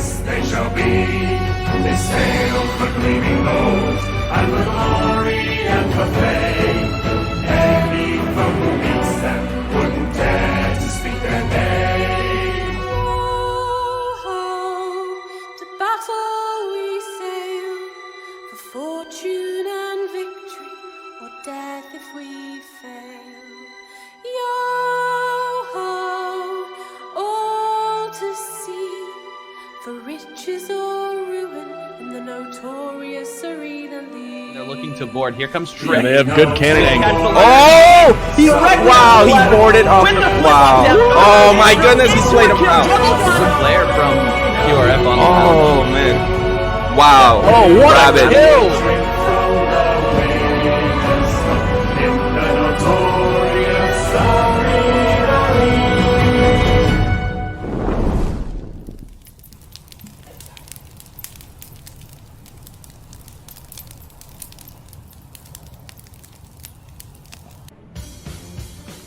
victorious they shall be. They sail for gleaming gold, and for glory and for fame. Any foe who meets them wouldn't dare to speak their name. Ho, to battle we sail, for fortune and victory, or death if we fail. Yo-ho, all to see, for riches or ruin in the notorious Arena League. They're looking to board. Here comes Trey. They have good cannon angle. Oh! Wow, he boarded off. Wow. Oh my goodness, he slayed him out. Good player from QRF on the Oh man. Wow. Oh, what Rabbit. a kill! In the notorious Arena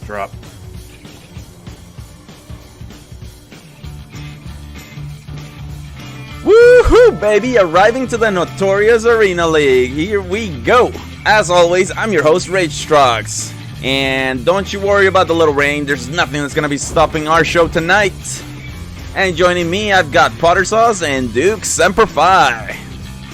Drop. Woohoo, baby! Arriving to the notorious Arena League. Here we go. As always, I'm your host, Ragestrux. And don't you worry about the little rain. There's nothing that's gonna be stopping our show tonight. And joining me, I've got Potter Sauce and Duke Semper Fi.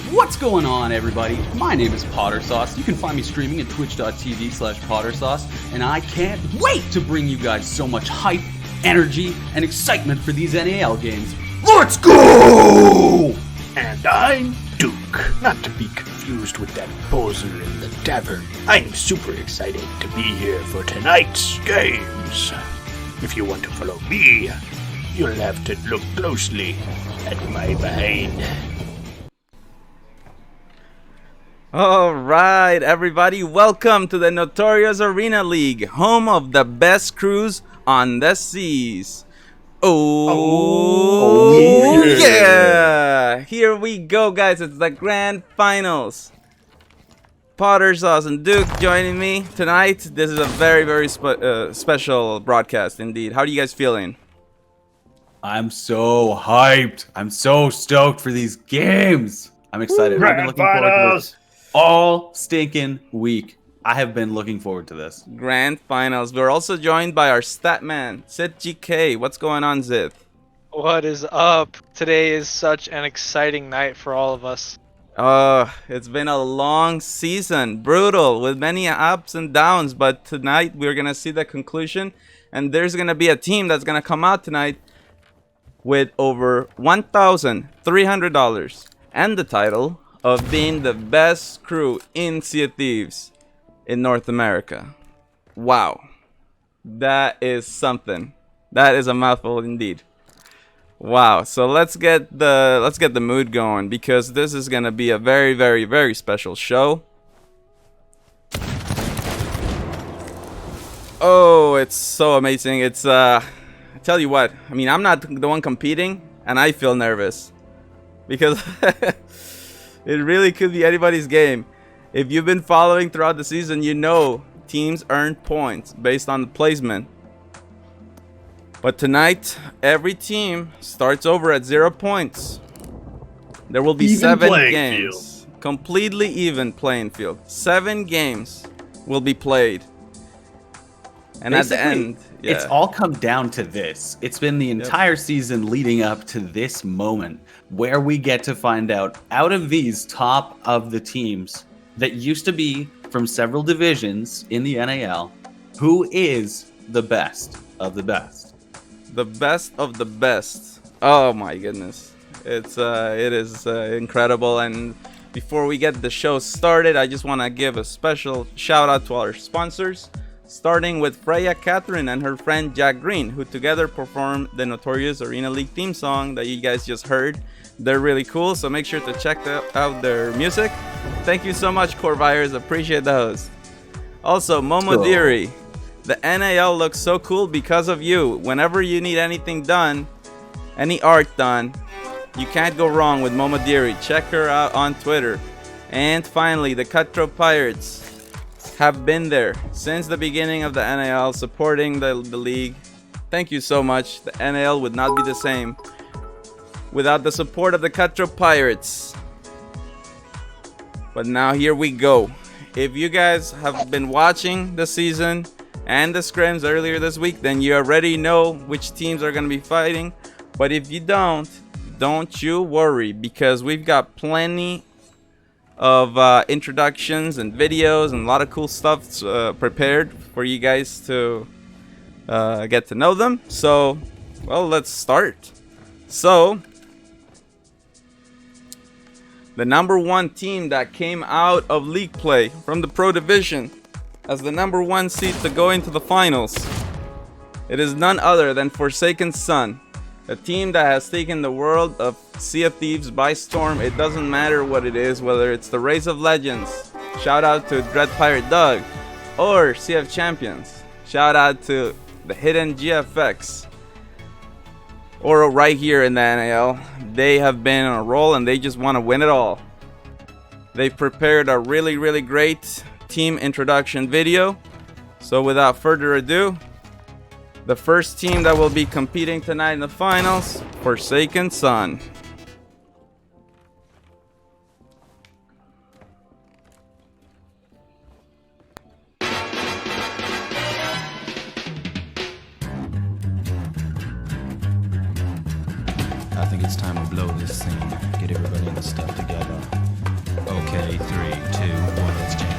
What's going on, everybody? My name is Potter Sauce. You can find me streaming at twitch.tv/PotterSauce, and I can't wait to bring you guys so much hype, energy, and excitement for these NAL games. Let's go! And I'm Duke, not to be confused with that poser in the tavern. I'm super excited to be here for tonight's games. If you want to follow me, you'll have to look closely at my behind. Alright, everybody, welcome to the Notorious Arena League, home of the best crews on the seas. Oh, yeah! Here we go, guys. It's the grand finals. Potter Sauce and Duke joining me tonight. This is a very, very special broadcast indeed. How are you guys feeling? I'm so hyped. I'm so stoked for these games. I'm excited. I've been looking forward to this all stinking week. I have been looking forward to this. Grand finals. We're also joined by our stat man, Zith GK. What's going on, Zith? What is up? Today is such an exciting night for all of us. It's been a long season, brutal, with many ups and downs, but tonight we're gonna see the conclusion, and there's gonna be a team that's gonna come out tonight with over $1,300 and the title of being the best crew in Sea of Thieves in North America. Wow, that is something. That is a mouthful indeed. Wow, so let's get the mood going, because this is gonna be a very, very, very special show. Oh, it's so amazing. It's I tell you what, I mean, I'm not the one competing and I feel nervous because it really could be anybody's game. If you've been following throughout the season, you know teams earn points based on the placement. But tonight, every team starts over at 0 points. There will be 7 games. Completely even playing field. 7 games will be played. And basically, at the end, it's all come down to this. It's been the entire season leading up to this moment where we get to find out of these top of the teams that used to be from several divisions in the NAL, who is the best of the best. The best of the best. Oh my goodness. It is incredible. And before we get the show started, I just want to give a special shout out to our sponsors, starting with Freya Catherine and her friend Jack Green, who together performed the Notorious Arena League theme song that you guys just heard. They're really cool, so make sure to check out their music. Thank you so much, Corvires. Appreciate those. Also, Momodiri. The NAL looks so cool because of you. Whenever you need anything done, any art done, you can't go wrong with Momodiri. Check her out on Twitter. And finally, the Cutthroat Pirates have been there since the beginning of the NAL, supporting the league. Thank you so much. The NAL would not be the same without the support of the Cutthroat Pirates. But now here we go. If you guys have been watching the season and the scrims earlier this week, then you already know which teams are going to be fighting. But if you don't you worry, because we've got plenty of introductions and videos and a lot of cool stuff prepared for you guys to get to know them. So, well, let's start. So, the number one team that came out of league play from the Pro Division as the number one seed to go into the finals, it is none other than Forsaken Sun, a team that has taken the world of Sea of Thieves by storm. It doesn't matter what it is, whether it's the Race of Legends, shout out to Dread Pirate Doug, or Sea of Champions, shout out to the Hidden GFX, or right here in the NAL. They have been on a roll and they just want to win it all. They've prepared a really great team introduction video. So without further ado, the first team that will be competing tonight in the finals, Forsaken Sun. I think it's time to blow this scene. Get everybody in the stuff together. Okay, 3, 2, 1, let's jam.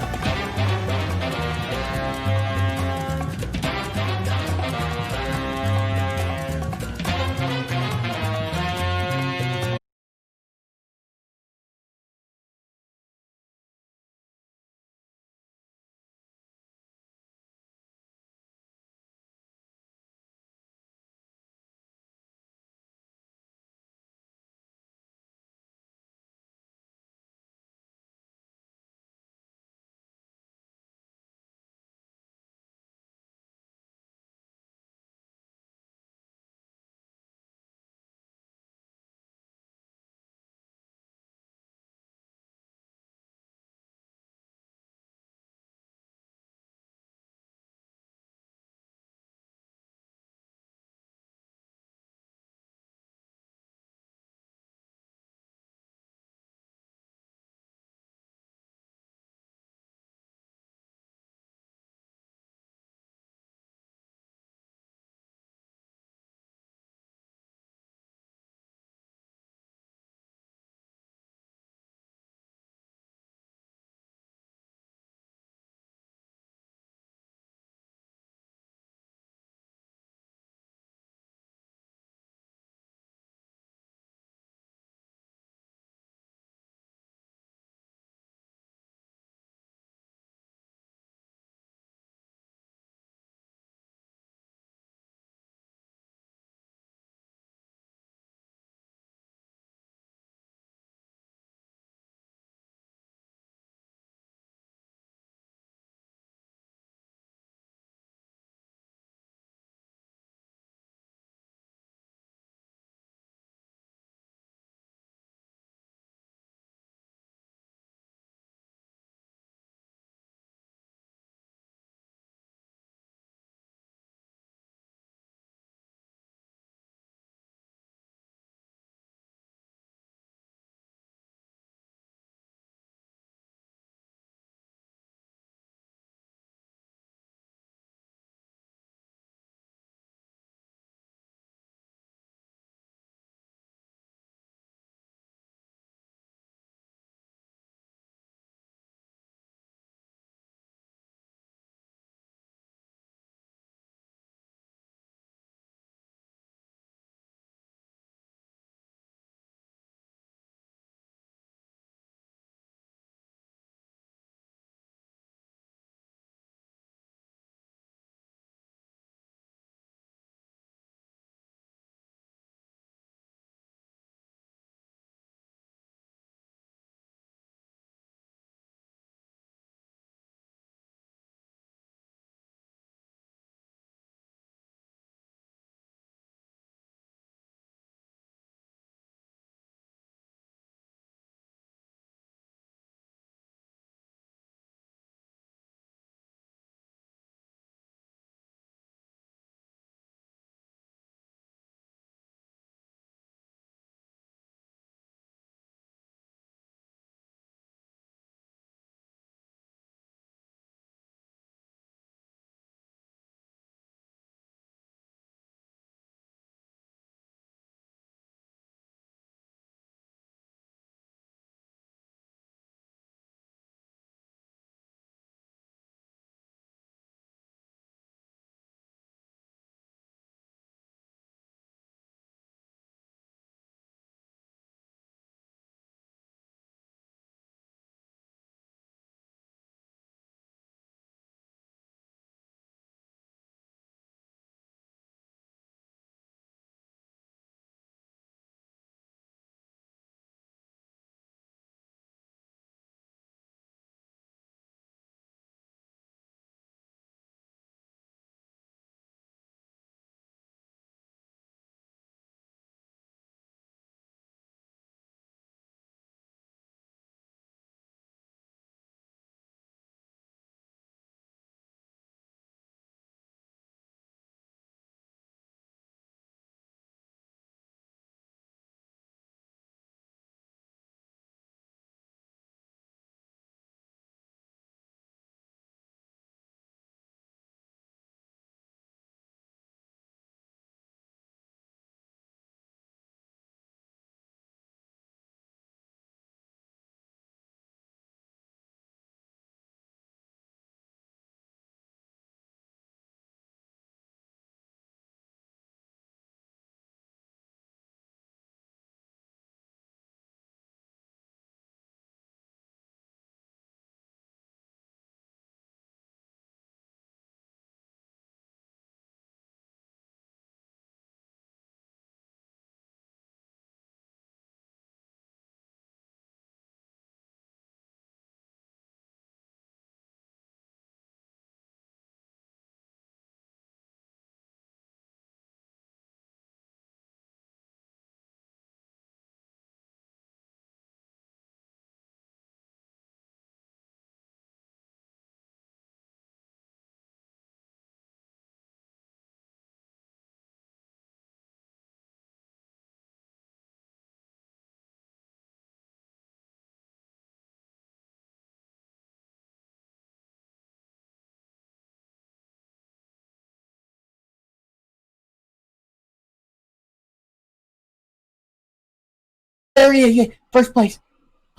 Yeah. First place.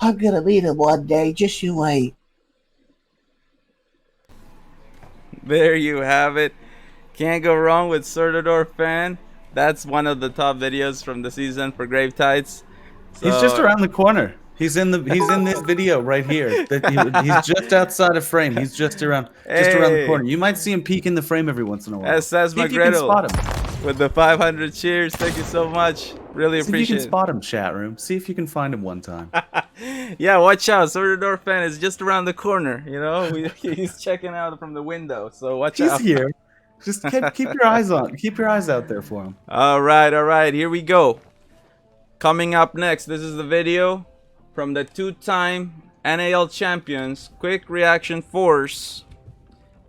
I'm gonna meet him one day. Just you wait. There you have it. Can't go wrong with Sortador fan. That's one of the top videos from the season for Grave Tides. So, He's just around the corner. He's in this video right here. He's just outside of frame. He's just around the corner. You might see him peek in the frame every once in a while. SS See if you can spot him. with the 500 cheers. Thank you so much. Really See if you appreciate can spot him, chat room. See if you can find him one time. Yeah, watch out. Sortador fan is just around the corner. You know, he's checking out from the window. So watch out. He's here. Just keep your eyes on. Keep your eyes out there for him. All right. Here we go. Coming up next, this is the video from the two-time NAL champions, Quick Reaction Force.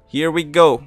Here we go.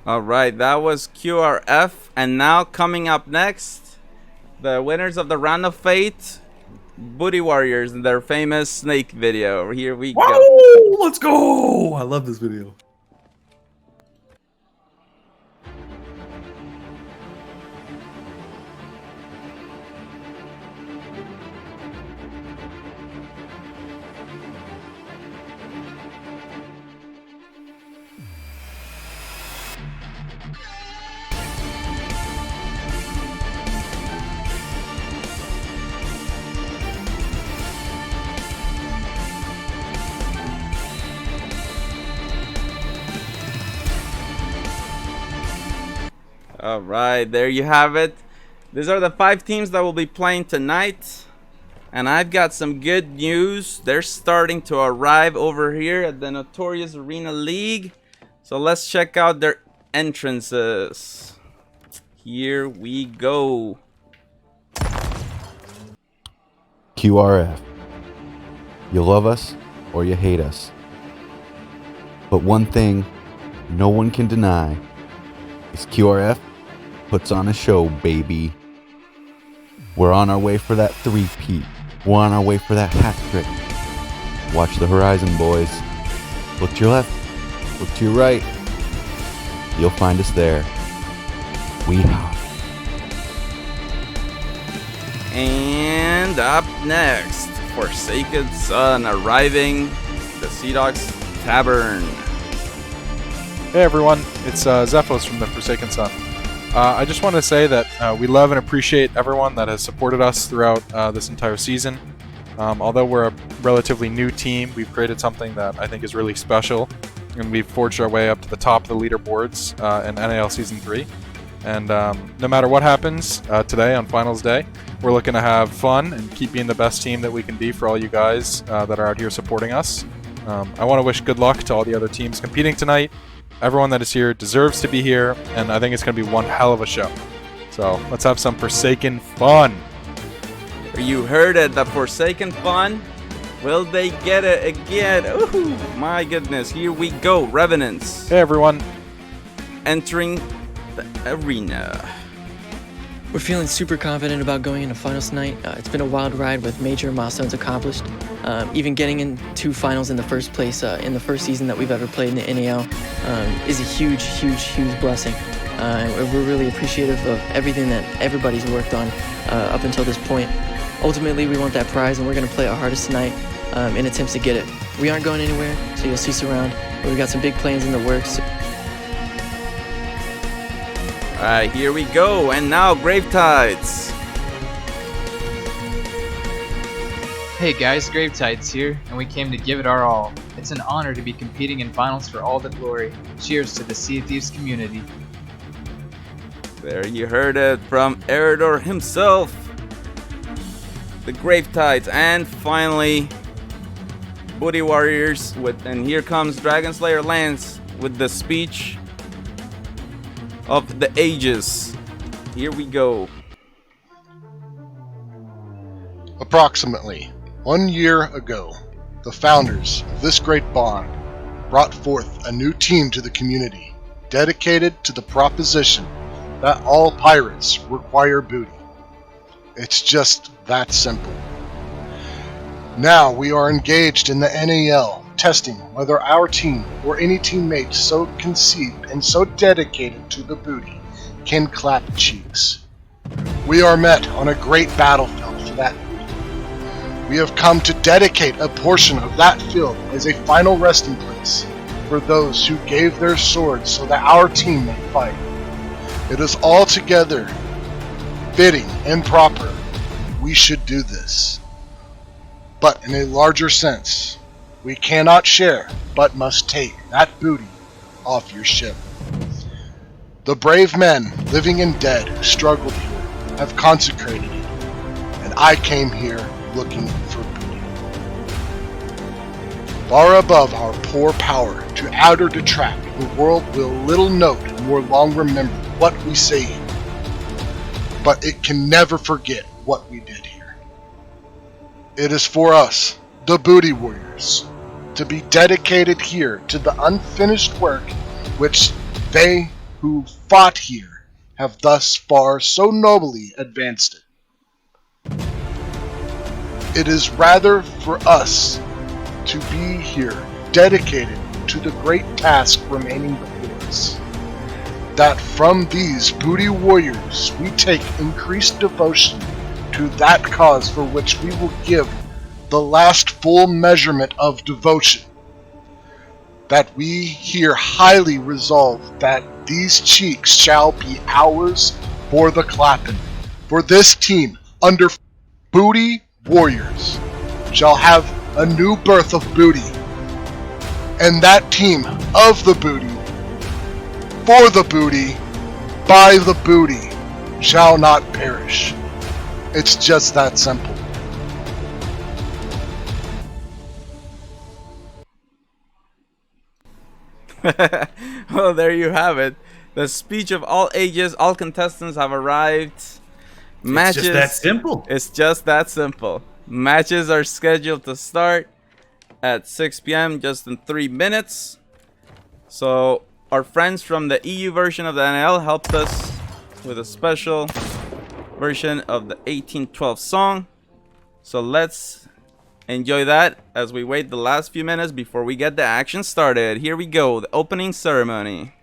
Alright, that was QRF, and now coming up next, the winners of the Round of Fate, Booty Warriors, and their famous snake video. Here we go. Whoa, let's go! I love this video. Alright, there you have it. These are the 5 teams that will be playing tonight. And I've got some good news. They're starting to arrive over here at the Notorious Arena League. So let's check out their entrances. Here we go. QRF. You love us or you hate us. But one thing no one can deny is QRF puts on a show, baby. We're on our way for that 3-peat. We're on our way for that hat trick. Watch the horizon, boys. Look to your left. Look to your right. You'll find us there. We have. And up next, Forsaken Sun arriving the Sea Dogs Tavern. Hey everyone, it's Zephos from the Forsaken Sun. I just want to say that we love and appreciate everyone that has supported us throughout this entire season. Although we're a relatively new team, we've created something that I think is really special, and we've forged our way up to the top of the leaderboards in NAL Season 3. And no matter what happens today on Finals Day, we're looking to have fun and keep being the best team that we can be for all you guys that are out here supporting us. I want to wish good luck to all the other teams competing tonight. Everyone that is here deserves to be here, and I think it's going to be one hell of a show. So let's have some Forsaken fun. You heard it, the Forsaken fun. Will they get it again? Ooh, my goodness, here we go, Revenants. Hey everyone. Entering the arena. We're feeling super confident about going into finals tonight. It's been a wild ride with major milestones accomplished. Even getting into finals in the first place in the first season that we've ever played in the NAL is a huge blessing. We're really appreciative of everything that everybody's worked on up until this point. Ultimately, we want that prize, and we're going to play our hardest tonight in attempts to get it. We aren't going anywhere, so you'll see us around. We've got some big plans in the works. Alright, here we go, and now Grave Tides. Hey guys, Grave Tides here, and we came to give it our all. It's an honor to be competing in finals for all the glory. Cheers to the Sea of Thieves community. There you heard it from Eridor himself. The Grave Tides, and finally Booty Warriors and here comes Dragon Slayer Lance with the speech of the ages. Here we go. Approximately 1 year ago, the founders of this great bond brought forth a new team to the community, dedicated to the proposition that all pirates require booty. It's just that simple. Now we are engaged in the NAL, testing whether our team or any teammate so conceived and so dedicated to the booty can clap cheeks. We are met on a great battlefield for that booty. We have come to dedicate a portion of that field as a final resting place for those who gave their swords so that our team may fight. It is altogether fitting and proper we should do this. But in a larger sense, we cannot share but must take that booty off your ship. The brave men, living and dead, who struggled here, have consecrated it, and I came here looking for booty. Far above our poor power to add or detract, the world will little note nor long remember what we say here, but it can never forget what we did here. It is for us, the Booty Warriors, to be dedicated here to the unfinished work which they who fought here have thus far so nobly advanced it. It is rather for us to be here dedicated to the great task remaining before us, that from these Booty Warriors we take increased devotion to that cause for which we will give the last full measurement of devotion, that we here highly resolve that these cheeks shall be ours for the clapping, for this team under Booty Warriors shall have a new birth of booty, and that team of the booty, for the booty, by the booty, shall not perish. It's just that simple. Well, there you have it. The speech of all ages, all contestants have arrived. Matches, it's just that simple. It's just that simple. Matches are scheduled to start at 6 p.m. just in 3 minutes. So our friends from the EU version of the NAL helped us with a special version of the 1812 song. So let's enjoy that as we wait the last few minutes before we get the action started. Here we go, the opening ceremony.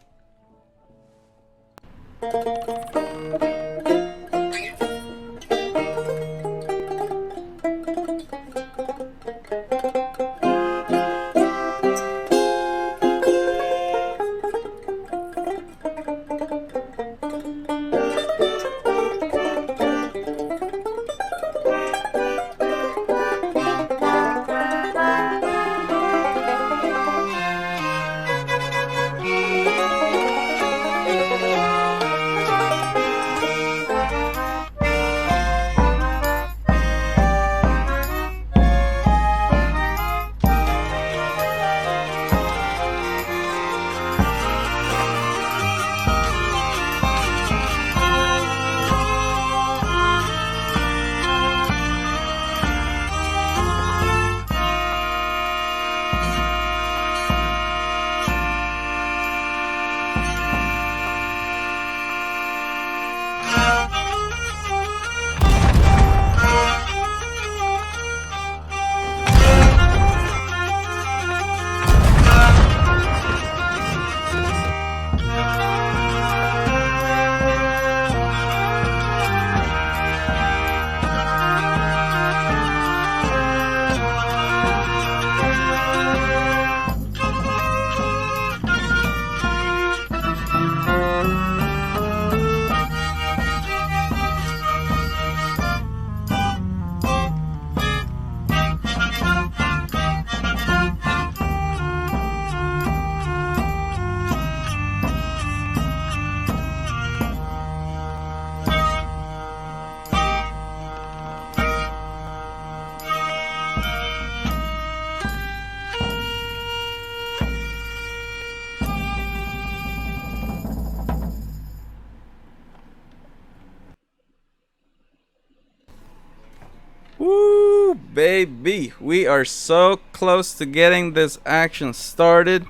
Woo, baby. We are so close to getting this action started.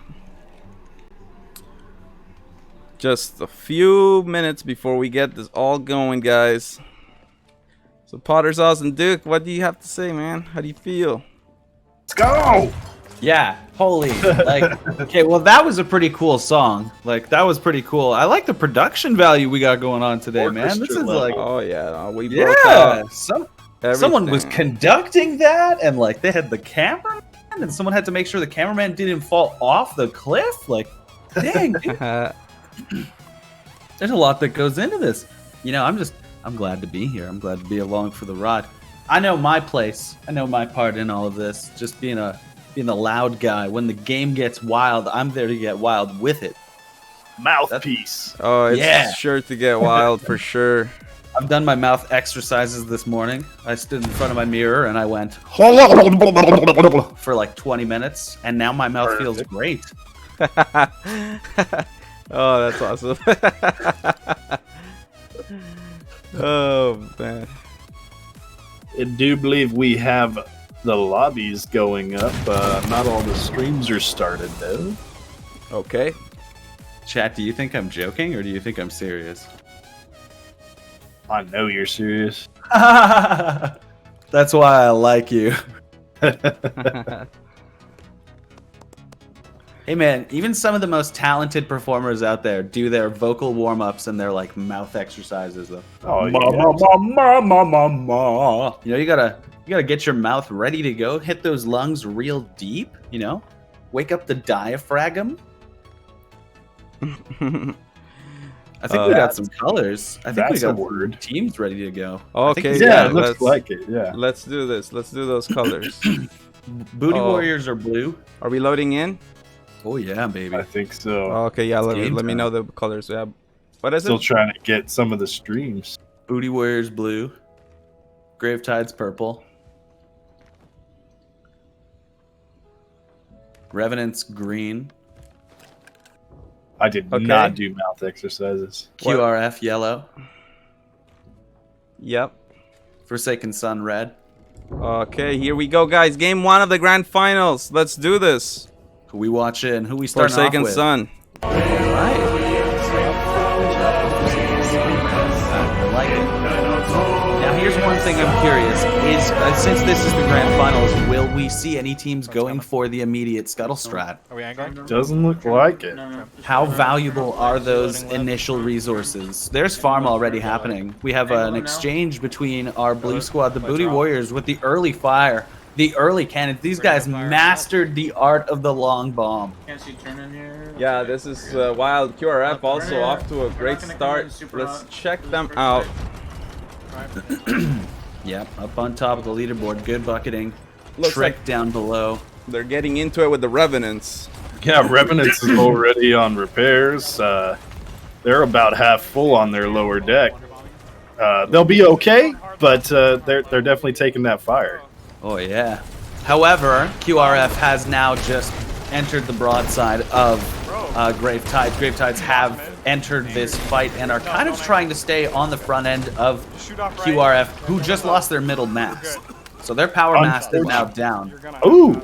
Just a few minutes before we get this all going, guys. So Potter Sauce and Duke, what do you have to say, man? How do you feel? Let's go! Yeah, holy, like, okay, well, that was a pretty cool song. Like, that was pretty cool. I like the production value we got going on today, man. This is like, oh yeah, we broke yeah, up someone was everything. conducting that, and like, they had the cameraman, and someone had to make sure the cameraman didn't fall off the cliff. Like, dang, dude. There's a lot that goes into this. You know, I'm glad to be here. I'm glad to be along for the ride. I know my place. I know my part in all of this. Just being the loud guy. When the game gets wild, I'm there to get wild with it. Mouthpiece. Oh, it's sure to get wild for sure. I've done my mouth exercises this morning. I stood in front of my mirror and I went for like 20 minutes, and now my mouth feels great. Oh, that's awesome. Oh, man. I do believe we have the lobbies going up. Not all the streams are started, though. Okay. Chat, do you think I'm joking or do you think I'm serious? I know you're serious. That's why I like you. Hey man, even some of the most talented performers out there do their vocal warm-ups and their like mouth exercises though. Oh, You know, you gotta get your mouth ready to go. Hit those lungs real deep, you know? Wake up the diaphragm. I think we got some colors. I think we got some teams ready to go. Okay, yeah, it looks like it, yeah. Let's do this. Let's do those colors. Booty Warriors are blue. Are we loading in? Oh yeah, baby. I think so. Okay, yeah, let me know the colors. Yeah. What is Still it? trying to get some of the streams. Booty Warriors blue. Gravetide's purple. Revenant's green. I did not do mouth exercises. QRF yellow. Yep. Forsaken Sun red. Okay, here we go, guys. Game 1 of the grand finals. Let's do this. Who we watching? Who we starting Forsaken off with? Sun. All right. I like it. Now here's one thing I'm curious: is since this is the grand finals, will we see any teams going for the immediate scuttle strat? Are we angling? Doesn't look like it. How valuable are those initial resources? There's farm already happening. We have an exchange between our blue squad, the Booty Warriors, with the early fire, the early cannons. These guys mastered the art of the long bomb. Yeah, this is wild. QRF also off to a great start. Let's check them out. Yep, up on top of the leaderboard. Good bucketing. Looks Trick like down below. they're getting into it with the Revenants. Yeah, Revenants is already on repairs. They're about half full on their lower deck. They'll be okay, but they're definitely taking that fire. Oh yeah. However, QRF has now just entered the broadside of Gravetides. Gravetides have entered this fight and are kind of trying to stay on the front end of QRF, who just lost their middle mast. So their power mast is now down. Ooh,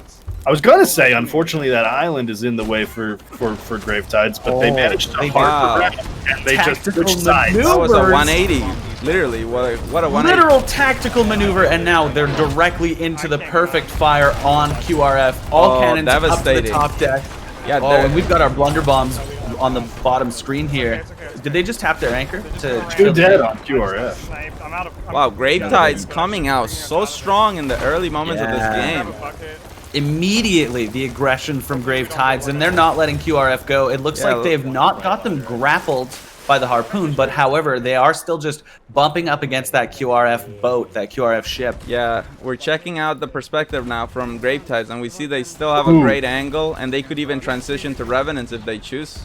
I was gonna say, unfortunately, that island is in the way for Gravetides, but they managed to hard around and they just switched sides. That was a 180. Literally, what a 180. Literal tactical maneuver, and now they're directly into the perfect fire on QRF. All cannons up to the devastating. top deck. Yeah, and we've got our blunder bombs on the bottom screen here. Did they just tap their anchor to Two dead on QRF. Wow, Gravetide's coming out so strong in the early moments of this game. Immediately, the aggression from Gravetides, and they're not letting QRF go. It looks like they've not got them grappled by the harpoon, but however, they are still just bumping up against that QRF boat, that QRF ship. Yeah, we're checking out the perspective now from Gravetides, and we see they still have a great angle, and they could even transition to Revenants if they choose.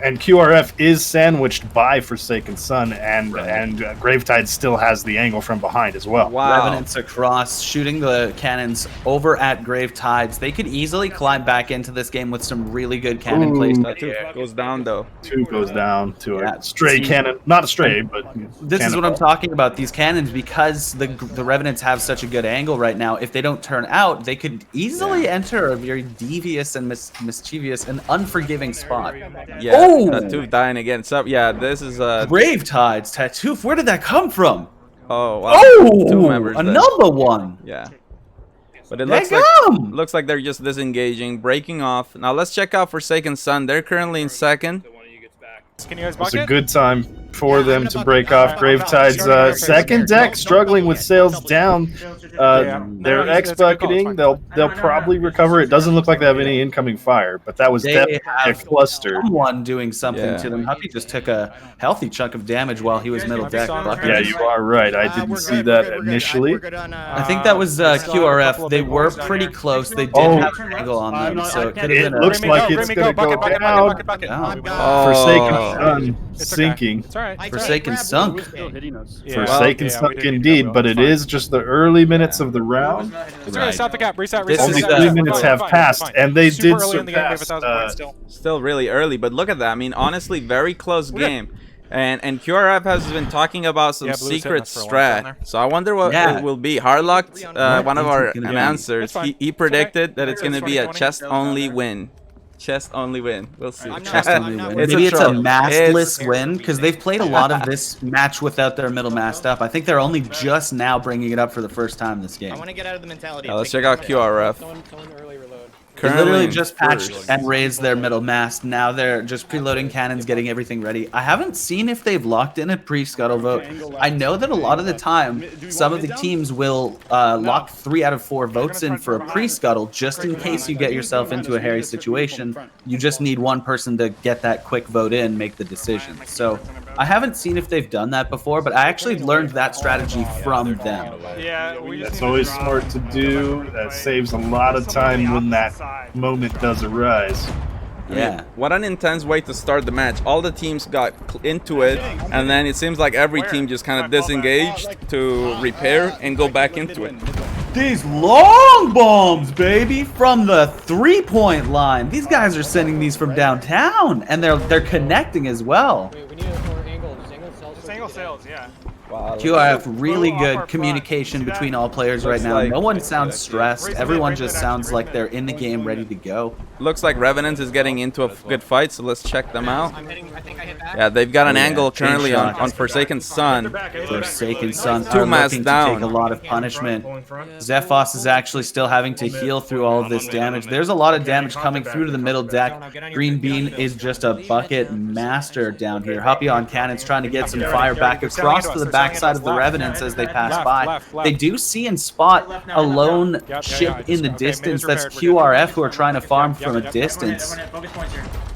and QRF is sandwiched by Forsaken Sun, and Gravetide still has the angle from behind as well. Wow. Revenants across, shooting the cannons over at Gravetides. They could easily climb back into this game with some really good cannon plays. Two goes down though. 2 goes down to a stray cannon. Not a stray, but this is what I'm talking about. These cannons, because the Revenants have such a good angle right now. If they don't turn out, they could easily enter a very devious and mischievous and unforgiving spot. Yeah, Tattoo dying again. So yeah, this is Gravetides. Tattoo. Where did that come from? Oh wow. Oh, 2 members. another one. Yeah. But it looks like they're just disengaging, breaking off. Now let's check out Forsaken Sun. They're currently in second. Can you guys It's a good time for them to break off. Gravetide's second deck struggling with sails down. They're X-bucketing. They'll probably recover. It doesn't look like they have any incoming fire, but that was definitely a cluster. Someone doing something to them. Huffy just took a healthy chunk of damage while he was middle deck. Yeah, you are right. I didn't see that initially. I think that was QRF. They were pretty close. They did have an angle on them, so it could have been. It looks like it's going to go down. Forsaken Sun sinking. Forsaken sunk. Forsaken sunk indeed, but it is just the early minutes of the round. Stop the cap. Reset. Only 3 minutes have passed, and they did surpass. Still really early, but look at that. I mean, honestly, very close game. And QRF has been talking about some secret strat. So I wonder what it will be. Harlock, one of our announcers, he predicted that it's going to be a chest-only win. Chest-only win. We'll see. Maybe it's a mastless win, because they've played a lot of this match without their middle mast up. I think they're only just now bringing it up for the first time this game. I want to get out of the mentality. Let's check out QRF. They literally just patched and raised their middle mast. Now they're just preloading cannons, getting everything ready. I haven't seen if they've locked in a pre-scuttle vote. I know that a lot of the time, some of the teams will lock 3 out of 4 votes in for a pre-scuttle, just in case you get yourself into a hairy situation. You just need one person to get that quick vote in, make the decision. So I haven't seen if they've done that before, but I actually learned that strategy from them. That's always smart to do. That saves a lot of time when that moment does arise. Yeah. What an intense way to start the match. All the teams got into it, and then it seems like every team just kind of disengaged to repair and go back into it. These long bombs, baby, from the 3-point line. These guys are sending these from downtown, and they're connecting as well. Single sails, yeah. QRF, really good communication between all players right now. No one sounds stressed. Everyone just sounds like they're in the game, ready to go. Looks like Revenant is getting into a good fight, so let's check them out. Yeah, they've got an angle currently on Forsaken Sun. Forsaken Sun 2 masts down. Take a lot of punishment. Zephos is actually still having to heal through all of this damage. There's a lot of damage coming through to the middle deck. Green Bean is just a bucket master down here. Happy on cannons trying to get some fire back across to the backside of the Revenants as they pass by. They do see and spot a lone ship in the distance. That's QRF who are trying to farm from a distance.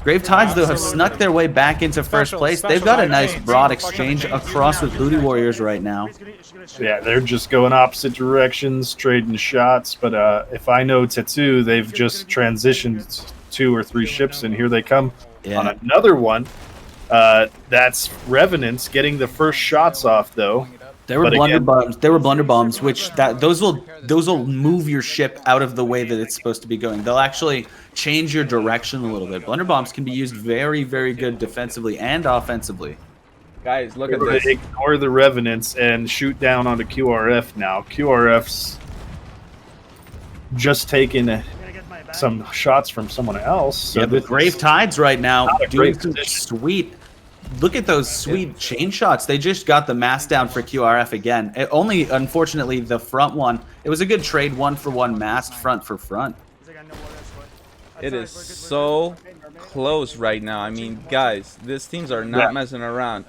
Gravetides, though, have snuck their way back into first place. They've got a nice broad exchange across with Booty Warriors right now. Yeah, they're just going opposite directions, trading shots. But if I know Tattoo, they've just transitioned 2 or 3 ships, and here they come on another one. That's Revenants getting the first shots off, though. They were blunderbombs. They were blunderbombs, which those will move your ship out of the way that it's supposed to be going. They'll actually change your direction a little bit. Blunderbombs can be used very, very good defensively and offensively. Guys, look at this. Ignore the Revenants and shoot down onto QRF now. QRF's just taken some shots from someone else. So the Gravetides right now doing some sweet. Look at those sweet chain shots. They just got the mast down for QRF again. Only, unfortunately, the front one. It was a good trade, 1-for-1 mast, front for front. It is so close right now. I mean, guys, these teams are not messing around.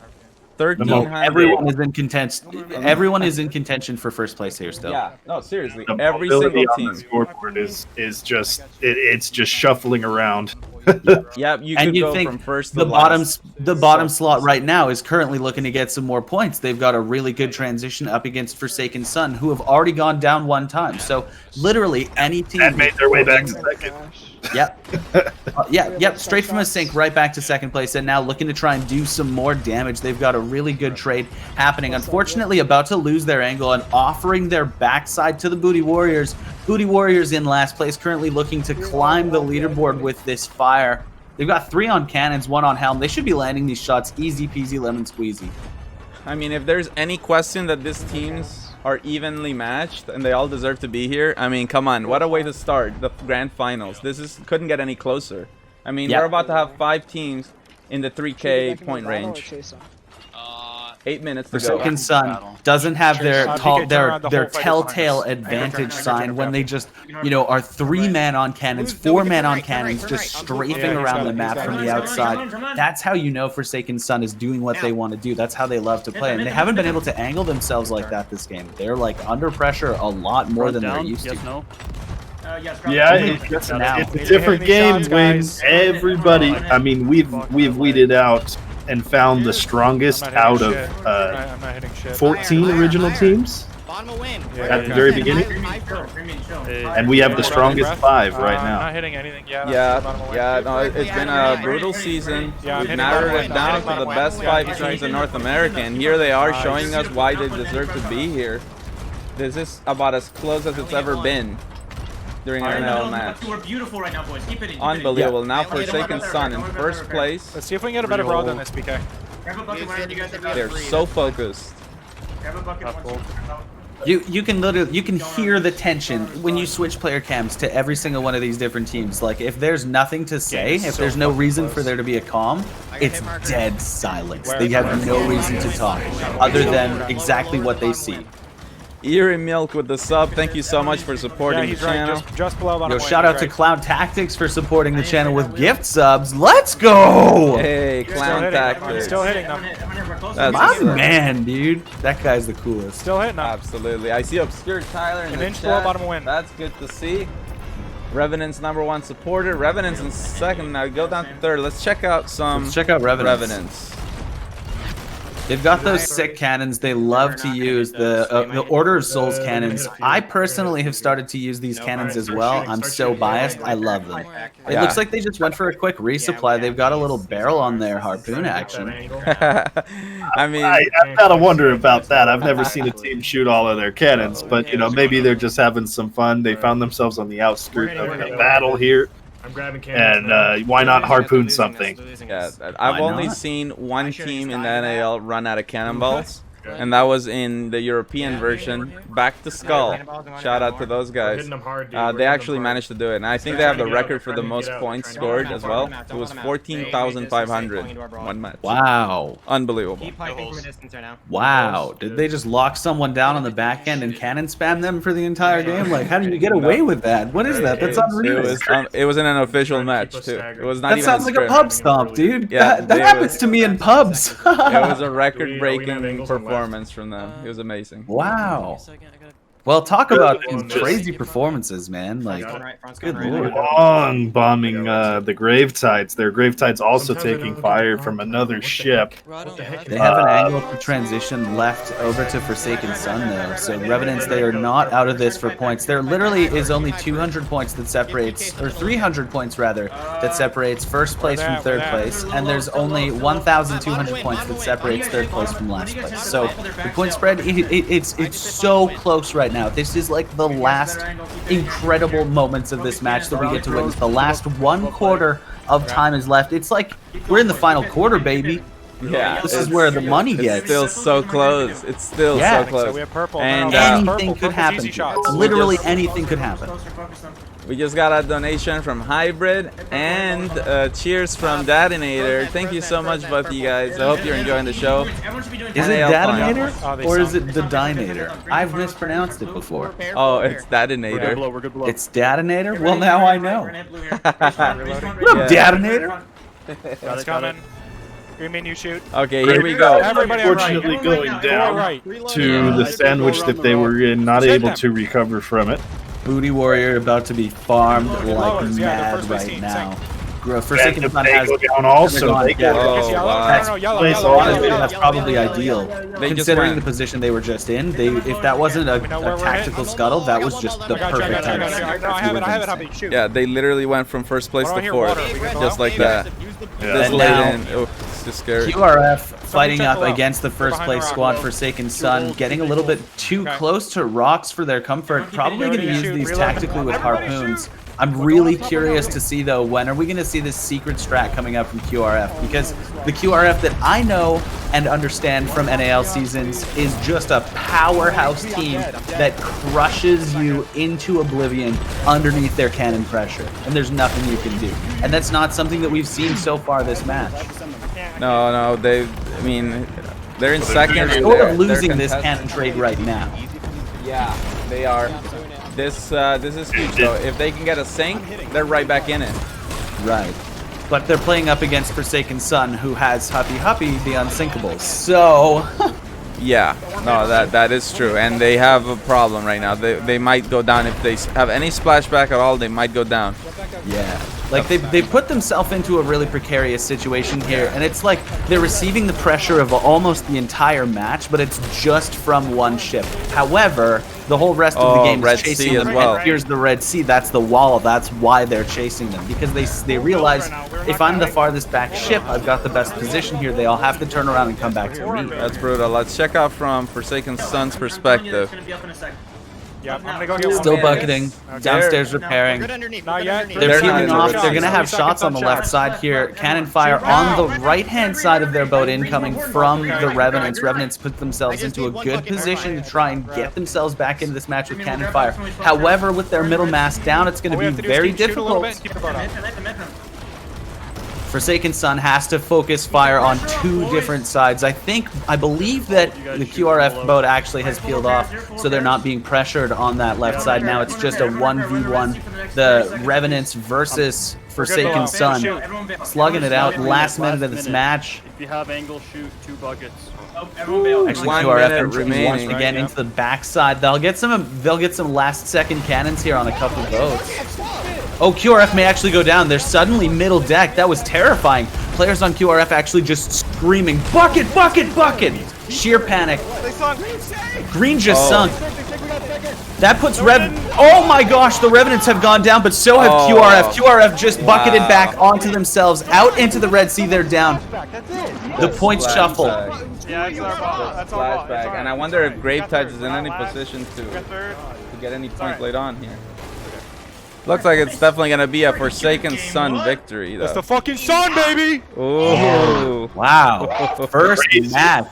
1,300. Everyone is in contention. Everyone is in contention for first place here still. Yeah, no, seriously, the every single team. on the scoreboard is just it's just shuffling around. Yep, you And could you go think from first to the last. bottom slot right now is currently looking to get some more points. They've got a really good transition up against Forsaken Sun, who have already gone down one time. So literally any team And made their way back to second. Yep. Yep. Straight from a sink right back to second place, and now looking to try and do some more damage. They've got a really good trade happening. Unfortunately, about to lose their angle and offering their backside to the Booty Warriors. Booty Warriors in last place, currently looking to climb the leaderboard with this fire. They've got 3 on cannons, 1 on helm. They should be landing these shots easy peasy lemon squeezy. I mean, if there's any question that these teams are evenly matched and they all deserve to be here, I mean, come on, what a way to start the grand finals. Couldn't get any closer. I mean, we're about to have 5 teams in the 3K point range. 8 minutes to go. Forsaken Sun doesn't have their telltale advantage sign when they just, are 3 men on cannons, 4 men on cannons, just strafing around the map from the outside. That's how you know Forsaken Sun is doing what they want to do. That's how they love to play. And they haven't been able to angle themselves like that this game. They're like under pressure a lot more than they're used to. Yeah, it's a different game when everybody. I mean, we've weeded out and found the strongest out of 14 original teams at the very beginning, and we have the strongest 5 right now. Not hitting anything yet. Yeah. No, it's been a brutal season. We've narrowed it down to the best 5 teams in North America, and here they are showing us why they deserve to be here. This is about as close as it's ever been during an NAL match. We're beautiful right now, boys. Keep it in. Unbelievable. Now Forsaken Sun in first place. Let's see if we can get a better road than this, PK. They're so focused. You can hear the tension when you switch player cams to every single one of these different teams. Like, if there's nothing to say, if there's no reason for there to be a calm, it's dead silence. They have no reason to talk other than exactly what they see. Eerie Milk with the sub. Thank you so much for supporting the channel. Just below Yo, shout out to Cloud Tactics for supporting the channel with gift subs. Let's go! Hey, Cloud Tactics. Still hitting them. That's my man, dude. That guy's the coolest. Still hitting them. Absolutely. I see Obscure Tyler in an the inch chat. below bottom win. That's good to see. Revenant's #1 supporter. Revenant's in second. Now go down to third. Let's check out some. Let's check out Revenants. They've got those sick cannons. They love to use the Order of Souls cannons. I personally have started to use these cannons as well. I'm so biased. I love them. It looks like they just went for a quick resupply. They've got a little barrel on their harpoon action. I mean, I've got to wonder about that. I've never seen a team shoot all of their cannons, but maybe they're just having some fun. They found themselves on the outskirts of the battle here. I'm grabbing cannons. And why not harpoon something? Yeah, I've only seen one team in the NAL run out of cannonballs, and that was in the European version. Back to Skull. Shout out to those guys. They actually managed to do it, and I think they have the record for the most points scored as well. It was 14,500 one match. Wow. Unbelievable. Wow. Did they just lock someone down on the back end and cannon spam them for the entire game? Like, how do you get away with that? What is that? That's unreal. It was in an official match, too. It was not that even sounds like a pub stomp, dude. Yeah, that happens to me in pubs. It was a record-breaking performance from them. It was amazing. Wow. Well, talk about crazy performances, man. Like, good lord. Long bombing the Gravetides. Their Gravetides also taking fire from another ship. They have an angle to transition left over to Forsaken Sun, though. So Revenants, they are not out of this for points. There literally is only 200 points that separates, or 300 points rather, that separates first place from third place, and there's only 1,200 points that separates third place from last place. So the point spread, it's so close right now. This is like the last incredible moments of this match that we get to witness. The last 1/4 of time is left. It's like we're in the final quarter, baby. Yeah, this is where the money gets. It's still so close. It's still so close. So we have purple. And anything could happen. Literally anything could happen. We just got a donation from Hybrid and cheers from Dadinator. Thank you so much, both of you guys. I hope you're enjoying the show. Is it Dadinator or is it the Dinator? I've mispronounced it before. Oh, it's Dadinator. It's Dadinator? Well, now I know. What up, Dadinator? That's coming. Green mean you shoot. Okay, here we go. Everybody Unfortunately, going down to the sandwich that they were in, not able to recover from it. Booty Warrior about to be farmed like mad right now. Forsaken And Sun they has go down also. gone, They go Oh, down. wow. That's probably ideal. They just Considering the went. position they were just in, if that wasn't a tactical scuttle, that was just the perfect time. Yeah, they literally went from first place to fourth, just like that. This And late now- in, oh, it's just scary. QRF fighting up against the first place squad, Forsaken Sun, getting a little bit too close to rocks for their comfort. Probably going to use these tactically with harpoons. I'm really curious to see, though, when are we going to see this secret strat coming up from QRF? Because the QRF that I know and understand from NAL seasons is just a powerhouse team that crushes you into oblivion underneath their cannon pressure. And there's nothing you can do. And that's not something that we've seen so far this match. No, I mean, they're in second. They're and sort they're of losing this contesting. cannon trade right now. Yeah, they are. This is huge though. If they can get a sink, they're right back in it. Right. But they're playing up against Forsaken Sun, who has Huppy the Unsinkable. So... Yeah, no, that is true. And they have a problem right now. They might go down. If they have any splashback at all, they might go down. Yeah. Like, they put themselves into a really precarious situation here, and it's like they're receiving the pressure of almost the entire match, but it's just from one ship. However, the whole rest of the game Red is chasing Sea them, as well. and here's the Red Sea. That's the wall. That's why they're chasing them, because they realize if I'm the farthest back ship, I've got the best position here. They all have to turn around and come back to me. That's brutal. Let's check out from Forsaken Sun's perspective. Yeah, I'm gonna go get Still one. bucketing, downstairs repairing. Not yet. They're peeling off. They're going to have shots on the left side here. Cannon fire on the right-hand side of their boat incoming from the Revenants. Revenants put themselves into a good position to try and get themselves back into this match with cannon fire. However, with their middle mast down, it's going to be very difficult. Forsaken Sun has to focus fire on two different sides. I believe that the QRF boat actually has peeled off, so they're not being pressured on that left side. Now it's just a 1v1. The Revenants versus Forsaken Sun. Slugging it out last minute of this match. If you have angle, shoot 2 buckets. Actually, 1 QRF minute once remaining. again into the backside. They'll get some last second cannons here on a couple boats. Oh, QRF may actually go down. They're suddenly middle deck. That was terrifying. Players on QRF actually just screaming, bucket, bucket, bucket. Sheer panic. Green just sunk. That puts oh my gosh, the Revenants have gone down, but so have QRF. QRF just bucketed back onto themselves. Out into the Red Sea, they're down. The points shuffle. Yeah, that's our Flashback. And I wonder if Gravetides is in any position to get any points laid on here. Looks like it's definitely going to be a Forsaken Sun victory, though. It's the fucking sun, baby! Ooh. Wow. First match.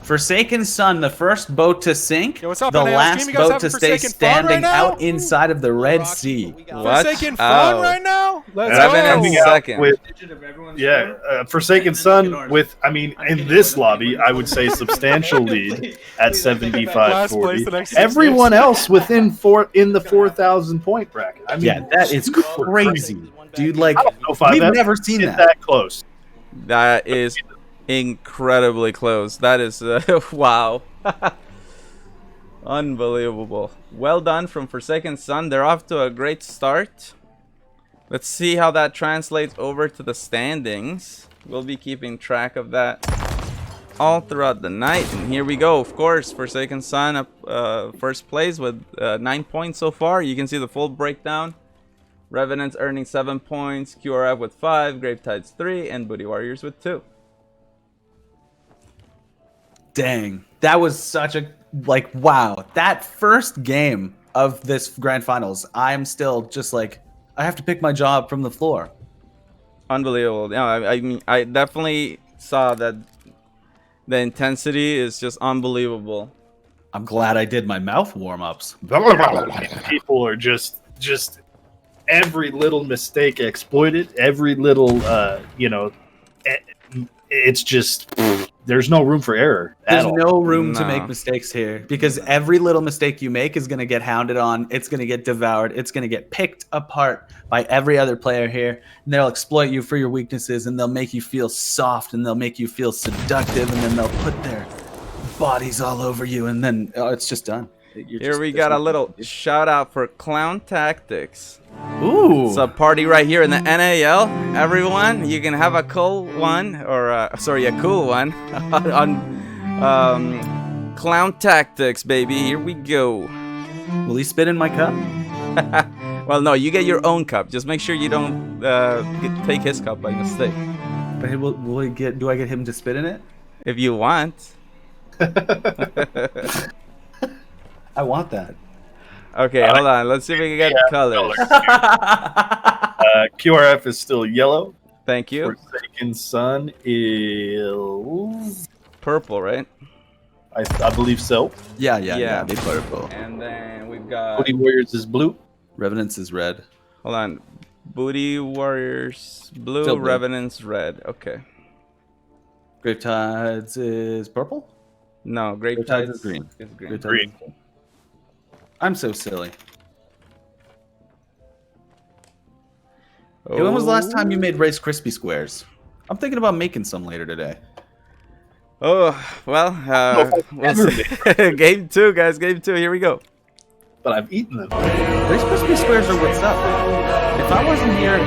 Forsaken Sun, the first boat to sink, Yo, what's up, the NAL? last You guys boat having to stay Forsaken fun right standing now? out inside of the Red Sea. What? Forsaken fun Oh. right now? Let's Revenant go! second. Forsaken Sun with, in this lobby, I would say substantial lead at 75-40. Everyone else within in the 4,000 point bracket. Yeah, that is crazy, dude. Like, I don't know if I've we've ever never seen been that. that close. That is incredibly close. That is, wow. Unbelievable. Well done from Forsaken Sun. They're off to a great start. Let's see how that translates over to the standings. We'll be keeping track of that all throughout the night. And here we go. Of course, Forsaken Sun up first place with 9 points so far. You can see the full breakdown. Revenants earning 7 points, QRF with 5, Gravetides 3, and Booty Warriors with 2. Dang, that was such a wow. That first game of this grand finals, I'm still just like, I have to pick my jaw up from the floor. Unbelievable. Yeah, I mean, I definitely saw that the intensity is just unbelievable. I'm glad I did my mouth warm-ups. People are just every little mistake exploited. Every little, it's just there's no room for error. There's no room to make mistakes here because every little mistake you make is going to get hounded on. It's going to get devoured. It's going to get picked apart by every other player here. And they'll exploit you for your weaknesses, and they'll make you feel soft, and they'll make you feel seductive, and then they'll put their bodies all over you, and then it's just done. Here we got a little shout out for Clown Tactics. Ooh. It's a party right here in the NAL. Everyone, you can have a cool one, or a cool one on Clown Tactics, baby. Here we go. Will he spit in my cup? Well, no, you get your own cup. Just make sure you don't take his cup by mistake. But will he get? Do I get him to spit in it? If you want. I want that. Okay, hold on. Let's see if we can get colors. QRF is still yellow. Thank you. Forsaken Sun is purple, right? I believe so. Yeah, they purple. And then we've got Booty Warriors is blue. Revenants is red. Hold on. Booty Warriors blue, Still blue. Revenants red. Okay. Gravetides is purple? No, Gravetides is green. Is green. Gravetides is green. I'm so silly. Hey, when was the last time you made Rice Krispie squares? I'm thinking about making some later today. Oh, well, game 2, guys. Game 2. Here we go. But I've eaten them. Rice Krispie squares are what's up. If I wasn't here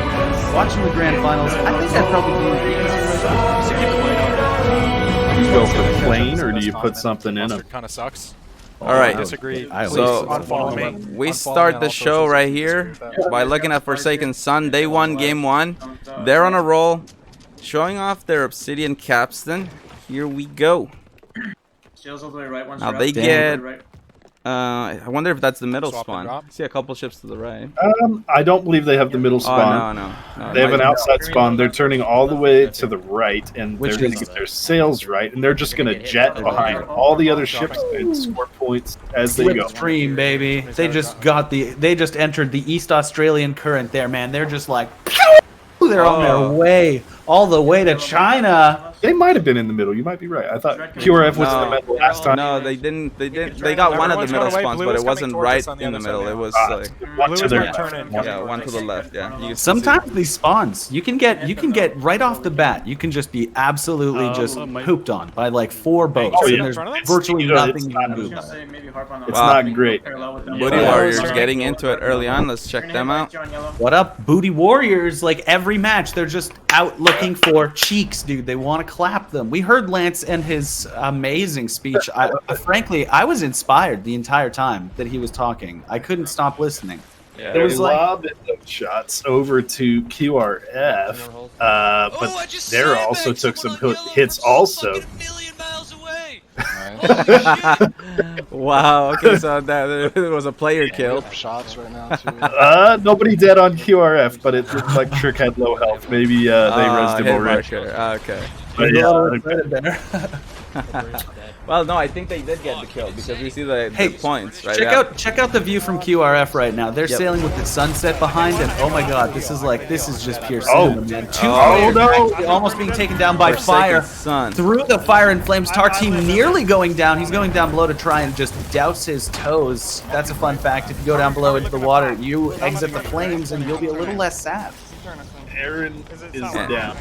watching the grand finals, I think I'd probably be Do you go for the plain, or do you put something in them? Kind of sucks. All right. Disagree. So Unfollow me. we start the show right here by looking at Forsaken Sun. Day 1, game 1. They're on a roll, showing off their Obsidian capstan. Here we go. Now they get. I wonder if that's the middle spawn. See a couple ships to the right. I don't believe they have the middle spawn. No. They have an outside spawn. They're turning all the way to the right, and they're going to get their sails right, and they're just going to jet behind all the other ships and score points as they go. Slipstream, baby. They just entered the East Australian current there, man. They're just like, they're on their way all the way to China. They might have been in the middle. You might be right. I thought QRF was in the middle last time. No, they didn't. They got one of the middle spawns, but it wasn't right in the middle. It was like one to their left. Yeah, one to the left. Yeah. Sometimes these spawns, you can get right off the bat. You can just be absolutely just pooped on by like 4 boats. And there's virtually nothing you can do about it. It's not great. Booty Warriors getting into it early on. Let's check them out. What up, Booty Warriors? Like every match, they're just out looking for cheeks, dude. They want to clap them. We heard Lance and his amazing speech. Frankly, I was inspired the entire time that he was talking. I couldn't stop listening. Yeah, it was lobbed those shots over to QRF, but there also took some hits also. Wow. Okay, so that it was a player kill. Shots right now too. Nobody dead on QRF, but it looked like Trick had low health. Maybe they rezzed him already. Okay. But Well, no, I think they did get the kill because we see the points. Right? Check out the view from QRF right now. They're sailing with the sunset behind, and oh my God, this is just pure cinema, man. Two players almost being taken down by fire through the fire and flames. Tarteem nearly going down. He's going down below to try and just douse his toes. That's a fun fact. If you go down below into the water, you exit the flames, and you'll be a little less sad. Aaron is down.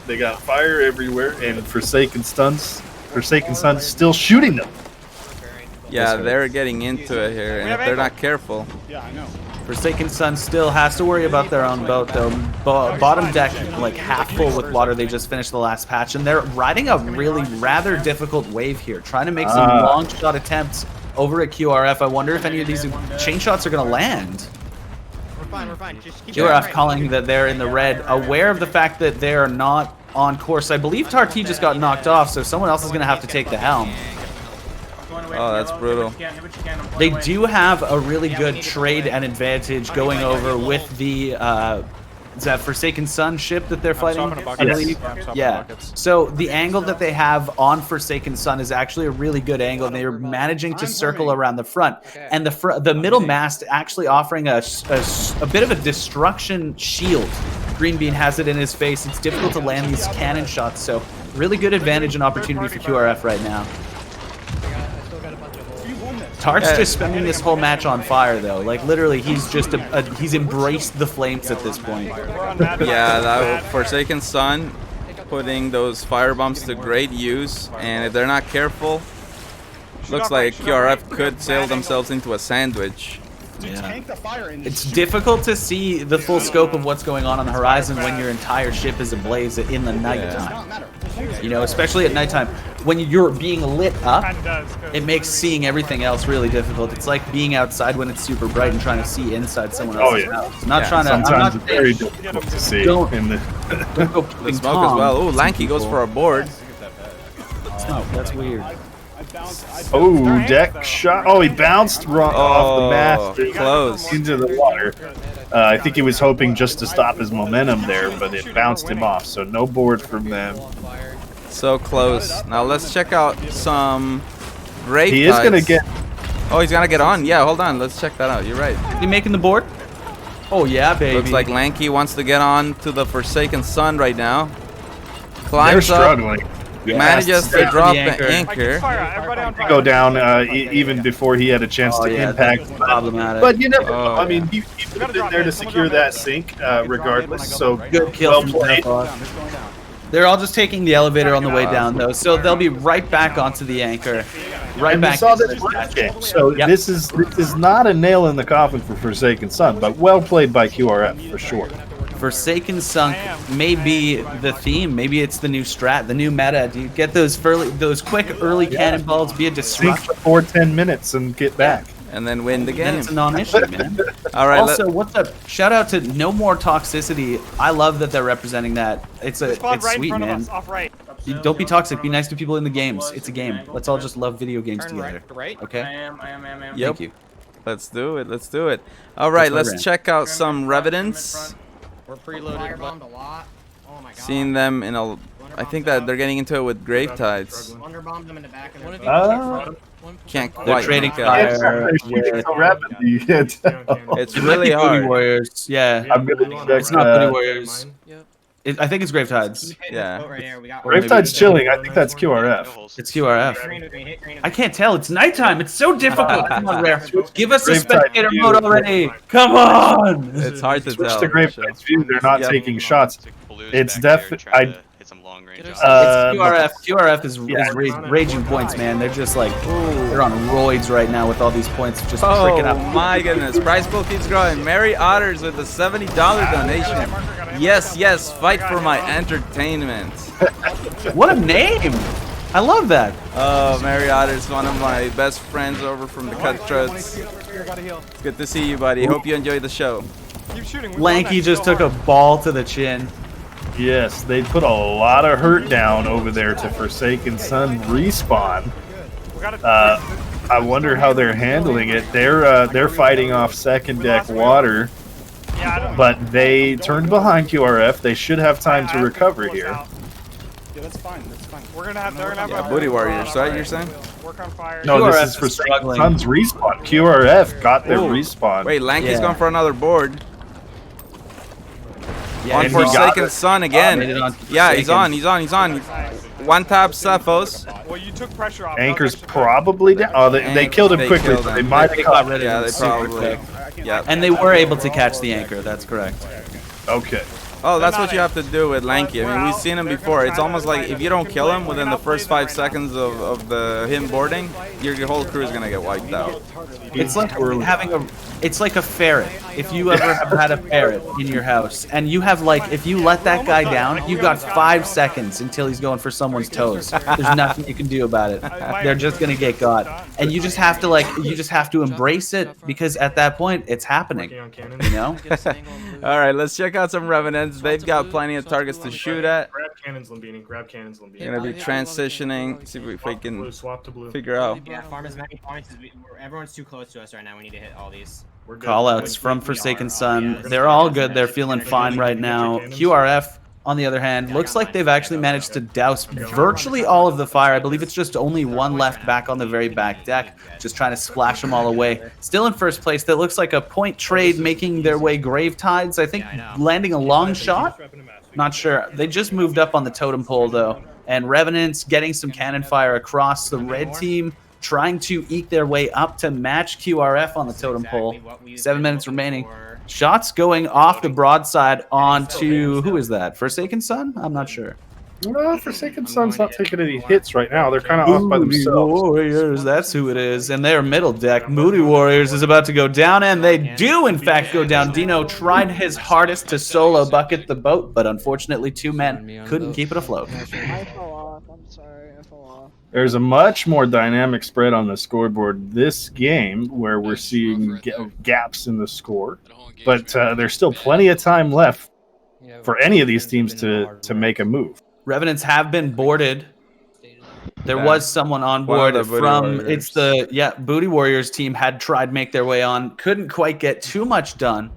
They got fire everywhere, and Forsaken Sun's still shooting them. Yeah, they're getting into it here, and if they're not careful. Yeah, I know. Forsaken Sun still has to worry about their own boat, though. Bottom deck, like half full with water. They just finished the last patch, and they're riding a really rather difficult wave here, trying to make some long shot attempts over at QRF. I wonder if any of these chain shots are going to land. We're fine. Just keep QRF calling that they're in the red, aware of the fact that they're not on course. I believe Tarty just got knocked off, so someone else is going to have to take the helm. Oh, that's brutal. They do have a really good trade and advantage going over with the is that Forsaken Sun ship that they're fighting, I believe? Yeah. So the angle that they have on Forsaken Sun is actually a really good angle, and they're managing to circle around the front. And the middle mast actually offering a bit of a destruction shield. Greenbean has it in his face. It's difficult to land these cannon shots, so really good advantage and opportunity for QRF right now. Tart's just spending this whole match on fire, though. Like, literally, he's just he's embraced the flames at this point. Yeah, that Forsaken Sun putting those fire bombs to great use, and if they're not careful, Looks like QRF could sail themselves into a sandwich. Yeah. It's difficult to see the full scope of what's going on the horizon when your entire ship is ablaze in the nighttime. You know, especially at nighttime. When you're being lit up, it makes seeing everything else really difficult. It's like being outside when it's super bright and trying to see inside someone else's house. Not trying to. Sometimes it's very difficult to see. In the the smoke as well. Ooh, Lanky goes for a board. Smoke, that's weird. Oh, deck shot. Oh, he bounced off the mast close into the water. I think he was hoping just to stop his momentum there, but it bounced him off. So no board from them. So close. Now let's check out some Grave He is going to get... Oh, he's going to get on. Yeah, hold on. Let's check that out. You're right. Is he making the board? Oh, yeah, baby. Looks like Lanky wants to get on to the Forsaken Sun right now. Climbs They're struggling. Yes. Manages to drop the anchor. Go down even before he had a chance to impact. But you never know. I mean, he would have been there to secure that sink regardless. So good kill. Well played. They're all just taking the elevator on the way down, though, so they'll be right back onto the anchor. Right back. We saw this last game. So this is not a nail in the coffin for Forsaken Sun, but well played by QRF for sure. Forsaken Sunk may be the theme. Maybe it's the new strat, the new meta. Do you get those quick early cannonballs, be a disruption Sink for 10 minutes and get back. And then win the game. Then it's a non-issue, man. All right. Also, what's up? Shout out to No More Toxicity. I love that they're representing that. It's sweet, man. Don't be toxic. Be nice to people in the games. It's a game. Let's all just love video games together. Okay? I am. Yep. Thank you. Let's do it. Let's do it. All right. Let's check out some Revenants. We're preloaded. Firebombed a lot. Oh my god. Seeing them in a... I think that they're getting into it with Grave Tides. Underbombed them in the back of Can't They're quite trading make out. fire. So rapidly. It's really hard. Warriors. Yeah. I'm gonna check, it's not Booty Warriors. I think it's Grave Tides. Yeah. Grave Tides chilling. I think that's QRF. It's QRF. I can't tell. It's nighttime. It's so difficult. Come on, Rare. Give us a spectator mode already. Come on. It's hard to Switch tell. to Grave Tides view. They're not taking shots. It's definitely. It's QRF. QRF is raging points, man. They're just like, they're on roids right now with all these points just tricking up. Oh my goodness. Prize pool keeps growing. Mary Otters with a $70 donation. Yes, fight for my entertainment. What a name. I love that. Oh, Mary Otters, one of my best friends over from the Cutthroats. It's good to see you, buddy. Hope you enjoy the show. Lanky just took a ball to the chin. Yes, they put a lot of hurt down over there to Forsaken Sun respawn. I wonder how they're handling it. They're fighting off second deck water, but they turned behind QRF. They should have time to recover here. Yeah, that's fine. We're gonna have Booty Warriors, right? You're saying? Work on fire. No, QRF this is Forsaken Sun's respawn. QRF got their respawn. Wait, Lanky's going for another board. Yeah, on Forsaken Sun again. Yeah, he's on. One tap Cephos. Well, you took pressure off. Anchor's probably down. Oh, they killed him quickly. Killed him. They might have got rid of him. Yeah, they probably. Yeah. And they were able to catch the anchor. That's correct. Okay. Oh, that's what you have to do with Lanky. I mean, we've seen him before. It's almost like if you don't kill him within the first 5 seconds of him boarding, your whole crew is gonna get wiped out. It's like it's like a ferret. If you ever have had a ferret in your house, and you have if you let that guy down, you got 5 seconds until he's going for someone's toes. There's nothing you can do about it. They're just gonna get got, and you just have to embrace it because at that point it's happening. You know. All right, let's check out some Revenants. They've got plenty of targets to shoot at. Grab cannons, Lambini. Grab cannons, Lambini. Gonna be transitioning. See if we can figure out. Yeah, farm as many points as everyone's too close to us right now. We need to hit all these. Callouts from Forsaken Sun. They're all good. They're feeling fine right now. QRF, on the other hand, looks like they've actually managed to douse virtually all of the fire. I believe it's just only one left back on the very back deck, just trying to splash them all away. Still in first place. That looks like a point trade making their way Grave Tides. I think landing a long shot? Not sure. They just moved up on the totem pole, though. And Revenants getting some cannon fire across the red team, trying to eke their way up to match QRF on the totem pole. 7 minutes remaining. Shots going off the broadside onto, who is that? Forsaken Sun? I'm not sure. Forsaken Sun's not taking any hits right now. They're kind of off by Moody themselves. Warriors, that's who it is. And their middle deck, Moody Warriors, is about to go down, and they do, in fact, go down. Dino tried his hardest to solo bucket the boat, but unfortunately, two men couldn't keep it afloat. I fell off. I'm sorry. I fell off. There's a much more dynamic spread on the scoreboard this game where we're seeing gaps in the score. But there's still plenty of time left for any of these teams to make a move. Revenants have been boarded. There was someone on board from Booty Warriors team had tried make their way on, couldn't quite get too much done.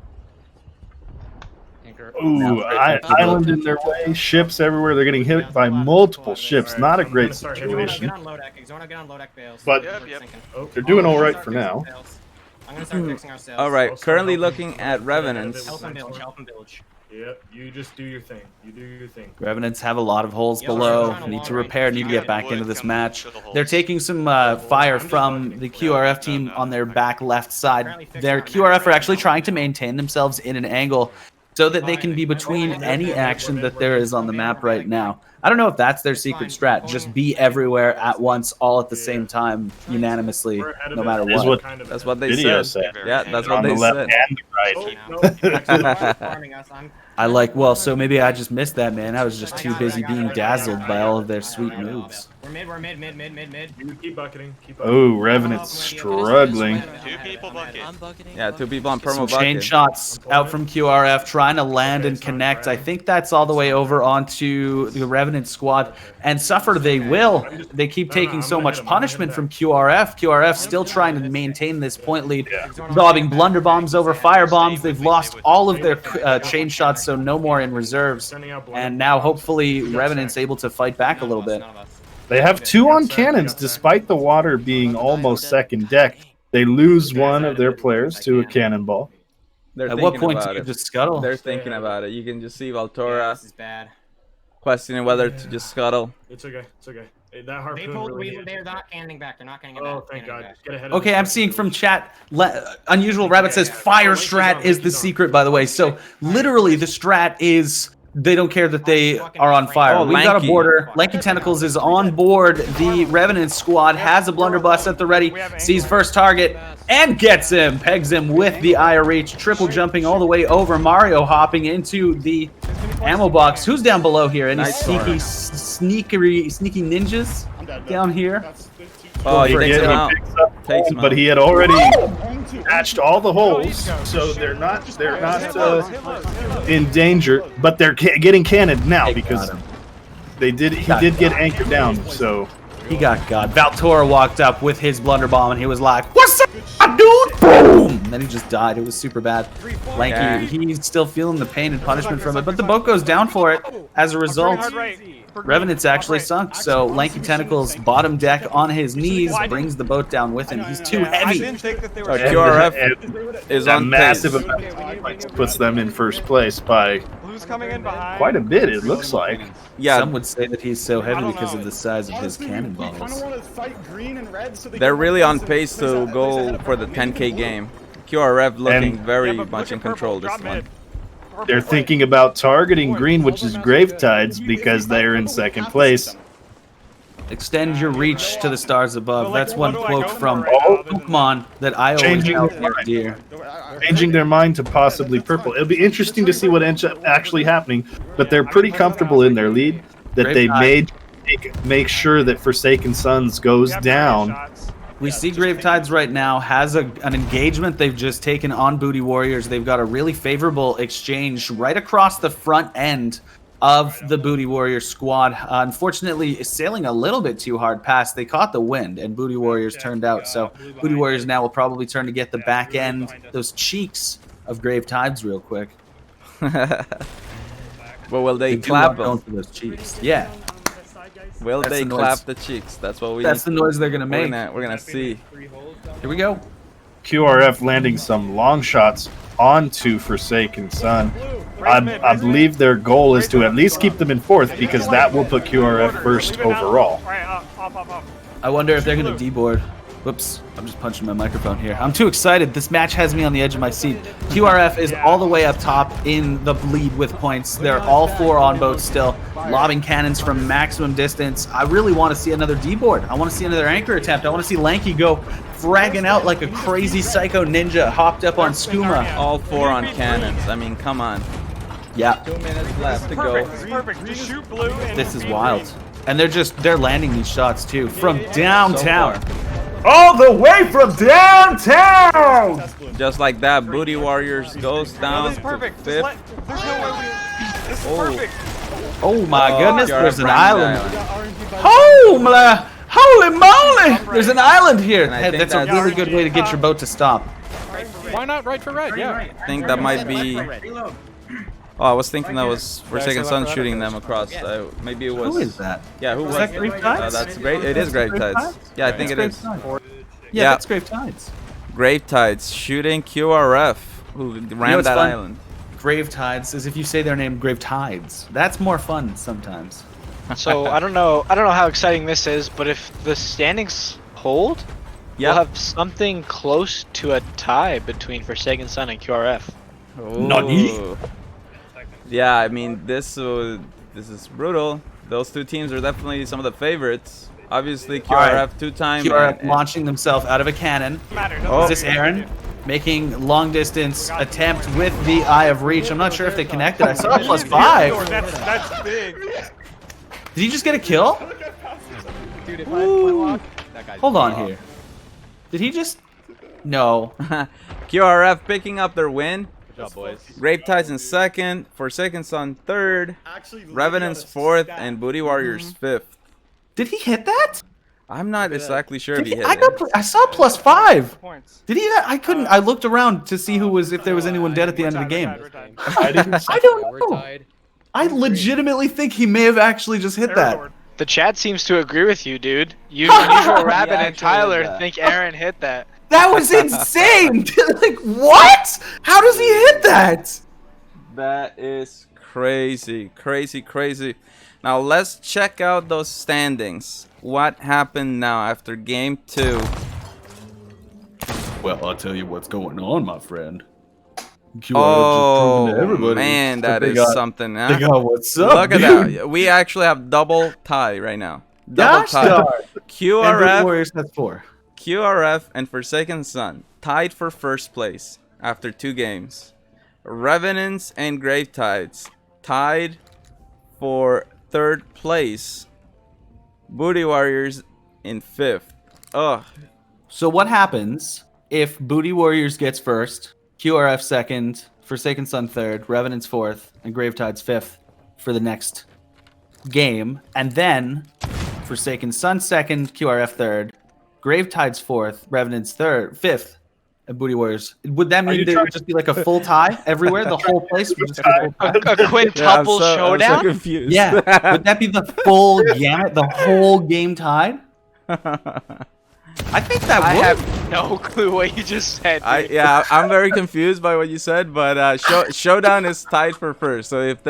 Ooh, island in their way, ships everywhere. They're getting hit by multiple ships. Not a great situation. But they're doing all right for now. All right, currently looking at Revenants. Yep, you just do your thing. You do your thing. Revenants have a lot of holes below. Need to repair, need to get back into this match. They're taking some fire from the QRF team on their back left side. Their QRF are actually trying to maintain themselves in an angle so that they can be between any action that there is on the map right now. I don't know if that's their secret strat. Just be everywhere at once, all at the same time, unanimously, no matter what. That's what they said. Yeah, that's what they said. I like, well, so maybe I just missed that, man. I was just too busy being dazzled by all of their sweet moves. We're mid. You keep bucketing. Oh, Revenant's struggling. 2 people bucket. Yeah, 2 people on perma Some bucket. chain shots out from QRF, trying to land and connect. I think that's all the way over onto the Revenant squad. And suffer they will. They keep taking so much punishment from QRF. QRF still trying to maintain this point lead. Lobbing blunder bombs over fire bombs. They've lost all of their chain shots, so no more in reserves. And now hopefully Revenant's able to fight back a little bit. They have 2 on cannons, despite the water being almost second deck. They lose one of their players to a cannonball. At what point do you just scuttle? They're thinking about it. You can just see Valtora questioning whether to just scuttle. It's okay. It's okay. That harpoon they're not canning back. They're not canning back. Oh, thank God. Just get ahead of Okay, I'm seeing from chat, Unusual Rabbit says fire strat is the secret, by the way. So literally the strat is they don't care that they are on fire. We've got a border. Lanky Tentacles is on board. The Revenant squad has a blunderbuss at the ready. Sees first target and gets him. Pegs him with the eye of reach. Triple jumping all the way over. Mario hopping into the ammo box. Who's down below here? Any sneaky ninjas down here? Oh, he takes him out. But he had already patched all the holes, so they're not in danger. But they're getting cannoned now because he did get anchored down. So he got God. Valtora walked up with his blunder bomb and he was like, "What's up, dude?" Boom! And then he just died. It was super bad. Lanky, he's still feeling the pain and punishment from it, but the boat goes down for it. As a result, Revenant's actually sunk, so Lanky Tentacles bottom deck on his knees brings the boat down with him. He's too heavy. QRF is on massive amount of points, puts them in first place by quite a bit, it looks like. Yeah, some would say that he's so heavy because of the size of his cannonballs. They're really on pace to go for the 10K game. QRF looking very much in control this one. They're thinking about targeting green, which is Gravetides, because they're in second place. Extend your reach to the stars above. That's one quote from Pokemon that I always held dear. Changing their mind to possibly purple. It'll be interesting to see what ends up actually happening, but they're pretty comfortable in their lead that they made make sure that Forsaken Suns goes down. We see Gravetides right now has an engagement they've just taken on Booty Warriors. They've got a really favorable exchange right across the front end of the Booty Warriors squad. Unfortunately, sailing a little bit too hard past. They caught the wind and Booty Warriors turned out. So Booty Warriors now will probably turn to get the back end, those cheeks of Gravetides real quick. But will they clap them? For those cheeks. Yeah. Will they clap the cheeks? That's what we. That's the noise they're gonna make. We're gonna see. Here we go. QRF landing some long shots onto Forsaken Sun. I believe their goal is to at least keep them in fourth because that will put QRF first overall. I wonder if they're gonna deboard. Whoops, I'm just punching my microphone here. I'm too excited. This match has me on the edge of my seat. QRF is all the way up top in the lead with points. They're all 4 on boats still. lobbing cannons from maximum distance. I really want to see another D-board. I want to see another anchor attempt. I want to see Lanky go fragging out like a crazy psycho ninja hopped up on Skooma. All 4 on cannons. I mean, come on. Yeah. 2 minutes left to go. This is perfect. Just shoot blue. And This is wild. And they're landing these shots too from downtown. All the way from downtown! Just like that, Booty Warriors goes down This is to perfect. 5th. There's no way we. This is perfect. Oh my goodness, QRF there's an ran island. the Holy moly! There's an island here. I Hey, think that's a that's- really good way to get your boat to stop. Why not right for red? Yeah. I think that might be. Oh, I was thinking that was Forsaken Sun shooting them across. Maybe it was. Who is that? Yeah, who was that Grave Tides? That's great. It is Grave Tides. Yeah, I think it is. Yeah, that's Grave Tides. Grave Tides shooting QRF, who ran what's that fun? island. Grave Tides is if you say their name Grave Tides. That's more fun sometimes. So I don't know how exciting this is, but if the standings hold, we'll have something close to a tie between Forsaken Sun and QRF. Ooh. Yeah, I mean this is brutal. Those two teams are definitely some of the favorites. Obviously, QRF 2-time. QRF launching themselves out of a cannon. Oh. Is this Aaron? Making long distance attempt with the Eye of Reach. I'm not sure if they connected. I saw a +5. That's big. Did he just get a kill? Dude, if I walk, that guy's Hold on here. Did he just? No. QRF picking up their win. Good job, boys. Grave Tides in 2nd, Forsaken Sun 3rd, Revenants 4th, and Booty Warriors 5th. Did he hit that? I'm not exactly sure if he hit I saw +5. Did he? I couldn't. I looked around to see if there was anyone dead at the end of the game. I don't know. I legitimately think he may have actually just hit that. The chat seems to agree with you, dude. Unusual Rabbit Yeah, and Tyler actually, think Aaron hit that. That was insane. Like what? How does he hit that? That is crazy, crazy, crazy. Now let's check out those standings. What happened now after game 2? Well, I'll tell you what's going on, my friend. Oh man, that is something. Huh? They got what's up, Look at dude. that. We actually have double tie right now. Double Gosh, tie. darn. And the Warriors QRF, has 4. QRF, and Forsaken Sun tied for 1st place after 2 games. Revenants and Grave Tides tied for 3rd place. Booty Warriors in 5th. Ugh. So what happens if Booty Warriors gets 1st, QRF 2nd, Forsaken Sun 3rd, Revenants 4th, and Grave Tides 5th for the next game, and then Forsaken Sun 2nd, QRF 3rd, Grave Tides 4th, Revenants 5th, and Booty Warriors? Would that mean there would just be like a full tie everywhere? The whole place would just be full tie? A quintuple showdown? I'm so confused. Yeah. Would that be the full gamut, the whole game tied? I think that would. I have no clue what you just said. Dude. Yeah, I'm very confused by what you said, but showdown is tied for 1st. So if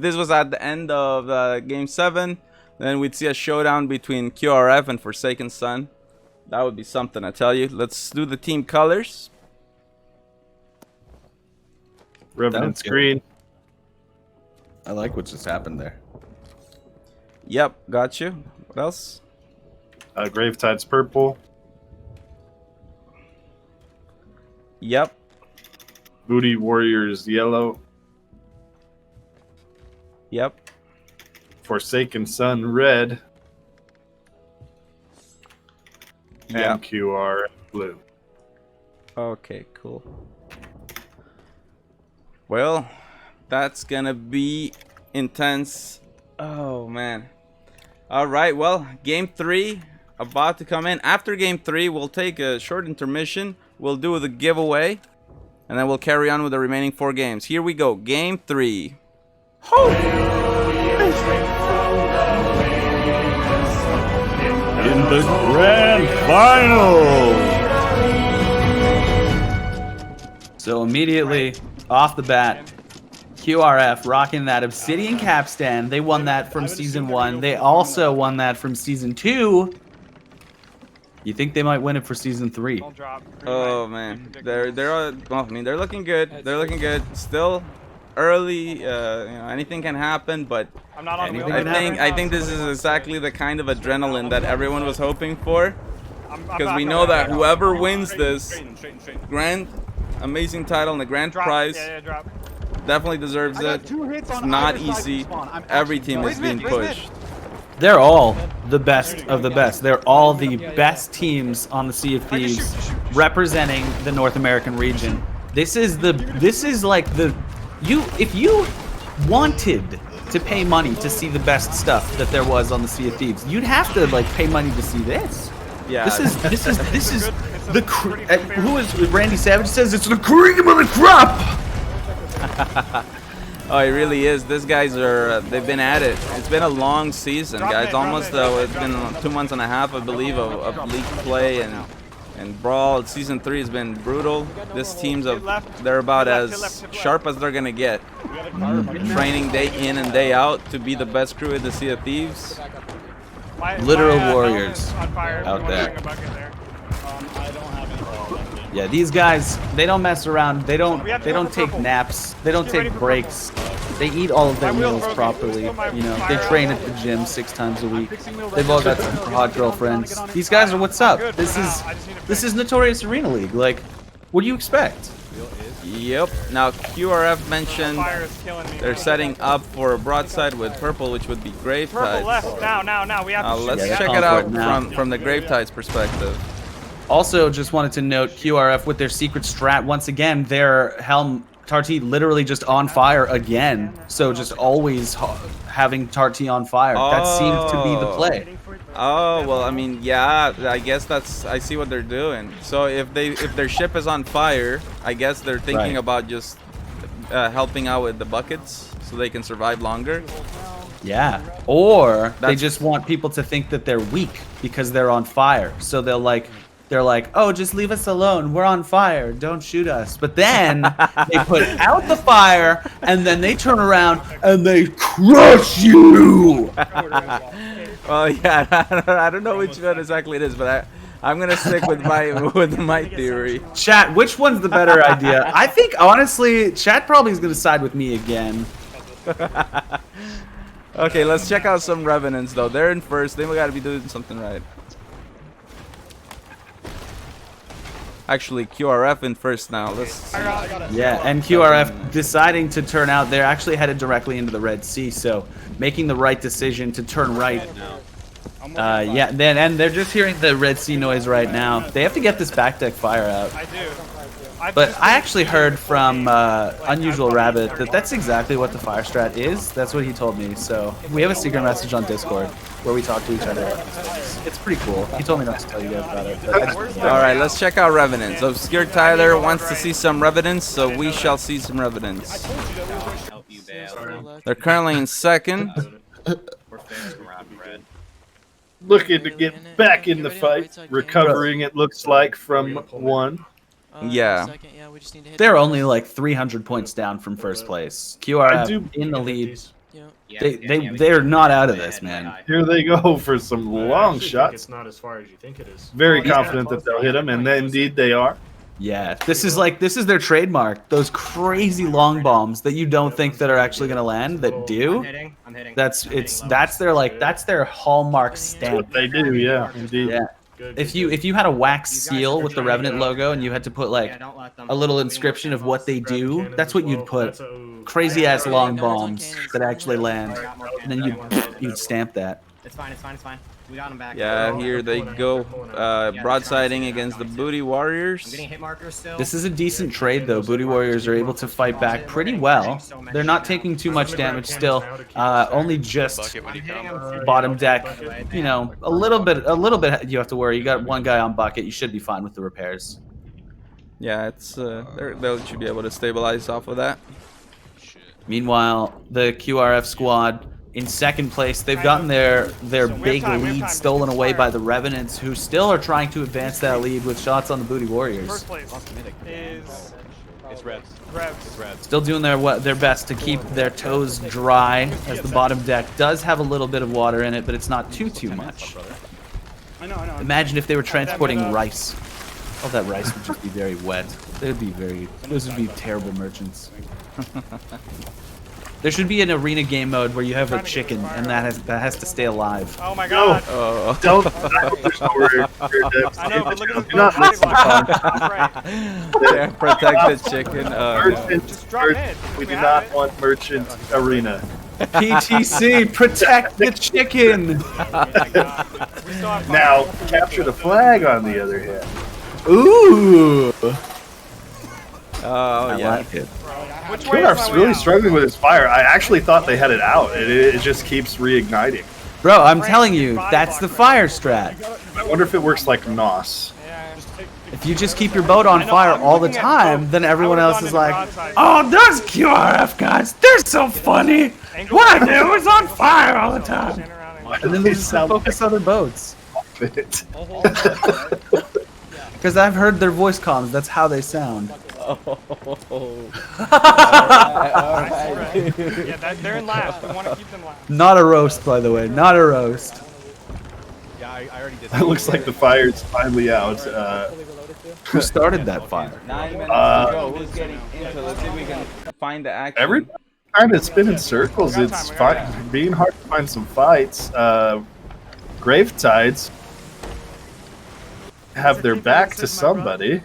this was at the end of game 7, then we'd see a showdown between QRF and Forsaken Sun. That would be something, I tell you. Let's do the team colors. Revenant screen. I like what just happened there. Yep, got you. What else? Grave Tides purple. Yep. Booty Warriors yellow. Yep. Forsaken Sun red. Yep. MQR blue. Okay, cool. Well, that's gonna be intense. Oh man. All right, well, game 3 about to come in. After game 3, we'll take a short intermission. We'll do the giveaway, and then we'll carry on with the remaining 4 games. Here we go, game 3. In the grand final. So immediately off the bat, QRF rocking that Obsidian capstan. They won that from season 1. They also won that from season 2. You think they might win it for season 3? Oh man, they're well, I mean they're looking good. They're looking good. Still early. Anything can happen, but I'm not on wheel. I think this is exactly the kind of adrenaline that everyone was hoping for, because we know that whoever wins this grand, amazing title and the grand prize definitely deserves it. It's not easy. Every team is being pushed. They're all the best of the best. They're all the best teams on the Sea of Thieves, representing the North American region. This is like if you wanted to pay money to see the best stuff that there was on the Sea of Thieves, you'd have to like pay money to see this. Yeah. This is the who is Randy Savage says it's the cream of the crop. Oh, it really is. These guys are, they've been at it. It's been a long season, guys. Almost, it's been 2 months and a half, I believe, of league play and brawl. Season 3 has been brutal. This team's, they're about as sharp as they're going to get. Training day in and day out to be the best crew in the Sea of Thieves. Literal warriors out there. Yeah, these guys, they don't mess around. They don't take naps. They don't take breaks. They eat all of their meals properly. You know, they train at the gym 6 times a week. They've all got some hot girlfriends. These guys are what's up. This is Notorious Arena League. Like, what do you expect? Yep. Now QRF mentioned they're setting up for a broadside with purple, which would be Grave Tides. Now. We have to let's check it out from the Grave Tides perspective. Also, just wanted to note QRF with their secret strat. Once again, their Helm Tarty literally just on fire again. So just always having Tarty on fire. That seems to be the play. Oh, well, I mean, yeah, I guess I see what they're doing. So if their ship is on fire, I guess they're thinking about just helping out with the buckets so they can survive longer. Yeah. Or they just want people to think that they're weak because they're on fire. So they're like, oh, just leave us alone. We're on fire. Don't shoot us. But then they put out the fire, and then they turn around and they crush you. Well, yeah, I don't know which one exactly it is, but I'm gonna stick with my theory. Chat, which one's the better idea? I think honestly, chat probably is gonna side with me again. Okay, let's check out some Revenants though. They're in first. They gotta be doing something right. Actually, QRF in first now. Yeah, and QRF deciding to turn out. They're actually headed directly into the Red Sea, so making the right decision to turn right. Yeah, and they're just hearing the Red Sea noise right now. They have to get this back deck fire out. I do. But I actually heard from Unusual Rabbit that that's exactly what the fire strat is. That's what he told me. So we have a secret message on Discord where we talk to each other. It's pretty cool. He told me not to tell you guys about it. All right, let's check out Revenants. Obscure Tyler wants to see some Revenants, so we shall see some Revenants. They're currently in second. Looking to get back in the fight. Recovering, it looks like, from 1. Yeah. They're only like 300 points down from first place. QRF in the lead. They're not out of this, man. Here they go for some long shots. It's not as far as you think it is. Very confident that they'll hit them, and then indeed they are. Yeah, this is their trademark. Those crazy long bombs that you don't think that are actually gonna land, that do. I'm hitting. That's their hallmark stamp. That's what they do, yeah, indeed. Yeah. If you had a wax seal with the Revenant logo and you had to put like a little inscription of what they do, that's what you'd put. Crazy ass long bombs that actually land, and then you'd stamp that. It's fine. We got him back. Yeah, here they go. Broadsiding against the Booty Warriors. I'm getting hit markers still. This is a decent trade though. Booty Warriors are able to fight back pretty well. They're not taking too much damage still. Only just bottom deck. You know, a little bit. You have to worry. You got one guy on bucket. You should be fine with the repairs. Yeah, it's they should be able to stabilize off of that. Meanwhile, the QRF squad in second place, they've gotten their big lead stolen away by the Revenants, who still are trying to advance that lead with shots on the Booty Warriors. First place is... It's Revs. Revs. Still doing their best to keep their toes dry, as the bottom deck does have a little bit of water in it, but it's not too much. I know. Imagine if they were transporting rice. All that rice would just be very wet. Those would be terrible merchants. There should be an arena game mode where you have a chicken, and that has to stay alive. Oh my god! No, don't. I know, but look at this Not boat body Yeah, protect the chicken. Merchant, Just drop in. we do not want merchant arena. PTC, protect the chicken! Now, capture the flag on the other hand. Ooh! Oh, I yeah. like it. QRF's really struggling with his fire. I actually thought they had it out. It just keeps reigniting. Bro, I'm telling you, that's the fire strat. I wonder if it works like NOS. If you just keep your boat on fire all the time, then everyone else is like, oh, those QRF guys, they're so funny. What I do is on fire all the time. And then they just focus on their boats. Because I've heard their voice comms, that's how they sound. Yeah, they're in last. We want to keep them last. Not a roast, by the way, not a roast. Yeah, I already did. It looks like the fire's finally out. Who started that fire? 9 minutes to go. Who's getting into? Let's see if we can find the action. Everybody trying to spin in circles. It's being hard to find some fights. Grave Tides have their back to somebody.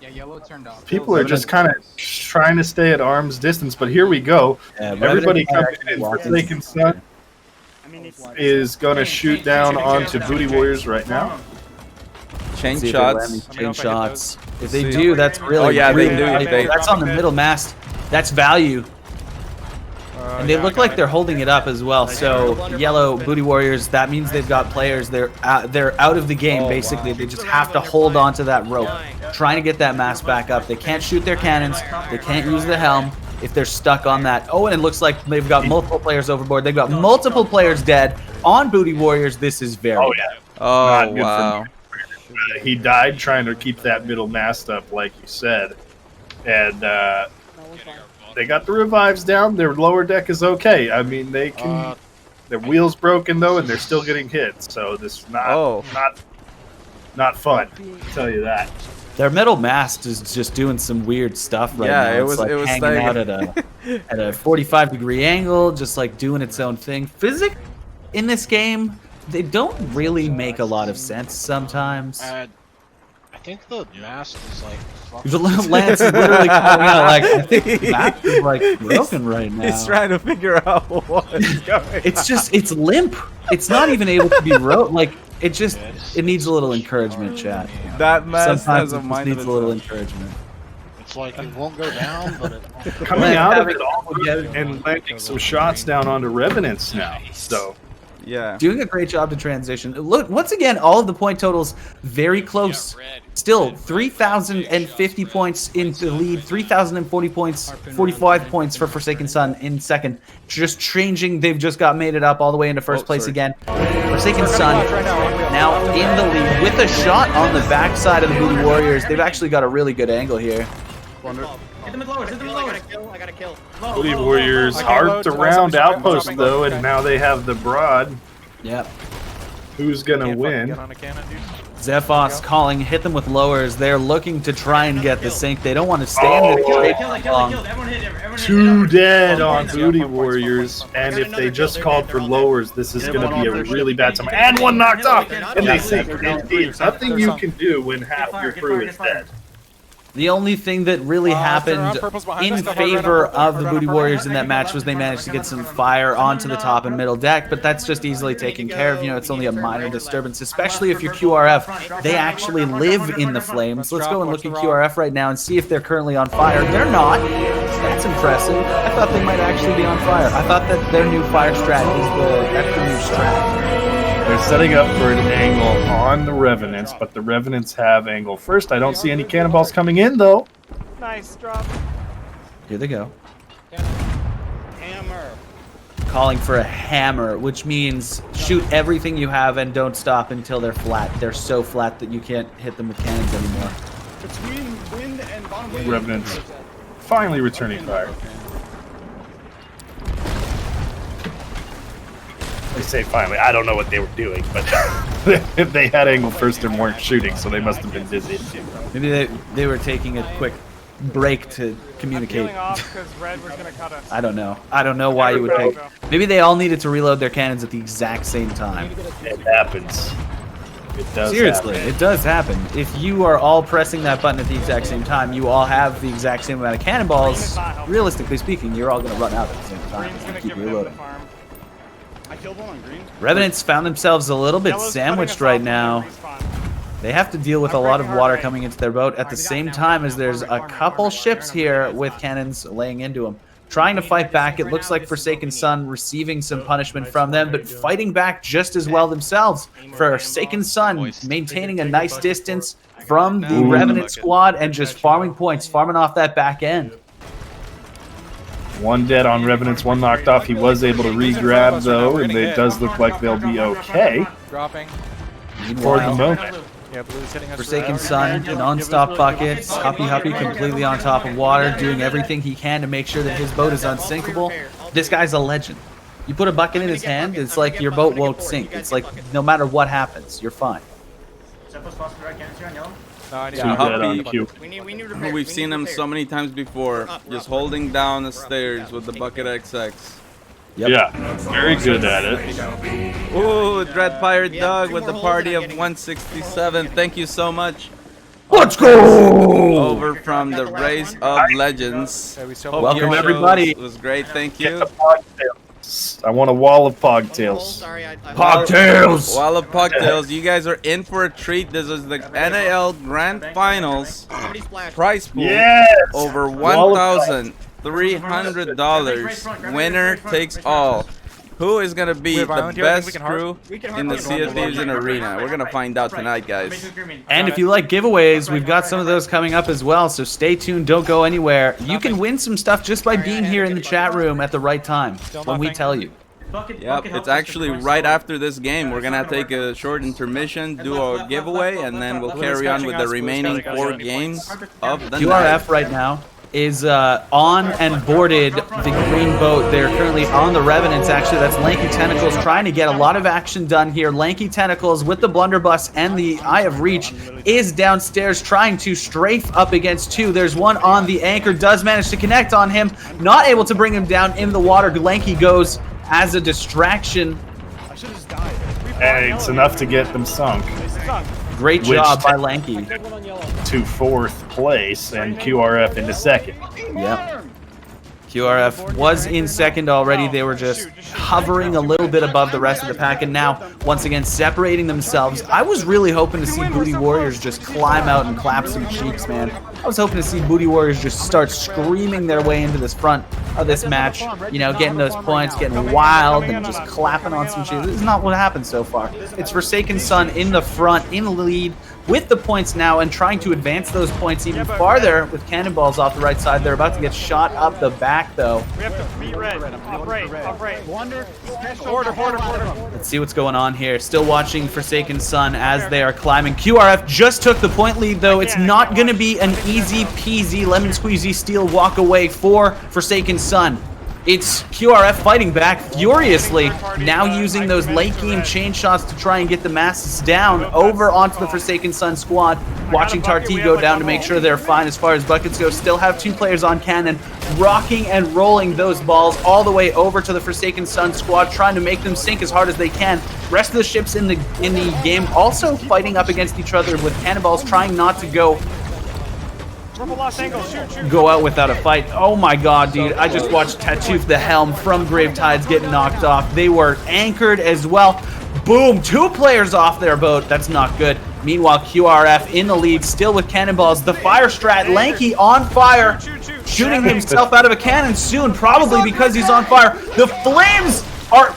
Yeah, yellow turned off. People are just kind of trying to stay at arm's distance, but here we go. Yeah, Everybody coming in. Forsaken Sun is going to shoot down onto Booty Warriors right now. Chain See if they land shots. these chain shots. If they do, that's really. Oh, yeah, they really do. valuable. That's on the middle mast. That's value. And they look like they're holding it up as well. So yellow Booty Warriors, that means they've got players. They're out of the game basically. They just have to hold on to that rope, trying to get that mast back up. They can't shoot their cannons. They can't use the helm if they're stuck on that. Oh, and it looks like they've got multiple players overboard. They've got multiple players dead on Booty Warriors. This is very bad. Oh, Not good for wow. me. He died trying to keep that middle mast up, like you said. And they got the revives down. Their lower deck is okay. I mean, they can. Their wheel's broken though, and they're still getting hit. So this is not fun. I'll tell you that. Their middle mast is just doing some weird stuff right now. Yeah, it was hanging out at a 45-degree angle, just like doing its own thing. Physics in this game, they don't really make a lot of sense sometimes. I think the mast is like. Lance is literally coming out like, I think the mast is like broken right now. He's trying to figure out what's going It's limp. It's not even able to be like it needs a little encouragement, chat. That mast Sometimes has a it just mind needs of a little its own. encouragement. It's like it won't go down, but it won't. Coming out of it all and landing some shots down onto Revenants now. So. Yeah. Doing a great job to transition. Look, once again, all of the point totals very close. Still, 3,050 points into the lead, 3,040 points, 45 points for Forsaken Sun in second. Just changing, they've just made it up all the way into first place again. Forsaken Sun now in the lead with a shot on the backside of the Booty Warriors. They've actually got a really good angle here. Hit them with lowers, hit them with lowers. I got a kill. Booty Warriors hard to round outpost though, and now they have the broad. Yep. Who's gonna win? Zephos calling, hit them with lowers. They're looking to try and get the sink. They don't want to stay in the trade long. Two dead on Booty Warriors, and if they just called for lowers, this is going to be a really bad time. And one knocked off, and they sink. Indeed, nothing you can do when half your crew is dead. The only thing that really happened in favor of the Booty Warriors in that match was they managed to get some fire onto the top and middle deck, but that's just easily taken care of. You know, it's only a minor disturbance, especially if you're QRF. They actually live in the flames. Let's go and look at QRF right now and see if they're currently on fire. They're not. That's impressive. I thought they might actually be on fire. I thought that their new fire strat is that's the new strat. They're setting up for an angle on the Revenants, but the Revenants have angle first. I don't see any cannonballs coming in, though. Nice drop. Here they go. Hammer. Calling for a hammer, which means shoot everything you have and don't stop until they're flat. They're so flat that you can't hit them with cannons anymore. Between wind and bottom wind. Revenants finally returning fire. I say finally. I don't know what they were doing, but if they had angle first and weren't shooting, so they must have been busy. Maybe they were taking a quick break to communicate. Red was gonna cut us. I don't know. I don't know why you would take. Maybe they all needed to reload their cannons at the exact same time. It happens. It does. Seriously, happen. it does happen. If you are all pressing that button at the exact same time, you all have the exact same amount of cannonballs. Realistically speaking, you're all going to run out at the same time. Keep reloading. I killed one on green. Revenants found themselves a little bit sandwiched right now. They have to deal with a lot of water coming into their boat at the same time as there's a couple ships here with cannons laying into them. Trying to fight back. It looks like Forsaken Sun receiving some punishment from them, but fighting back just as well themselves. Forsaken Sun maintaining a nice distance from the Revenant squad and just farming points, farming off that back end. One dead on Revenants, one knocked off. He was able to re-grab, though, and it does look like they'll be okay Dropping. for the moment. Yeah, blue's hitting us. Forsaken Sun, non-stop buckets, Huppy completely on top of water, doing everything he can to make sure that his boat is unsinkable. This guy's a legend. You put a bucket in his hand, it's like your boat won't sink. It's like no matter what happens, you're fine. We've seen him so many times before, just holding down the stairs with the bucket XX. Yep. Yeah, very good at it. Ooh, Dread Pirate Dog with the party of 167. Thank you so much. Let's go! Over from the Race of Legends. Hope Welcome, your everybody. show was great. Thank you. I want a wall of pogtails. Pogtails! Wall of Pogtails. You guys are in for a treat. This is the NAL Grand Finals prize pool. Yes! Over $1,300. Winner takes all. Who is going to be the best crew in the Sea of Thieves in Arena? We're going to find out tonight, guys. And if you like giveaways, we've got some of those coming up as well, so stay tuned, don't go anywhere. You can win some stuff just by being here in the chat room at the right time, when we tell you. Yep, it's actually right after this game. We're going to take a short intermission, do a giveaway, and then we'll carry on with the remaining 4 games of the QRF night. right now is on and boarded the green boat. They're currently on the Revenants, actually. That's Lanky Tentacles trying to get a lot of action done here. Lanky Tentacles with the blunderbuss and the Eye of Reach is downstairs trying to strafe up against 2. There's one on the anchor, does manage to connect on him. Not able to bring him down in the water. Lanky goes as a distraction. And it's enough to get them sunk. Great job by Lanky. To 4th place and QRF into 2nd. Yep. QRF was in 2nd already. They were just hovering a little bit above the rest of the pack, and now once again separating themselves. I was really hoping to see Booty Warriors just climb out and clap some cheeks, man. I was hoping to see Booty Warriors just start screaming their way into this front of this match, you know, getting those points, getting wild, and just clapping on some cheeks. This is not what happened so far. It's Forsaken Sun in the front, in the lead, with the points now, and trying to advance those points even farther with cannonballs off the right side. They're about to get shot up the back, though. We have to beat red. Up right. Border. Let's see what's going on here. Still watching Forsaken Sun as they are climbing. QRF just took the point lead, though. It's not going to be an easy peasy, lemon squeezy steal walk away for Forsaken Sun. It's QRF fighting back furiously, now using those late game chain shots to try and get the masses down over onto the Forsaken Sun squad. Watching Tarty go down to make sure they're fine as far as buckets go. Still have 2 players on cannon, rocking and rolling those balls all the way over to the Forsaken Sun squad, trying to make them sink as hard as they can. Rest of the ships in the game also fighting up against each other with cannonballs, trying not to go out without a fight. Oh my god, dude. I just watched Tatoof the Helm from Gravetides get knocked off. They were anchored as well. Boom, 2 players off their boat. That's not good. Meanwhile, QRF in the lead, still with cannonballs. The fire strat, Lanky on fire, shooting himself out of a cannon soon, probably because he's on fire. The flames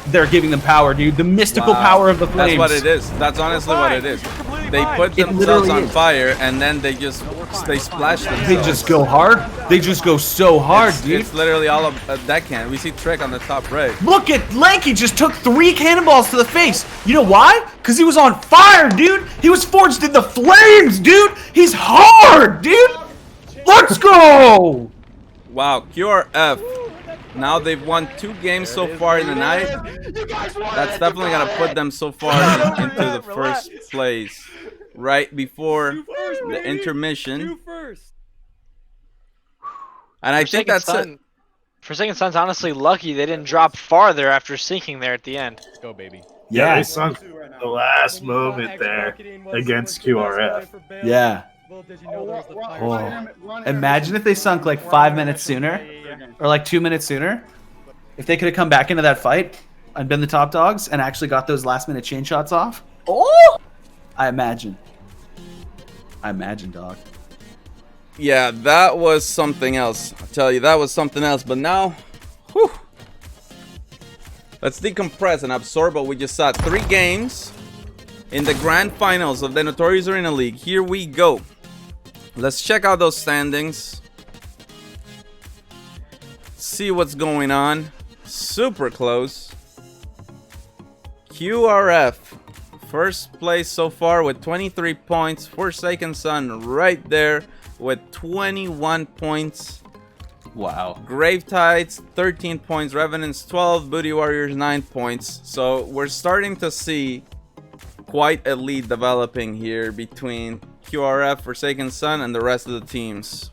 they're giving them power, dude. The mystical power of the flames. That's what it is. That's honestly what it is. They put themselves on fire and then they splash themselves. They just go hard. They just go so hard, dude. It's literally all of that can. We see Trick on the top right. Look at Lanky just took 3 cannonballs to the face. You know why? Because he was on fire, dude. He was forged in the flames, dude. He's hard, dude. Let's go. Wow, QRF Now they've won 2 games so far in the night. That's definitely going to put them so far into the first place. Right before the intermission. And I think that's it. Forsaken Sun's honestly lucky they didn't drop farther after sinking there at the end. Let's go, baby. Yeah, they sunk the last moment there against QRF. Yeah. Oh. Imagine if they sunk like 5 minutes sooner, or like 2 minutes sooner. If they could have come back into that fight and been the top dogs and actually got those last minute chain shots off. Oh! I imagine, dog. Yeah, that was something else. I'll tell you, that was something else. But now, whew, let's decompress and absorb what we just saw. 3 games in the grand finals of the Notorious Arena League. Here we go. Let's check out those standings. See what's going on. Super close. QRF, first place so far with 23 points. Forsaken Sun right there with 21 points. Wow. Gravetides 13 points, Revenants 12, Booty Warriors 9 points. So we're starting to see quite a lead developing here between QRF, Forsaken Sun, and the rest of the teams.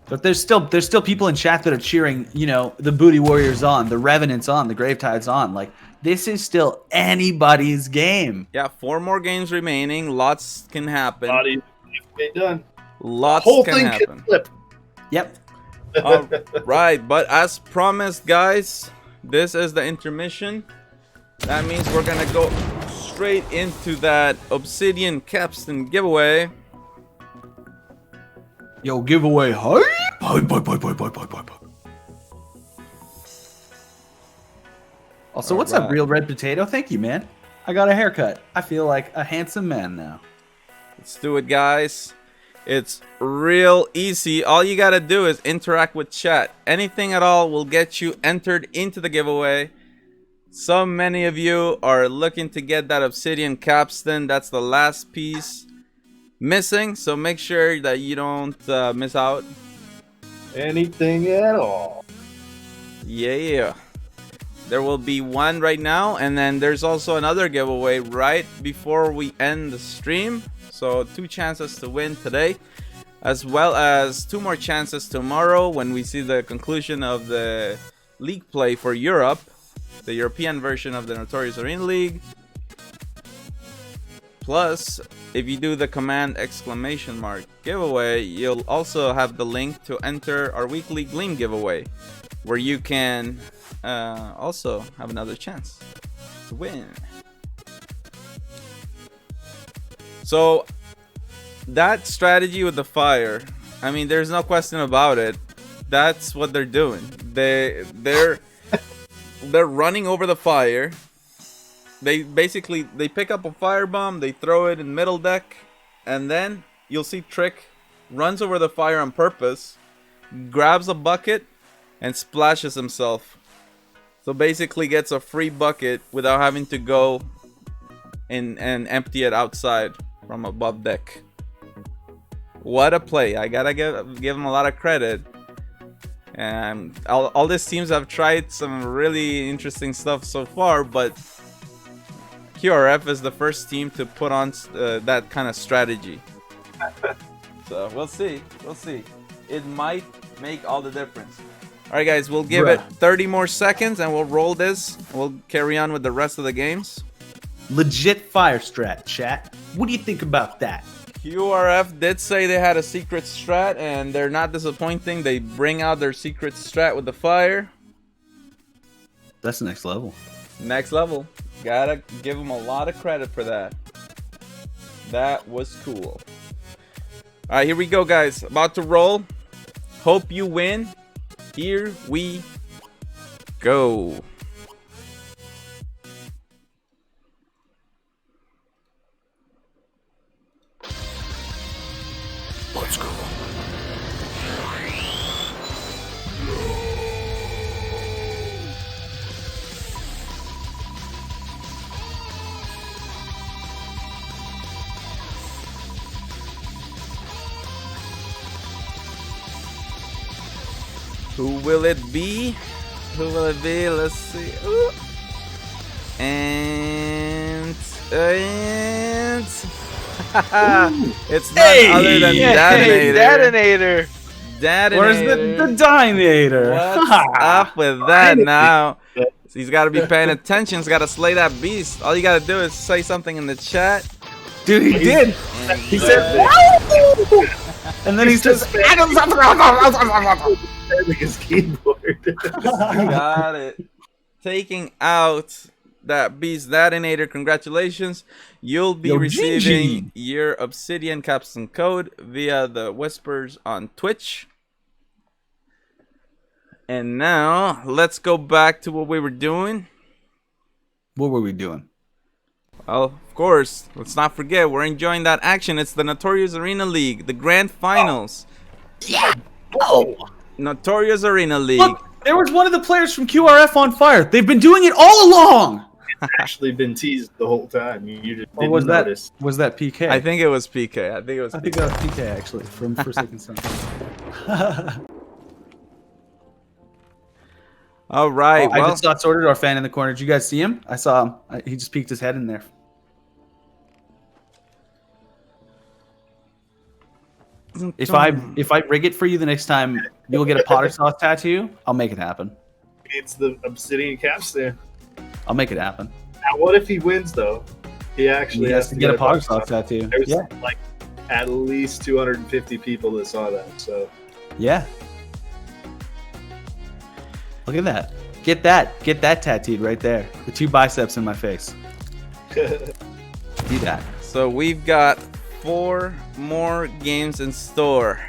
But there's still people in chat that are cheering, you know, the Booty Warriors on, the Revenants on, the Gravetides on. Like, this is still anybody's game. Yeah, 4 more games remaining. Lots can happen. Done. Lots Whole can thing happen. can flip. Yep. All right, but as promised, guys, this is the intermission. That means we're gonna go straight into that Obsidian Capstan giveaway. Yo, giveaway. Hi. Also, what's up, Real Red Potato? Thank you, man. I got a haircut. I feel like a handsome man now. Let's do it, guys. It's real easy. All you gotta do is interact with chat. Anything at all will get you entered into the giveaway. So many of you are looking to get that Obsidian Capstan. That's the last piece missing, so make sure that you don't miss out. Anything at all. Yeah. There will be one right now, and then there's also another giveaway right before we end the stream. So 2 chances to win today, as well as 2 more chances tomorrow when we see the conclusion of the league play for Europe, the European version of the Notorious Arena League. Plus, if you do the command ! giveaway, you'll also have the link to enter our weekly Gleam giveaway, where you can also have another chance to win. So that strategy with the fire, I mean, there's no question about it. That's what they're doing. They're running over the fire. They pick up a firebomb, they throw it in middle deck, and then you'll see Trick runs over the fire on purpose, grabs a bucket, and splashes himself. So basically gets a free bucket without having to go and empty it outside from above deck. What a play. I gotta give him a lot of credit. And all these teams have tried some really interesting stuff so far, but QRF is the first team to put on that kind of strategy. So we'll see. We'll see. It might make all the difference. All right, guys, we'll give it 30 more seconds and we'll roll this. We'll carry on with the rest of the games. Legit fire strat, chat. What do you think about that? QRF did say they had a secret strat, and they're not disappointing. They bring out their secret strat with the fire. That's next level. Next level. Gotta give them a lot of credit for that. That was cool. All right, here we go, guys. About to roll. Hope you win. Here we go. Let's go. Who will it be? Who will it be? Let's see. Ooh. And it's none other than Detonator. Detonator. Detonator. Where's the Detonator? What's up with that now? He's got to be paying attention. He's got to slay that beast. All you got to do is say something in the chat. Dude, he did. He said, and then he says, his keyboard. Got it. Taking out that beast Detonator. Congratulations. You'll be receiving your Obsidian capsule code via the Whispers on Twitch. And now, let's go back to what we were doing. What were we doing? Well, of course, let's not forget, we're enjoying that action. It's the Notorious Arena League, the Grand Finals. Yeah. Oh. Notorious Arena League. Look, there was one of the players from QRF on fire. They've been doing it all along. It's actually been teased the whole time. You just Or didn't was notice. was that PK? I think it was PK. I think that was PK actually from Forsaken Sun. All right. I just saw Sorted Our fan in the corner. Did you guys see him? I saw him. He just peeked his head in there. If I rig it for you the next time, you'll get a Potter Sauce tattoo. I'll make it happen. It's the Obsidian capstone. I'll make it happen. Now, what if he wins though? He actually has to get a Potter Sauce tattoo. There's Yeah. like at least 250 people that saw that. So Yeah. Look at that. Get that tattooed right there. The 2 biceps in my face. Do that. So we've got 4 more games in store.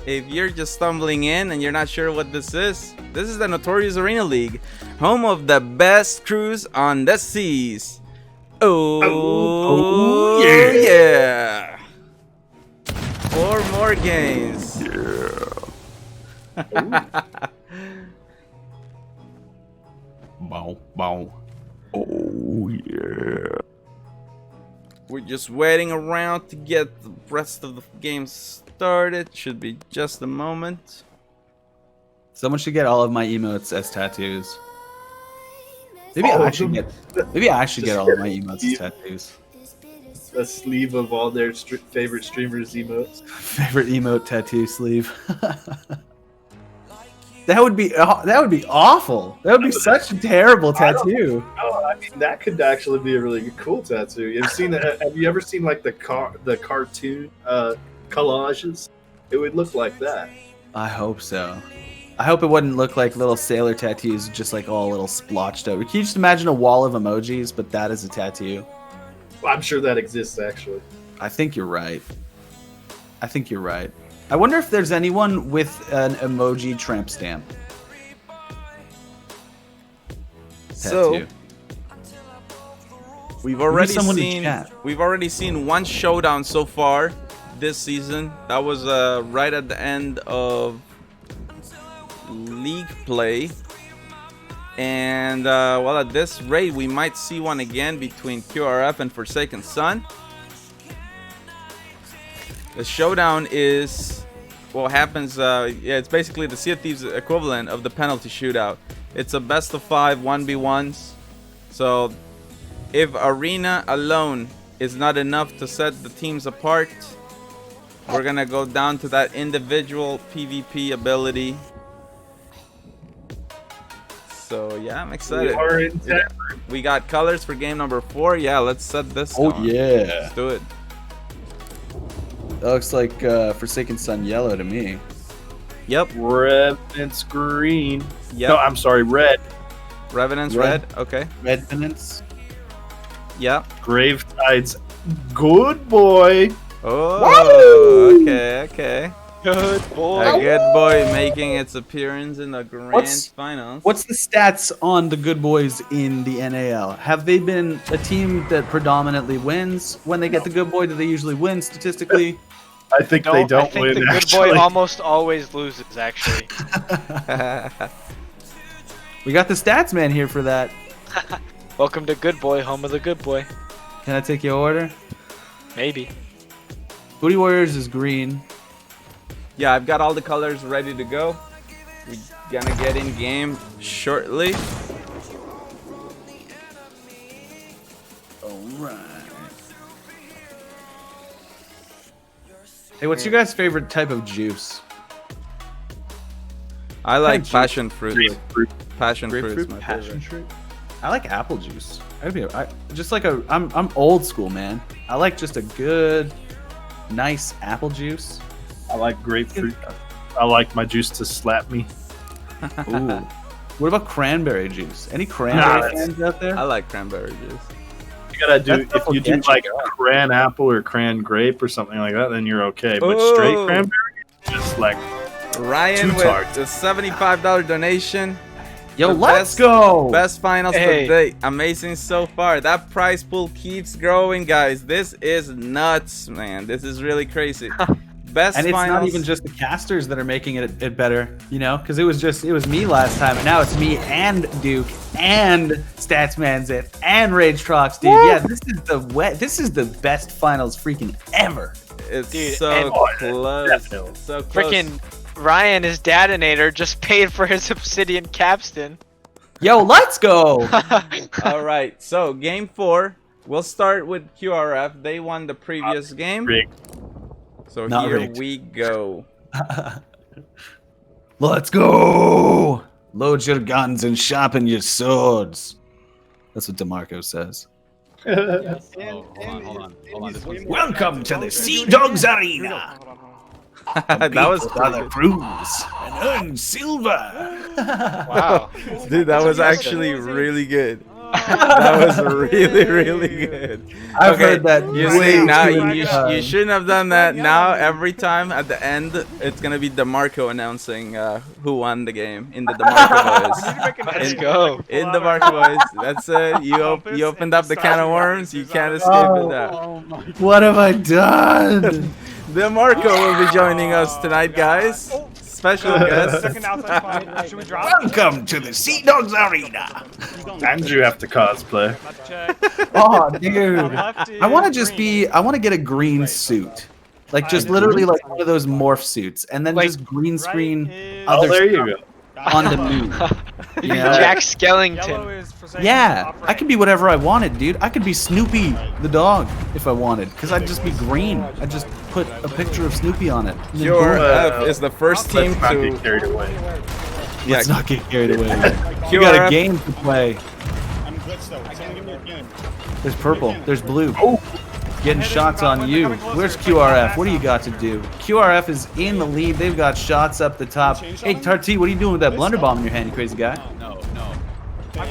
If you're just stumbling in and you're not sure what this is the Notorious Arena League, home of the best crews on the seas. Oh yeah. 4 more games. Yeah. Bow, bow. Oh yeah. We're just waiting around to get the rest of the game started. Should be just a moment. Someone should get all of my emotes as tattoos. Maybe I should get all of my emotes as tattoos. a sleeve of all their favorite streamers' emotes. Favorite emote tattoo sleeve. That would be awful. That would be such a terrible tattoo. I mean, that could actually be a really cool tattoo. Have you ever seen like the cartoon collages? It would look like that. I hope so. I hope it wouldn't look like little sailor tattoos, just like all little splotched over. Can you just imagine a wall of emojis, but that is a tattoo? Well, I'm sure that exists actually. I think you're right. I wonder if there's anyone with an emoji tramp stamp. So we've already seen one showdown so far this season. That was right at the end of league play, and well, at this rate we might see one again between QRF and Forsaken Sun. The showdown is what happens, it's basically the Sea of Thieves equivalent of the penalty shootout. It's a best of 5 1v1s. So if arena alone is not enough to set the teams apart, we're gonna go down to that individual PvP ability. So yeah, I'm excited. We got colors for game number 4. Yeah, let's set this going. Yeah. Let's do it. That looks like Forsaken Sun yellow to me. Yep. Revenant's green. Yep. No, I'm sorry, red. Revenant's red. Okay. Revenant's. Yep. Gravetide's good boy. Oh, okay. Good boy. A good boy making its appearance in the grand finals. What's the stats on the good boys in the NAL? Have they been a team that predominantly wins when they get the good boy? Do they usually win statistically? I think they don't win. The good boy almost always loses, actually. We got the stats man here for that. Welcome to Good Boy, home of the good boy. Can I take your order? Maybe. Booty Warriors is green. Yeah, I've got all the colors ready to go. We gonna get in game shortly. Alright. Hey, what's your guys' favorite type of juice? I like juice? passion fruit. Grapefruit. Passion fruit is Grapefruit, my passion favorite. fruit. I like apple juice. I'm old school, man. I like just a good, nice apple juice. I like grapefruit. I like my juice to slap me. Ooh. What about cranberry juice? Any cranberry fans out there? I like cranberry juice. You gotta do That stuff if will you do get you like going. cran apple or cran grape or something like that, then you're okay. But Ooh. straight cranberry, just like Ryan too with tart. the $75 donation. Yo, The let's go! Best finals Hey. to date. Amazing so far. That prize pool keeps growing, guys. This is nuts, man. This is really crazy. Best And it's finals. not even just the casters that are making it better, you know, because it was me last time, and now it's me and Duke and Statsman's it and Rage Trox, dude. Woo! Yeah, this is the best finals freaking ever. It's Dude, so and- close. So close. Freaking Ryan, his Detonator, just paid for his Obsidian capstan. Yo, let's go! All right. So game 4. We'll start with QRF. They won the previous game. Rigged. So Not here rigged. we go. Let's go! Load your guns and sharpen your swords. That's what DeMarco says. Hold on. Welcome to the Sea Dogs Arena. That was Brother Bruce and earn silver. Wow. Dude, that was actually really good. That was really, really good. I've heard that You way see, now too many you times. shouldn't have done that. Now every time at the end, it's gonna be DeMarco announcing who won the game in the DeMarco voice. Let's go. In the DeMarco voice. That's it. You opened up the can of worms. You can't escape it now. What have I done? DeMarco will be joining us tonight, guys. Special guest. Should we drop? Welcome to the Sea Dogs Arena. And you have to cosplay. Let's check. Oh, dude. Left I want to is just green. I want to get a green suit. Like, just literally like one of those morph suits. And then Like, just green screen is- other Oh, there you stuff go. on the moon. You Yeah. Jack Yellow Skellington. is Forsaken, Yeah, top I right. could be whatever I wanted, dude. I could be Snoopy the dog if I wanted, because I'd just be green. I'd just put a picture of Snoopy on it. And then boom. QRF is the first team Let's not to. get carried away. Yeah, Let's not get carried away. You got a QRF game to play. There's purple. There's blue. Oh, Getting shots on you. Where's QRF? What do you got to do? QRF is in the lead. They've got shots up the top. Hey, Tarty, what are you doing with that blunder bomb in your hand, you crazy guy?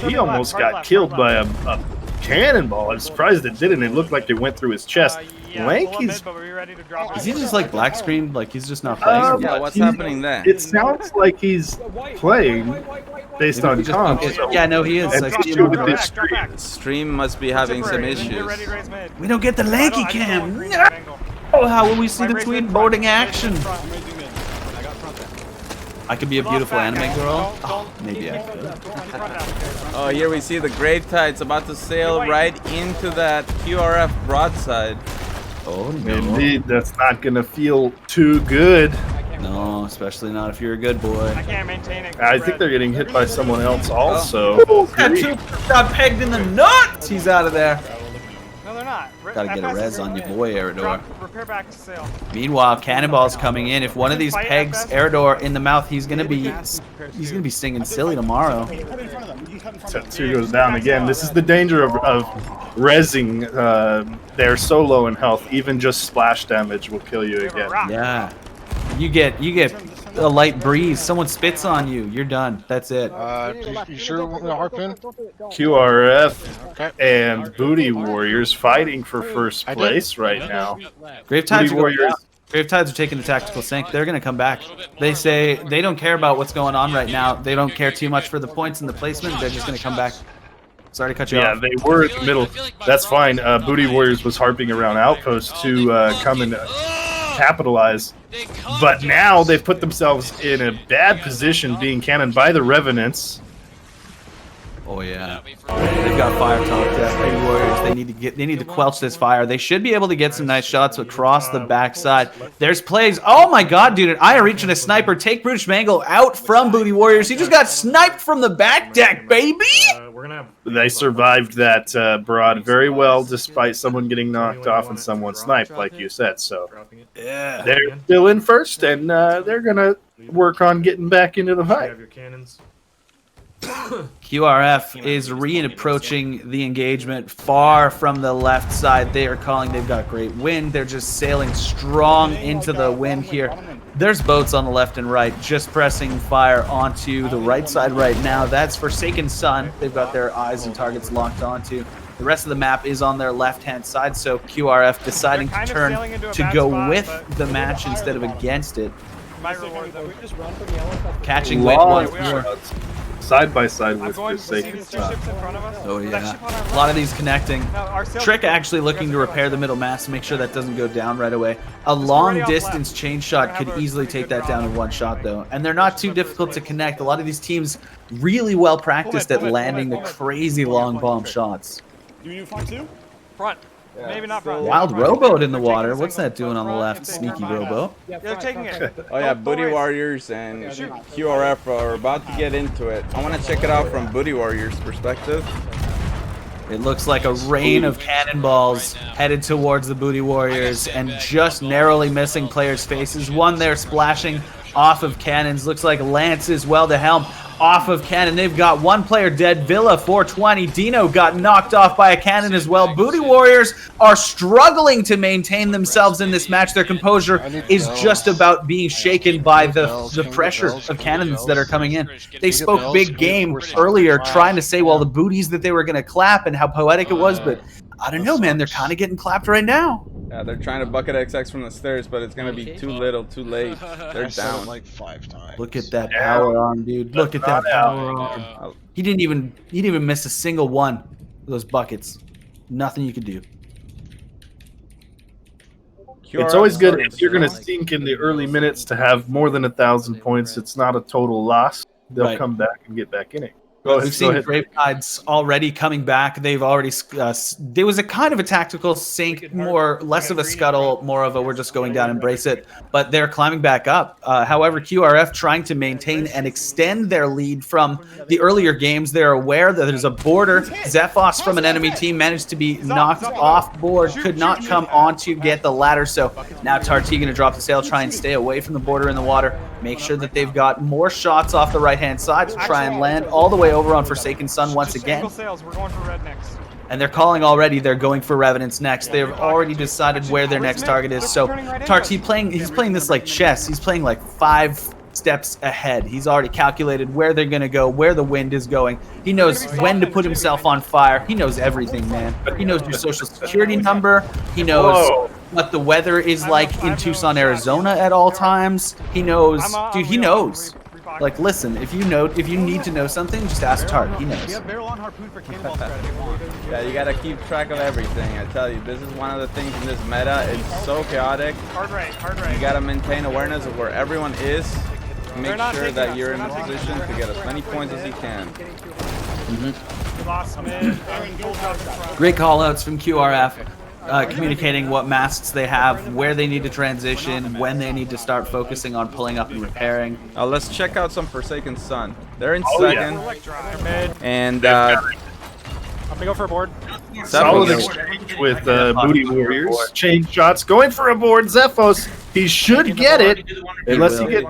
he almost got killed by a cannonball. I'm surprised it didn't. It looked like it went through his chest. Yeah, pull up Lanky's. mid, but we're ready to drop Is he just like black screened? Like he's just not Uh, playing? Yeah, what's happening there? It sounds like he's playing based Maybe on he just comms. don't get- so- yeah, no, he is. And I it's see him true on with the this Drop back. stream. Stream must be having some Temporary. Get issues. ready to raise mid. We don't get the I lanky just cam. want green No! angle. Oh, how will we see the Raise tweet mid boarding front. action? Raise mid front. I could be a Lost beautiful back, anime guys. girl. Don't- Oh, maybe I keep could. front down. Oh, here we see the Grave Tides about to sail right into that QRF broadside. Oh no. Indeed, that's not gonna feel too good. No, especially not if you're a good boy. I can't maintain it. I think they're getting hit by someone else also. Got pegged in the nuts. He's out of there. No, they're not. Gotta get a FS res is on your mid. boy, Eridor. Drop, repair back to sail. Meanwhile, Cannonball's coming in. If one of these Fight pegs FS. Eridor in the mouth, he's gonna be singing silly tomorrow. Tattoo goes down again. This is the danger of rezzing. They're so low in health, even just splash damage will kill you again. Yeah. You get a light breeze. Someone spits on you. You're done. That's it. You sure you want me to harpoon? QRF Okay. and Booty Warriors fighting for first place right now. Gravetides Booty Warriors. Gravetides are taking a tactical sink. They're going to come back. They say they don't care about what's going on right now. They don't care too much for the points and the placement. They're just going to come back. Sorry to cut you Yeah, off. they were in the middle. That's fine. Booty Warriors was harping around Outpost to come and capitalize. But now they've put themselves in a bad position being cannoned by the Revenants. Oh yeah, they've got fire top death. Lady Warriors, they need to quench this fire. They should be able to get some nice shots across the backside. There's plays. Oh my god, dude, an eye reach and a sniper take Brutish Mango out from Booty Warriors. He just got sniped from the back deck, baby. They survived that broad very well, despite someone getting knocked off and someone sniped, like you said. So yeah, they're still in first, and they're gonna work on getting back into the fight. QRF is re-approaching the engagement far from the left side. They are calling. They've got great wind. They're just sailing strong into the wind here. There's boats on the left and right, just pressing fire onto the right side right now. That's Forsaken Sun. They've got their eyes and targets locked onto. The rest of the map is on their left-hand side, so QRF deciding to turn to go with the match instead of against it. Catching wind once more. Side by side with Forsaken Sun. Oh yeah, a lot of these connecting. Trick actually looking to repair the middle mast to make sure that doesn't go down right away. A long distance chain shot could easily take that down in one shot though, and they're not too difficult to connect. A lot of these teams really well practiced at landing the crazy long bomb shots. Do you front too? Front. Maybe not front. Wild rowboat in the water. What's that doing on the left? Sneaky rowboat. They're taking it. Oh yeah, Booty Warriors and QRF are about to get into it. I want to check it out from Booty Warriors' perspective. It looks like a rain of cannonballs headed towards the Booty Warriors and just narrowly missing players' faces. One there splashing off of cannons. Looks like Lance is well to helm off of cannon. They've got one player dead. Villa 420. Dino got knocked off by a cannon as well. Booty Warriors are struggling to maintain themselves in this match. Their composure is just about being shaken by the pressure of cannons that are coming in. They spoke big game earlier trying to say, well, the booties that they were going to clap and how poetic it was, but I don't know, man. They're kind of getting clapped right now. Yeah, they're trying to bucket XX from the stairs, but it's gonna be too little, too late. They're down. Like 5 times. Look at that power arm, dude. Look at that power arm. He didn't even miss a single one of those buckets. Nothing you could do. It's always good if you're going to sink in the early minutes to have more than 1,000 points. It's not a total loss. They'll come back and get back in it. We've seen Gravetides already coming back. They've already there was a kind of a tactical sink, less of a scuttle, more of a we're just going down, embrace it. But they're climbing back up. However, QRF trying to maintain and extend their lead from the earlier games. They're aware that there's a border. Zephos from an enemy team managed to be knocked off board, could not come on to get the ladder. So now Tarti going to drop the sail, try and stay away from the border in the water. Make sure that they've got more shots off the right-hand side to try and land all the way over on Forsaken Sun once again. And they're calling already. They're going for Revenants next. They've already decided where their next target is. So Tarti he's playing this like chess. He's playing like 5 steps ahead. He's already calculated where they're going to go, where the wind is going. He knows when to put himself on fire. He knows everything, man. He knows your social security number. He knows what the weather is like in Tucson, Arizona at all times. He knows, dude, he knows. Like, listen, if you need to know something, just ask Tart. He knows. Yeah, you gotta keep track of everything. I tell you, this is one of the things in this meta. It's so chaotic. Hard right. You gotta maintain awareness of where everyone is. Make sure that you're in a position to get as many points as you can. Great call-outs from QRF. Communicating what masks they have, where they need to transition, when they need to start focusing on pulling up and repairing. Let's check out some Forsaken Sun. They're in second. And I'm gonna go for a board. Solid exchange with Booty Warriors. Chain shots going for a board. Zephos, he should get it unless he gets.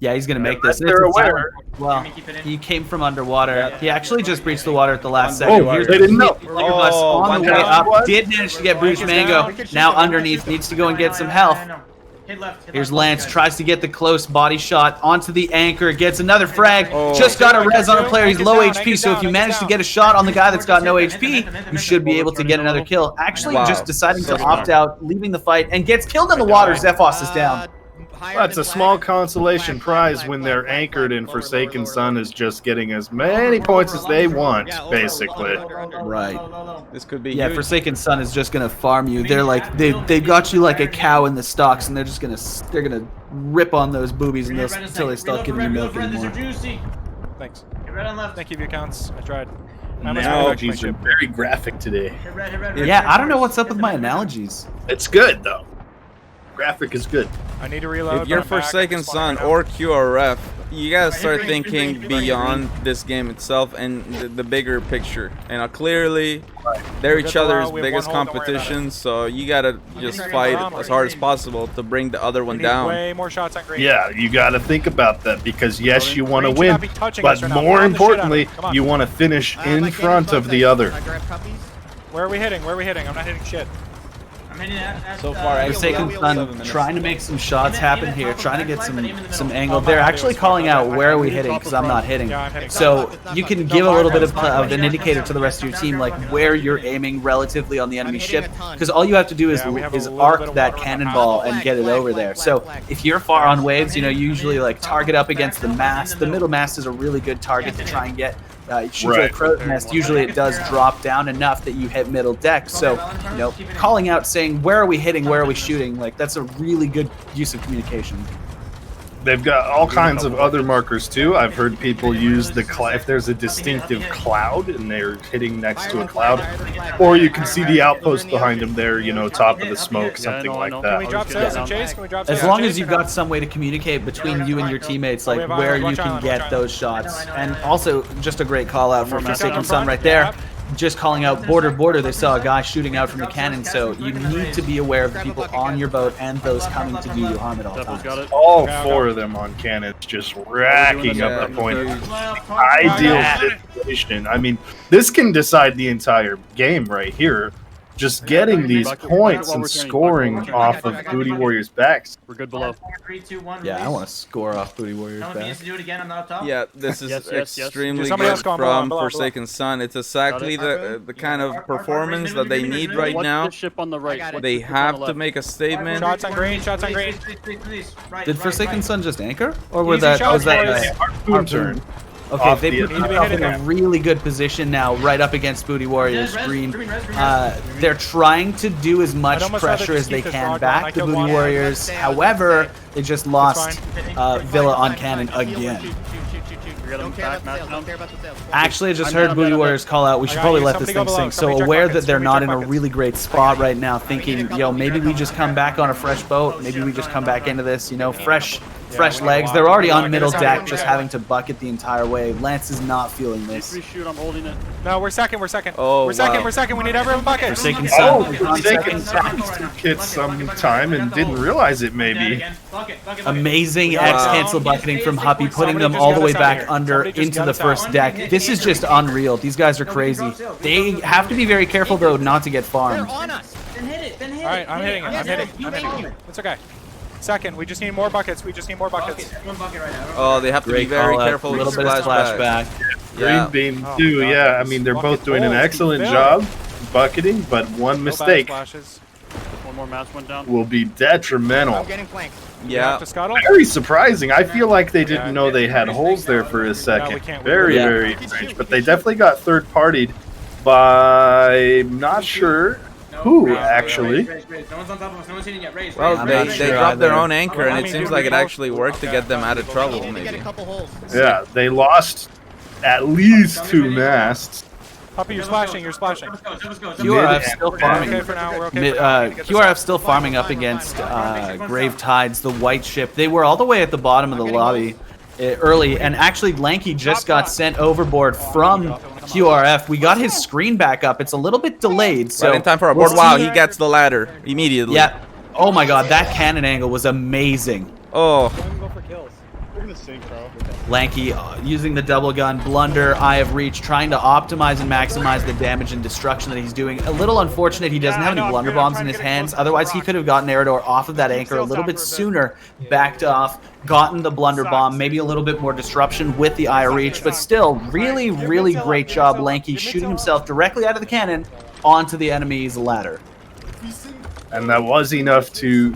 Yeah, he's going to make this. They're aware. Well, he came from underwater. He actually just breached the water at the last second. Oh, they didn't know. On the way up, did manage to get Bruce Mango. Now underneath, needs to go and get some health. Here's Lance, tries to get the close body shot onto the anchor, gets another frag, just got a res on a player, he's low HP, so if you manage to get a shot on the guy that's got no HP, you should be able to get another kill. Actually, just deciding to opt out, leaving the fight, and gets killed in the water. Zephos is down. That's a small consolation prize when they're anchored and Forsaken Sun is just getting as many points as they want, basically. Right. This could be huge. Forsaken Sun is just gonna farm you. They're like they got you like a cow in the stocks, and they're gonna rip on those boobies until they stop giving you milk anymore. Thanks. Hit red on left. Thank you, view counts. I tried. Analogies are very graphic today. Hit red, hit red, Yeah, I don't know what's up with my analogies. It's good though. Graphic is good. I need to reload. If you're Forsaken Son or QRF, you gotta start thinking beyond this game itself and the bigger picture. And clearly, they're each other's biggest competition, so you gotta just fight as hard as possible to bring the other one down. Way more shots on green. Yeah, you got to think about that because yes, you want to Green should not win, be touching but us right now. more Bomb the shit out of importantly, it. Come on. you want to finish in front of the other. Where are we hitting? Where are we hitting? I'm not hitting shit. I'm hitting at So far, Forsaken Son trying to make some shots happen here, trying to get some angle. They're actually calling out where are we hitting because I'm not hitting. So you can give a little bit of an indicator to the rest of your team, like where you're aiming relatively on the enemy ship, because all you have to do is arc that cannonball and get it over there. So if you're far on waves, you know, you usually like target up against the mast. The middle mast is a really good target to try and get. Shoot a crow's nest, usually it does drop down enough that you hit middle deck. So, you know, calling out saying, where are we hitting, where are we shooting, like that's a really good use of communication. They've got all kinds of other markers too. I've heard people use the if there's a distinctive cloud and they're hitting next to a cloud, or you can see the outpost behind them there, you know, top of the smoke, something like that. Can we drop sails and chase? Can we drop sails? As long as you've got some way to communicate between you and your teammates, like where you can get those shots. And also, just a great call out for Forsaken Son right there. Just calling out border, they saw a guy shooting out from the cannon, so you need to be aware of the people on your boat and those coming to do you harm at all times. All four of them on cannons just racking up the point. Ideal situation. I mean, this can decide the entire game right here. Just getting these points and scoring off of Booty Warriors' backs. We're good below. 3, 2, 1, Yeah, I want to score off Booty Warriors' Someone needs backs. to do it again on the up top. Yeah, this is extremely Somebody good else go from below. Forsaken Son. It's exactly the kind of performance that they need right now. Ship on the right. They have to make a statement. Shots on green, shots on green. Did Forsaken Son just anchor? Or were Easy that, shots, was that boys. Harpoon turn. Okay, they put themselves in a really good position now, right up against Booty Warriors green. They're trying to do as much pressure as they can back the Booty Warriors. However, they just lost Villa on cannon again. Actually, I just heard Booty Warriors call out. We should probably let this thing sink. So aware that they're not in a really great spot right now, thinking, yo, maybe we just come back on a fresh boat. Maybe we just come back into this, you know, fresh legs. They're already on middle deck, just having to bucket the entire way. Lance is not feeling this. Shoot, I'm holding it. No, we're second. Oh, we're second. We need everyone bucket. Forsaken Son. Forsaken Son took it some time and didn't realize it maybe. Amazing X-cancel bucketing from Huppy, putting them all the way back under into the first deck. This is just unreal. These guys are crazy. They have to be very careful, though, not to get farmed. Then hit it. Then hit it. All right, I'm hitting it. It's okay. Second, we just need more buckets. One bucket right now. Oh, they have to be very careful A with little bit of splashback. Yeah. Green Bean too, yeah. I mean, they're both doing an excellent job bucketing, but one mistake One more match went down. will be detrimental. Yeah. Very surprising. I feel like they didn't know they had holes there for a second. Very strange. But they definitely got third-partied by not sure who, actually. No one's on top of us. No one's hitting yet. Raise. Well, they dropped their own anchor, and it seems like it actually worked to get them out of trouble, maybe. Yeah, they lost at least 2 masts. Puppy, you're splashing. QRF still farming. QRF still farming up against Grave Tides, the white ship. They were all the way at the bottom of the lobby early, and actually Lanky just got sent overboard from QRF. We got his screen back up. It's a little bit delayed, so in time for a board. Wow, he gets the ladder immediately. Yeah. Oh my God, that cannon angle was amazing. Oh. Lanky using the double gun, blunder, Eye of Reach, trying to optimize and maximize the damage and destruction that he's doing. A little unfortunate he doesn't have any blunder bombs in his hands. Otherwise, he could have gotten Eridor off of that anchor a little bit sooner, backed off, gotten the blunder bomb, maybe a little bit more disruption with the Eye of Reach. But still, really, really great job, Lanky, shooting himself directly out of the cannon onto the enemy's ladder. And that was enough to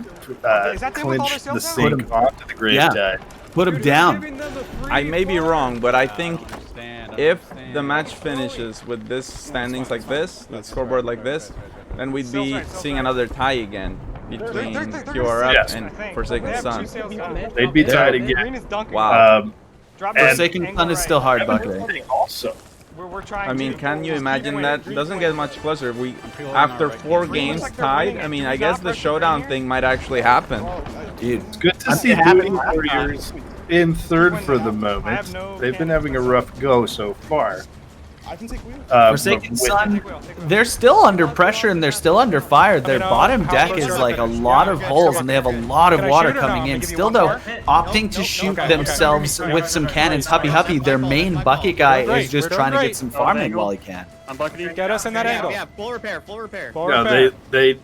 clinch the sink onto the Grave Tide. Put him down. I may be wrong, but I think if the match finishes with this standings like this, the scoreboard like this, then we'd be seeing another tie again between QRF and Forsaken Son. They'd be tied again. Wow. Drop Forsaken angle Sun is right. still hard, Buckley. Also, We're trying I mean, to can you keep imagine away. that? Green Doesn't away. get much closer. We preloading after already. 4 Green games looks like they're tied. winning I it. mean, Can I we guess not the pressure showdown green thing might actually happen. Dude, it's good to I'm see happy. Booty Warriors in third for the moment. They've been having a rough go so far. I can take wheel. Forsaken But Sun, they're still under pressure and they're still under fire. Their bottom deck is like a lot of holes and they have a lot of water coming in. Still though, opting to shoot themselves with some cannons. Huppy, their main bucket guy is just trying to get some farming while he can. I'm bucketing. Get us in that angle. Yeah, full repair, full repair. Full No, repair. they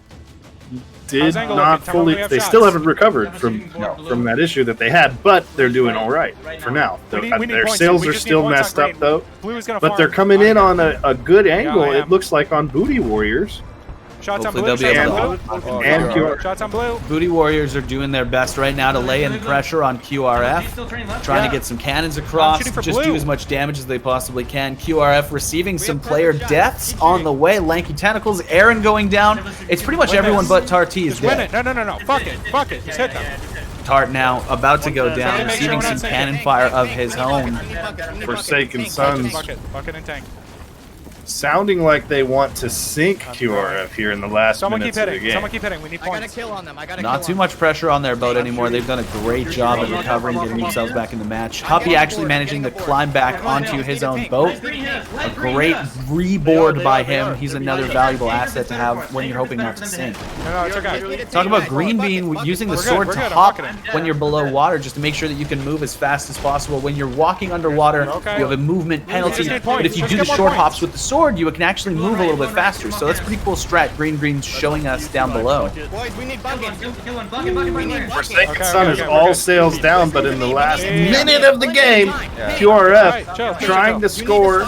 did How's angle not looking? Tell me fully. we have They shots. still haven't recovered from that issue that they had, but they're doing all right for now. We need Their points. sails We are just need still points on messed up green. though. Blue is gonna But farm. they're coming in on a good angle. I am. It looks like on Booty Warriors. Shots on Hopefully blue. they'll be Shots able on to- blue. And QR. Shots on blue. Booty Warriors are doing their best right now to lay in pressure on QRF, trying to get some cannons across, shooting for just blue. do as much damage as they possibly can. QRF receiving some player deaths on the way. Lanky Tentacles, Aaron going down. It's pretty much everyone but Tarty is Just win dead. it. No. Fuck it. Just hit them. Tart now about to go down, receiving some cannon fire of his own. Forsaken Sons Bucket and tank. sounding like they want to sink QRF here in the last Someone keep minutes of the hitting. game. Someone keep hitting. We need I got a points. kill on them. I got a Not too much pressure on their boat anymore. They've done a great job of recovering, getting themselves back in the match. Huppy actually managing to climb back onto his own boat. A great reboard by him. He's another valuable asset to have when you're hoping not to sink. No, it's okay. Talk about Green Bean using the sword to we're good, I'm hop bucketing. when you're below water, just to make sure that you can move as fast as possible. When you're walking underwater, you have a movement penalty. just need points. But if you Just do the get more short points. hops with the sword, you can actually move a little bit faster. So that's a pretty cool strat. Green's showing us down below. Boys, we need buckets. Kill one. Bucket. We need Forsaken buckets. Sun is all sails down, but in the last minute of the game, Alright, QRF chill. trying to score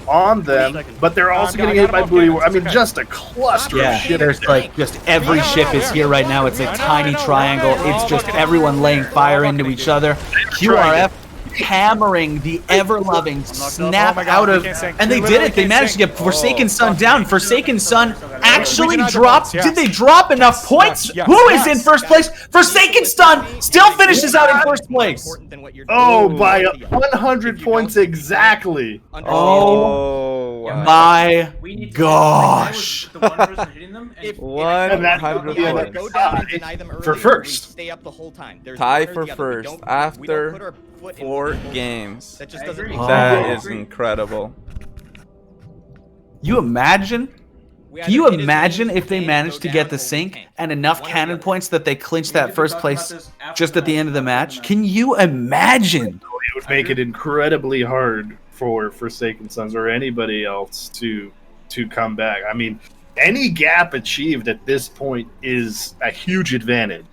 on them, but they're also getting hit by Booty Warriors. I mean, just a cluster of Yeah, shit. there's like just every ship is here right now. It's a tiny triangle. It's just everyone laying fire into each other. QRF hammering the ever-loving snap out of, and they did it. They managed to get Forsaken Sun down. Forsaken Sun actually dropped. Did they drop enough points? Who is in first place? Forsaken Sun still finishes out in first place. Oh, by 100 points exactly. Oh, wow. My gosh. And that's 100 yeah, points. Go down and deny them early. For first. Stay up the whole time. There's Tie one or for the other. first We don't put after our foot in 4 the whole time. games. That just doesn't. That is incredible. You imagine? Can you imagine if they managed to get the sink and enough cannon points that they clinched that first place just at the end of the match? Can you imagine? It would make it incredibly hard for Forsaken Sons or anybody else to come back. I mean, any gap achieved at this point is a huge advantage.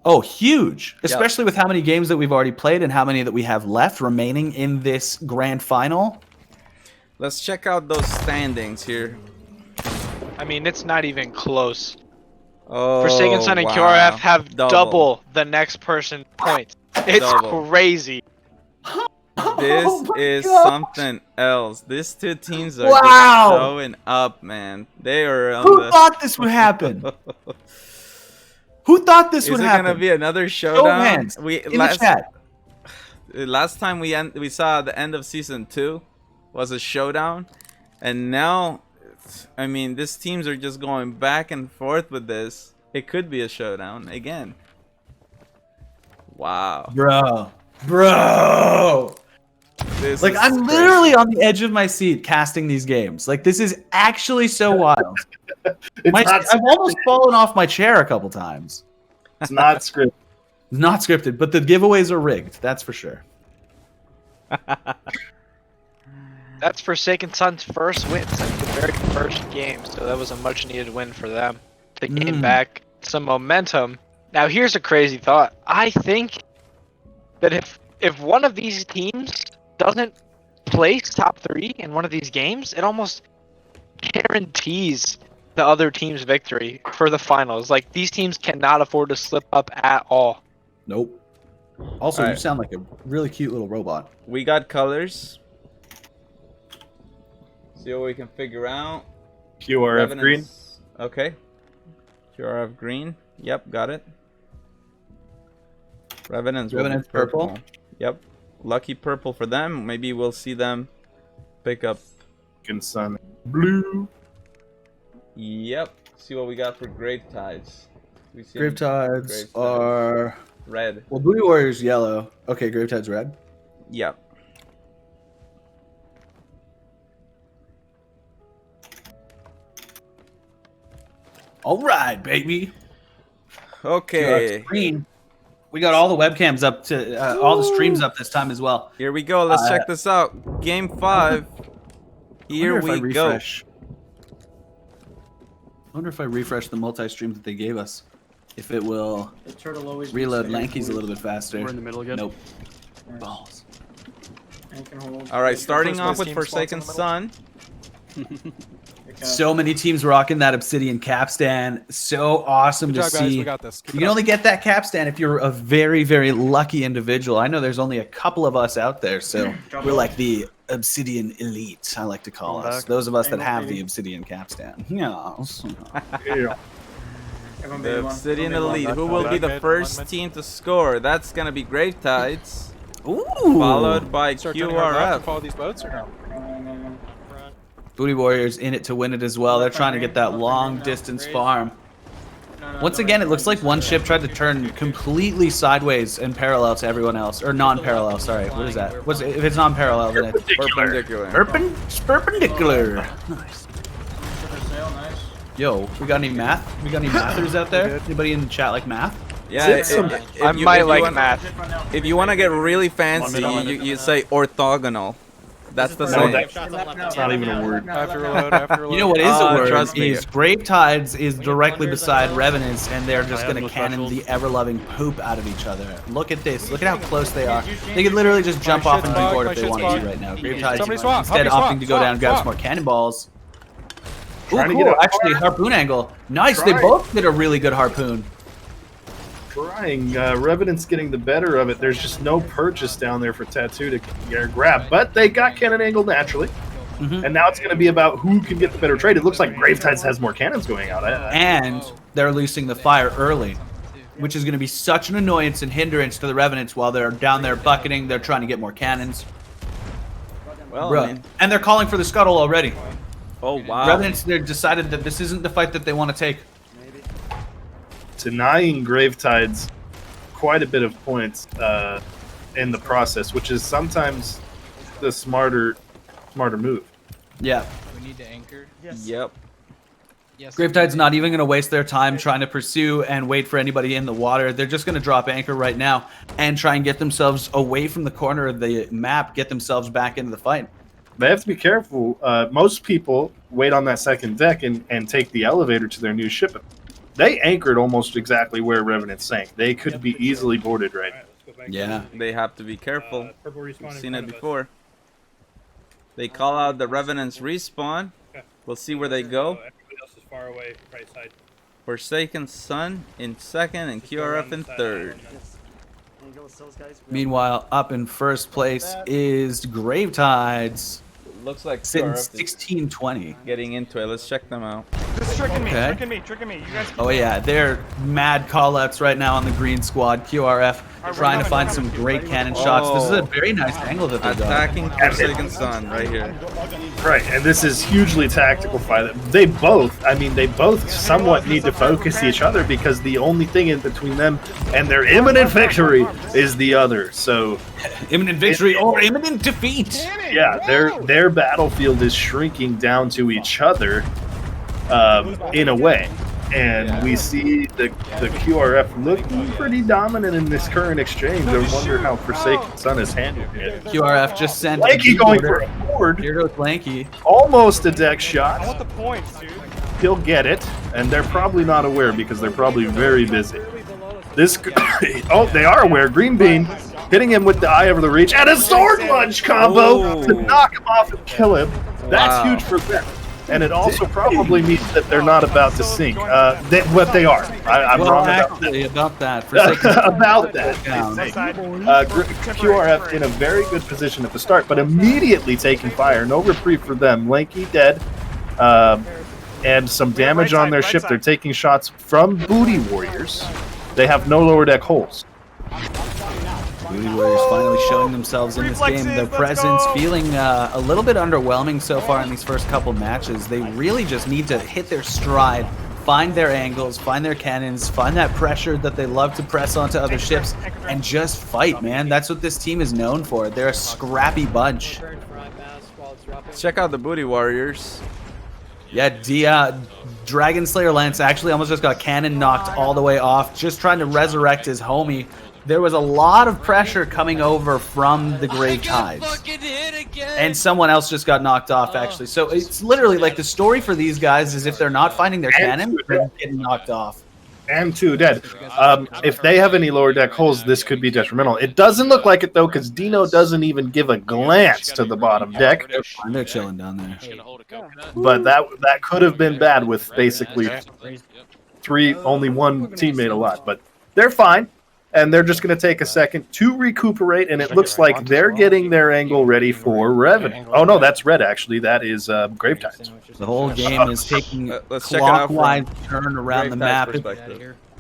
Oh, huge. Especially with how many games that we've already played and how many that we have left remaining in this grand final. Let's check out those standings here. I mean, it's not even close. Oh, Forsaken Sun and wow. QRF have double the next person points. It's Double. crazy. This is something else. These two teams are Wow. just showing up, man. They are on Who the... thought this would happen? Who thought this Is would it happen? gonna be another Show of showdown? hands in the chat. Last time we saw the end of season 2 was a showdown, and now, I mean, these teams are just going back and forth with this. It could be a showdown again. Wow, Bro. this Like, is I'm crazy. literally on the edge of my seat casting these games. Like, this is actually so wild. I've almost fallen off my chair a couple times. It's not scripted. Not scripted, but the giveaways are rigged. That's for sure. That's Forsaken Sun's first win since the very first game, so that was a much needed win for them to gain back some momentum. Now here's a crazy thought. I think that if one of these teams doesn't place top 3 in one of these games, it almost guarantees the other team's victory for the finals. Like, these teams cannot afford to slip up at all. Nope. Also, All you right. sound like a really cute little robot. We got colors. See what we can figure out. QRF green. Okay. QRF green. Yep, got it. Revenant's Revenant's purple. Yep. Lucky purple for them. Maybe we'll see them pick up Sun blue. Yep. See what we got for Grave Tides. Grave Tides are red. Well, Booty Warrior's yellow. Okay, Grave Tide's red. Yep. All right, baby. Okay. Green. We got all the webcams up to all the streams up this time as well. Here we go. Let's check this out. Game 5. Here we go. I wonder if I refresh the multi-stream that they gave us, if it will reload Lanky's a little bit faster. We're in the middle again. Nope. Balls. All right, starting off with Forsaken Sun. So many teams rocking that Obsidian capstan. So awesome Good to job, guys. see. We got this. Keep You it can up. only get that capstan if you're a very, very lucky individual. I know there's only a couple of us out there, so we're like the Obsidian elite, I like to call us. Those of us that have the Obsidian capstan. Yes. The Obsidian Elite. Who will be the first team to score? That's going to be Grave Tides. Ooh. Followed by Start turning our back to QRF. follow these boats or no? Booty Warriors in it to win it as well. They're trying to get that long distance farm. Once again, it looks like one ship tried to turn completely sideways and parallel to everyone else. Or non-parallel, sorry. What is that? If it's non-parallel, then it's Perpendicular. Perpendicular. Nice. Yo, we got any math? We got any mathers out there? Anybody in the chat like math? Yeah, if I you- might if you like wanna- math. If you want to get really fancy, you say orthogonal. That's the same. That's not even a word. After reload, after reload. You know what is a word? Trust me. Is Grave Tides is directly beside Revenants, and they're just I have going to no cannon specials. the ever-loving poop out of each other. Look at this. Look at how close they are. They could literally just jump off and be bored if they wanted to right now. Grave Tides Somebody swap, instead help me opting to go swap, down and grab swap. some more cannonballs. Ooh, Trying to cool. get a Actually, harpoon angle. Nice. They Trying. both did a really good harpoon. Trying. Revenant's getting the better of it. There's just no purchase down there for Tattoo to grab, but they got cannon angle naturally. And now it's going to be about who can get the better trade. It looks like Grave Tides has more cannons going out. And they're loosing the fire early, which is going to be such an annoyance and hindrance to the Revenants while they're down there bucketing. They're trying to get more cannons. Well, Bruh. I mean, And they're calling for the scuttle already. oh wow. Revenants, they're decided that this isn't the fight that they want to take. Denying Grave Tides quite a bit of points in the process, which is sometimes the smarter move. Yeah. We need to anchor. Yep. Yes. Gravetide's not even going to waste their time trying to pursue and wait for anybody in the water. They're just going to drop anchor right now and try and get themselves away from the corner of the map, get themselves back into the fight. They have to be careful. Most people wait on that second deck and take the elevator to their new ship. They anchored almost exactly where Revenant sank. They could be easily boarded right now. Yeah. They have to be careful. We've seen it before. They call out the Revenant's respawn. We'll see where they go. Everybody else is far away, right side. Forsaken Sun in second and QRF in third. Meanwhile, up in first place is Gravetides. Looks like sitting QRF is 16-20. getting into it. Let's check them out. This is tricking me, Okay. tricking me. You guys keep Oh yeah, they're mad callouts right now on the green squad. QRF trying to find some great cannon shots. This is a very nice angle that they got. Attacking Forsaken Sun right here. Right, and this is hugely tactical fight. They both somewhat need to focus each other because the only thing in between them and their imminent victory is the other. So imminent victory or imminent defeat. Yeah, their battlefield is shrinking down to each other in a way. And we see the QRF looking pretty dominant in this current exchange. I wonder how Forsaken Sun is handling it. QRF just sent Lanky going for a board. Here goes Lanky. Almost a deck shot. I want the points, dude. He'll get it, and they're probably not aware because they're probably very busy. This, oh, they are aware. Green Bean hitting him with the Eye of the Reach and a sword lunge combo to knock him off and kill him. That's huge for them. And it also probably means that they're not about to sink. What they are. I'm Well, wrong about actually, about that. about that. QRF in a very good position at the start, but immediately taking fire. No reprieve for them. Lanky dead. And some damage on their ship. They're taking shots from Booty Warriors. They have no lower deck holes. Booty Warriors finally showing themselves in this game. Their presence feeling a little bit underwhelming so far in these first couple matches. They really just need to hit their stride, find their angles, find their cannons, find that pressure that they love to press onto other ships, and just fight, man. That's what this team is known for. They're a scrappy bunch. Check out the Booty Warriors. Yeah, Dragon Slayer Lance actually almost just got cannon knocked all the way off, just trying to resurrect his homie. There was a lot of pressure coming over from the Grave Tides. And someone else just got knocked off, actually. So it's literally like the story for these guys is if they're not finding their cannon, they're getting knocked off. And 2 dead. If they have any lower deck holes, this could be detrimental. It doesn't look like it, though, because Dino doesn't even give a glance to the bottom deck. They're chilling down there. But that could have been bad with basically only one teammate alive. But they're fine. And they're just going to take a second to recuperate, and it looks like they're getting their angle ready for Revenant. Oh, no, that's red, actually. That is Grave Tides. The whole game is taking clockwise turn around the map.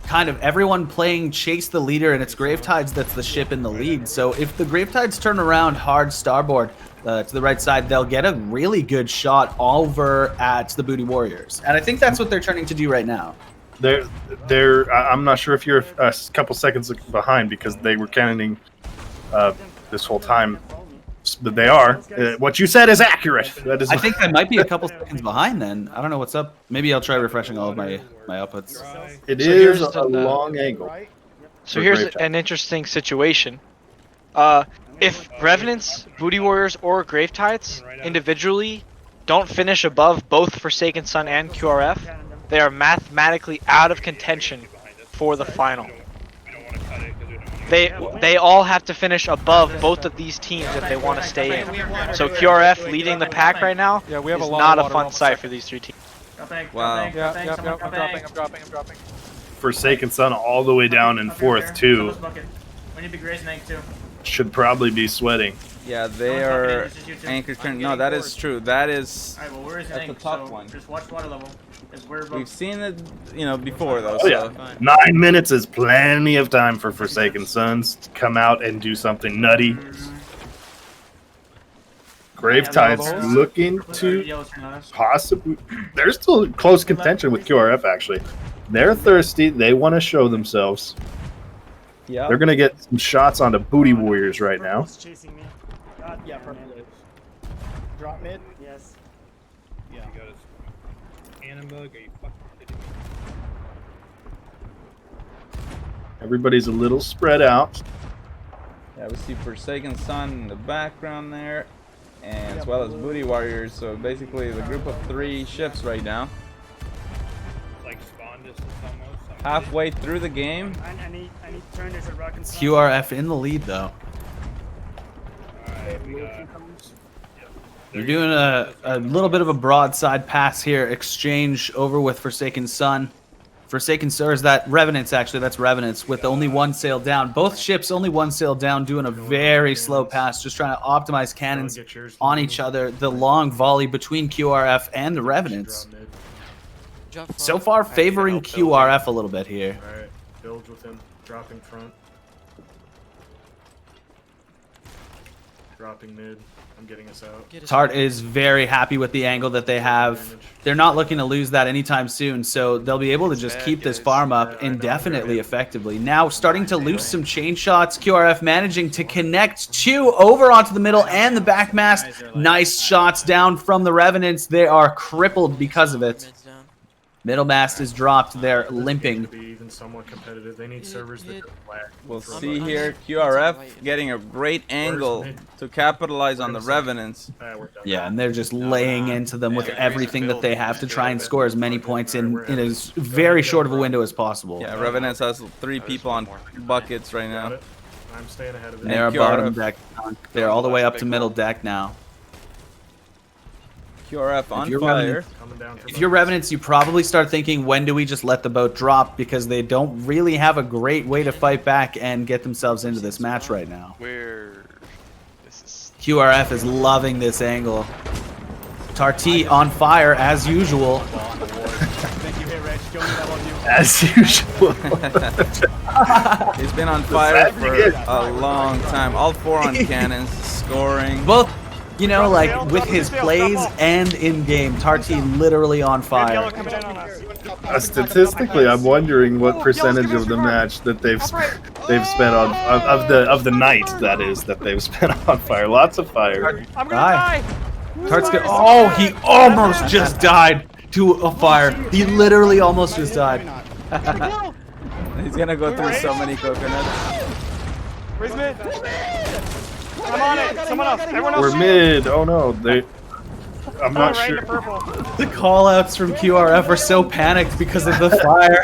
Kind of everyone playing Chase the Leader, and it's Grave Tides that's the ship in the lead. So if the Grave Tides turn around hard starboard to the right side, they'll get a really good shot over at the Booty Warriors. And I think that's what they're turning to do right now. I'm not sure if you're a couple seconds behind because they were cannoning this whole time. But they are. What you said is accurate. That is. I think I might be a couple seconds behind then. I don't know what's up. Maybe I'll try refreshing all of my outputs. It is a long angle. So here's an interesting situation. If Revenants, Booty Warriors, or Grave Tides individually don't finish above both Forsaken Sun and QRF, they are mathematically out of contention for the final. They all have to finish above both of these teams if they want to stay in. So QRF leading the pack right now is not a fun sight for these 3 teams. Wow. I'm dropping. Forsaken Sun all the way down in 4th too. We need big raise and anchor too. Should probably be sweating. Yeah, they are anchor turn. No, that is true. That is Alright, well, where is that's a tough one. Just watch water level. We've seen it, before though. Oh, yeah. 9 minutes is plenty of time for Forsaken Suns to come out and do something nutty. Grave Tides looking to possibly. They're still in close contention with QRF, actually. They're thirsty. They want to show themselves. Yeah. They're going to get some shots onto Booty Warriors right now. Chasing me. Yeah, purple. Drop mid? Yes. Yeah. You got a cannon bug? Are you fucking kidding me? Everybody's a little spread out. Yeah, we see Forsaken Sun in the background there, and as well as Booty Warriors. So basically, the group of 3 ships right now. Like spawn distance almost. Halfway through the game. I need to turn this at rock and QRF in the lead though. They're doing a little bit of a broadside pass here. Exchange over with Forsaken Sun. Forsaken Sun is that Revenants, actually. That's Revenants with only 1 sail down. Both ships only 1 sail down, doing a very slow pass, just trying to optimize cannons on each other. The long volley between QRF and the Revenants. So far, favoring QRF a little bit here. Alright, build with him. Dropping front. Dropping mid. I'm getting us out. Tart is very happy with the angle that they have. They're not looking to lose that anytime soon, so they'll be able to just keep this farm up indefinitely effectively. Now starting to loose some chain shots. QRF managing to connect 2 over onto the middle and the back mast. Nice shots down from the Revenants. They are crippled because of it. Middle mast is dropped. They're limping. To be even somewhat competitive. They need servers that are flat. We'll see here QRF getting a great angle to capitalize on the Revenants. Yeah, and they're just laying into them with everything that they have to try and score as many points in as very short of a window as possible. Yeah, Revenants has 3 people on buckets right now. I'm staying ahead of it. They're bottom deck. They're all the way up to middle deck now. QRF on fire. If you're Revenants, you probably start thinking, when do we just let the boat drop? Because they don't really have a great way to fight back and get themselves into this match right now. QRF is loving this angle. Tarty on fire as usual. As usual. He's been on fire for a long time. All 4 on cannons, scoring. Both, you know, like with his plays and in game, Tarty literally on fire. Statistically, I'm wondering what percentage of the match that they've spent on of the night that is that they've spent on fire. Lots of fire. I'm gonna die. Tart's gonna. Oh, he almost just died to a fire. He literally almost just died. He's gonna go through so many coconuts. Where's mid? I'm on it. Someone else. Everyone else. We're mid. Oh no, I'm not right sure. into purple. The callouts from QRF are so panicked because of the fire.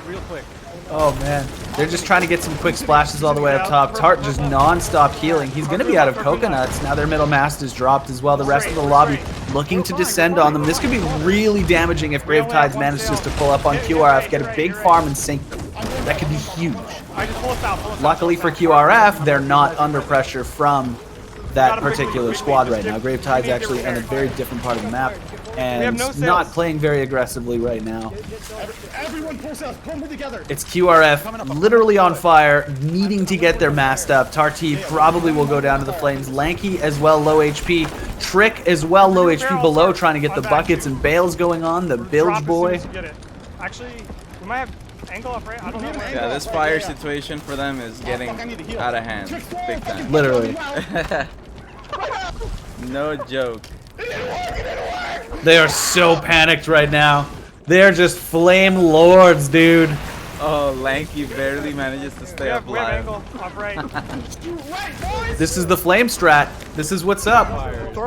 Real quick. Oh man, they're just trying to get some quick splashes all the way up top. Tart just non-stop healing. He's going to be out of coconuts. Now their middle mast is dropped as well. The rest of the lobby looking to descend on them. This could be really damaging if Gravetides manages to pull up on QRF, get a big farm and sink them. That could be huge. Luckily for QRF, they're not under pressure from that particular squad right now. Gravetide's actually on a very different part of the map and not playing very aggressively right now. Everyone pull south. Pull them together. It's QRF literally on fire, needing to get their mast up. Tarty probably will go down to the flames. Lanky as well, low HP. Trick as well, low HP below, trying to get the buckets and bales going on. The bilge boy. Actually, we might have angle up, right? I don't know. Yeah, this fire situation for them is getting out of hand, big time. Literally. No joke. They are so panicked right now. They are just flame lords, dude. Oh, Lanky barely manages to stay up We have alive. angle up right. This is the flame strat. This is what's up.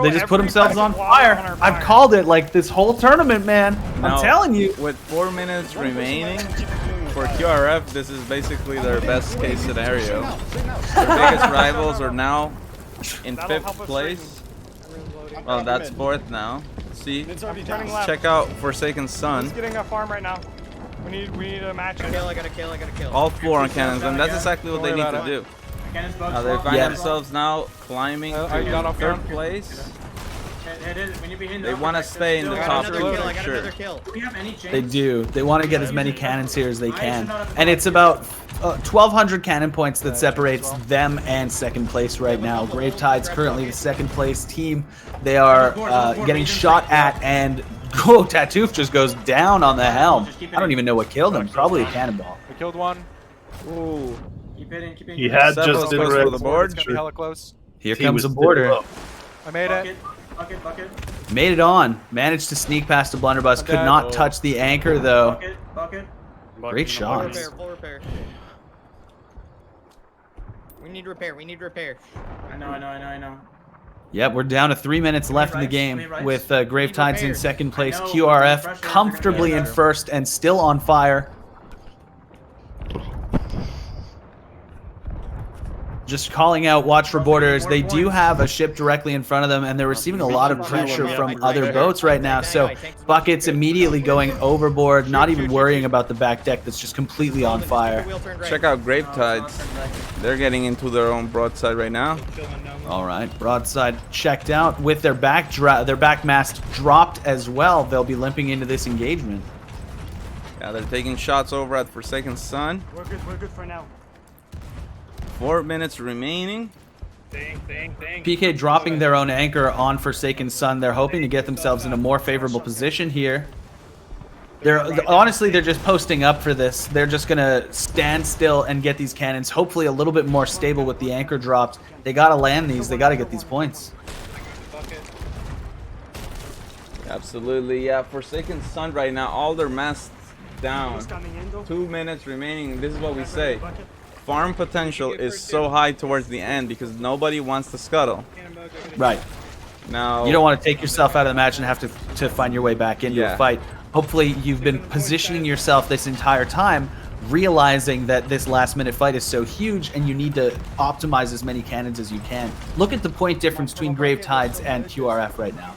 They just put themselves on fire. I've called it like this whole tournament, man. Now, I'm telling you. With 4 minutes remaining, for QRF, this is basically their best case scenario. Their biggest rivals are now in 5th place. Well, that's 4th now. See, let's check out Forsaken Sun. He's getting a farm right now. We need a match. I gotta kill. All 4 on cannons, and that's exactly what they need to do. Now they find themselves now climbing to 3rd place. They want to stay in the top 2 for sure. They do. They want to get as many cannons here as they can. And it's about 1,200 cannon points that separates them and 2nd place right now. Gravetide's currently the 2nd place team. They are getting shot at, and Tatoof just goes down on the helm. I don't even know what killed him. Probably a cannonball. We killed one. Ooh. He had just been for the board. It's gonna be hella close. Here comes a border. I made it. Made it on. Managed to sneak past a blunderbuss. Could not touch the anchor, though. Great shots. Full repair. We need repair. I know. Yep, we're down to 3 minutes left in the game with Gravetides in 2nd place. QRF comfortably in 1st and still on fire. Just calling out, watch for borders. They do have a ship directly in front of them, and they're receiving a lot of pressure from other boats right now. So Bucket's immediately going overboard, not even worrying about the back deck that's just completely on fire. Check out Gravetides. They're getting into their own broadside right now. All right, broadside checked out with their back mast dropped as well. They'll be limping into this engagement. Yeah, they're taking shots over at Forsaken Sun. We're good for now. 4 minutes remaining. PK dropping their own anchor on Forsaken Sun. They're hoping to get themselves in a more favorable position here. Honestly, they're just posting up for this. They're just going to stand still and get these cannons, hopefully a little bit more stable with the anchor dropped. They got to land these. They got to get these points. Absolutely, yeah. Forsaken Sun right now, all their masts down. 2 minutes remaining. This is what we say. Farm potential is so high towards the end because nobody wants to scuttle. Right. Now you don't want to take yourself out of the match and have to find your way back into a fight. Hopefully you've been positioning yourself this entire time, realizing that this last-minute fight is so huge and you need to optimize as many cannons as you can. Look at the point difference between Gravetides and QRF right now.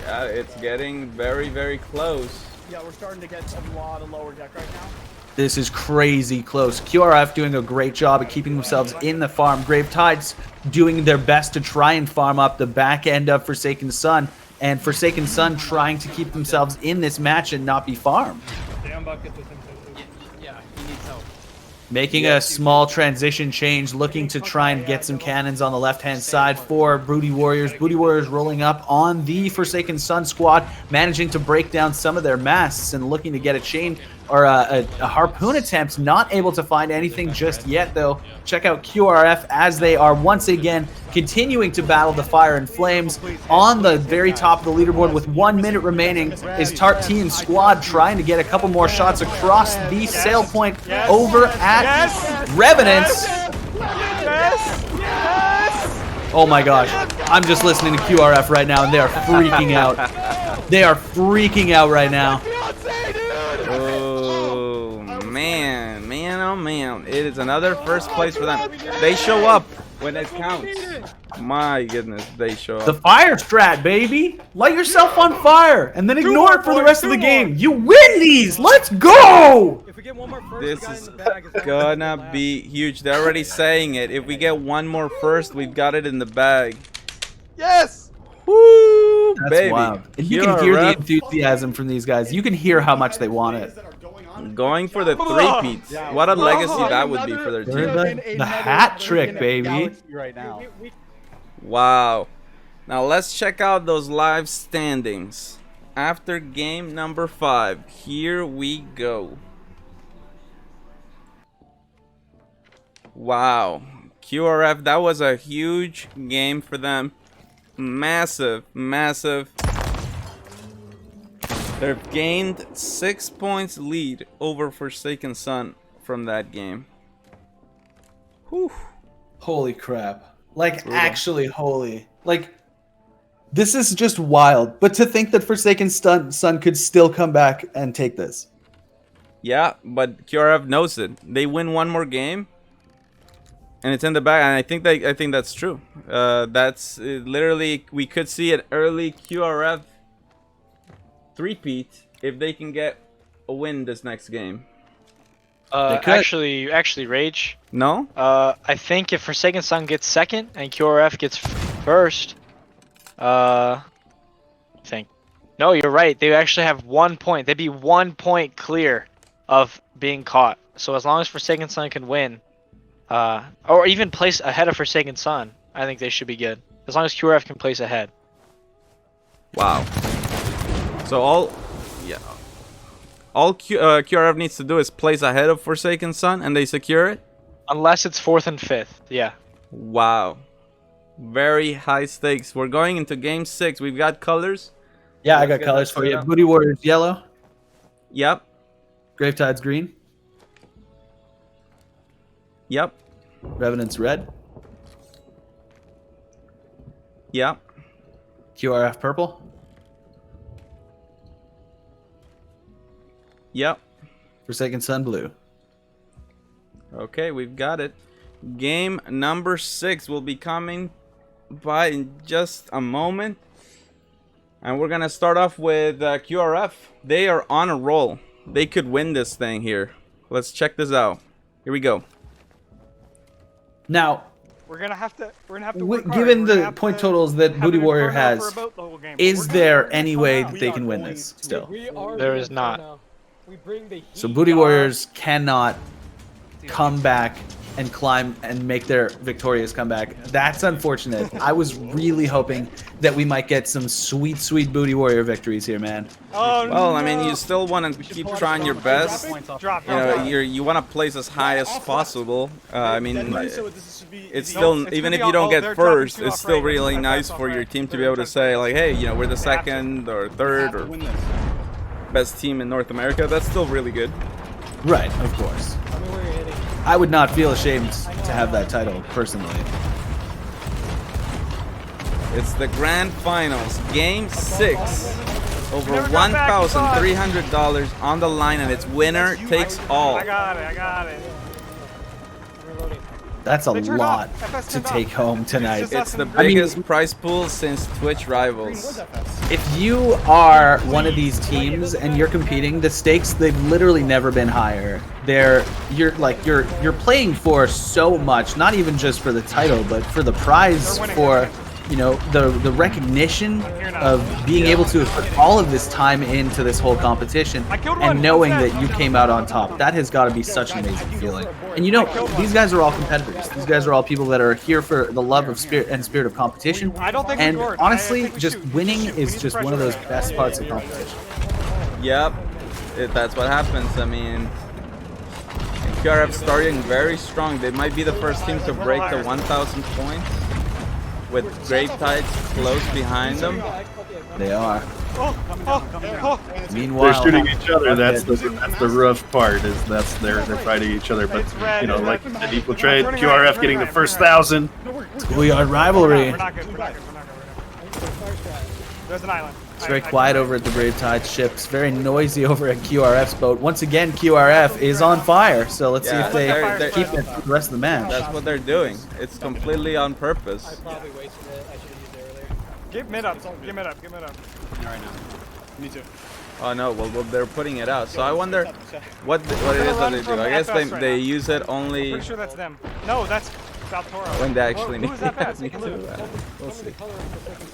Yeah, it's getting very, very close. Yeah, we're starting to get a lot of lower deck right now. This is crazy close. QRF doing a great job of keeping themselves in the farm. Gravetides doing their best to try and farm up the back end of Forsaken Sun. And Forsaken Sun trying to keep themselves in this match and not be farmed. buckets with him too. Yeah, he needs help. Making a small transition change, looking to try and get some cannons on the left-hand side for Booty Warriors. Booty Warriors rolling up on the Forsaken Sun squad, managing to break down some of their masts and looking to get a chain or a harpoon attempt. Not able to find anything just yet, though. Check out QRF as they are once again continuing to battle the fire and flames. On the very top of the leaderboard with 1 minute remaining is Tartine squad trying to get a couple more shots across the sail point over at Revenants. Oh my gosh. I'm just listening to QRF right now and they are freaking out. They are freaking out right now. Oh man, oh man. It is another first place for them. They show up when it counts. My goodness, they show up. The fire strat, baby. Light yourself on fire and then ignore it for the rest of the game. You win these. Let's go. This is gonna be huge. They're already saying it. If we get one more first, we've got it in the bag. Yes! Woo, That's baby. wild. And you can hear the enthusiasm from these guys. You can hear how much they want it. Going for the three-peats. What a legacy that would be for their team. The hat trick, baby. Right now. Wow. Now let's check out those live standings. After game number 5, here we go. Wow. QRF, that was a huge game for them. Massive, massive. They've gained 6 points lead over Forsaken Sun from that game. Whew. Holy crap. Like, actually holy. Like, this is just wild. But to think that Forsaken Sun could still come back and take this. Yeah, but QRF knows it. They win one more game, and it's in the bag. And I think that's true. That's literally, we could see an early QRF three-peat if they can get a win this next game. Actually, Rage. No? I think if Forsaken Sun gets second and QRF gets first, I think. No, you're right. They actually have 1 point. They'd be 1 point clear of being caught. So as long as Forsaken Sun can win, or even place ahead of Forsaken Sun, I think they should be good. As long as QRF can place ahead. Wow. So all QRF needs to do is place ahead of Forsaken Sun and they secure it? Unless it's 4th and 5th, yeah. Wow. Very high stakes. We're going into game 6. We've got colors. Yeah, I got colors for you. Booty Warriors yellow. Yep. Gravetide's green. Yep. Revenant's red. Yep. QRF purple. Yep. Forsaken Sun blue. Okay, we've got it. Game number 6 will be coming by in just a moment. And we're going to start off with QRF. They are on a roll. They could win this thing here. Let's check this out. Here we go. Now, We're gonna have to given the point totals that Booty Warrior has, is there any way that they can win this still? There is not. So Booty Warriors cannot come back and climb and make their victorious comeback. That's unfortunate. I was really hoping that we might get some sweet, sweet Booty Warrior victories here, man. Oh, well, I mean, you still want to keep trying your best. You want to place as high as possible. I mean, it's still, even if you don't get first, it's still really nice for your team to be able to say, like, hey, you know, we're the second or third or best team in North America. That's still really good. Right, of course. I would not feel ashamed to have that title, personally. It's the grand finals, game 6. Over $1,300 on the line, and it's winner takes all. I got it. That's a lot to take home tonight. It's the biggest prize pool since Twitch Rivals. If you are one of these teams and you're competing, the stakes, they've literally never been higher. You're playing for so much, not even just for the title, but for the prize, for you know, the recognition of being able to have put all of this time into this whole competition and knowing that you came out on top, that has got to be such an amazing feeling. And you know, these guys are all competitors. These guys are all people that are here for the love of spirit of competition. And honestly, just winning is just one of those best parts of competition. Yep, that's what happens. I mean, QRF starting very strong. They might be the first team to break the 1,000 points with Gravetides close behind them. They are. Meanwhile, they're shooting each other. That's the rough part. Is they're fighting each other. But you know, like an equal trade. QRF getting the first 1,000. Schoolyard rivalry. We're not good. There's an island. It's very quiet over at the Gravetide ships. Very noisy over at QRF's boat. Once again, QRF is on fire. So let's see if they keep it for the rest of the match. That's what they're doing. It's completely on purpose. I probably wasted it. I should have used it earlier. Give mid up. Give mid up. Right now. Me too. Oh no, well they're putting it out. So I wonder what it is that they do. I guess they use it only. Pretty sure that's them. No, that's South Toro. When they actually need Who is that pass? me to. We'll see.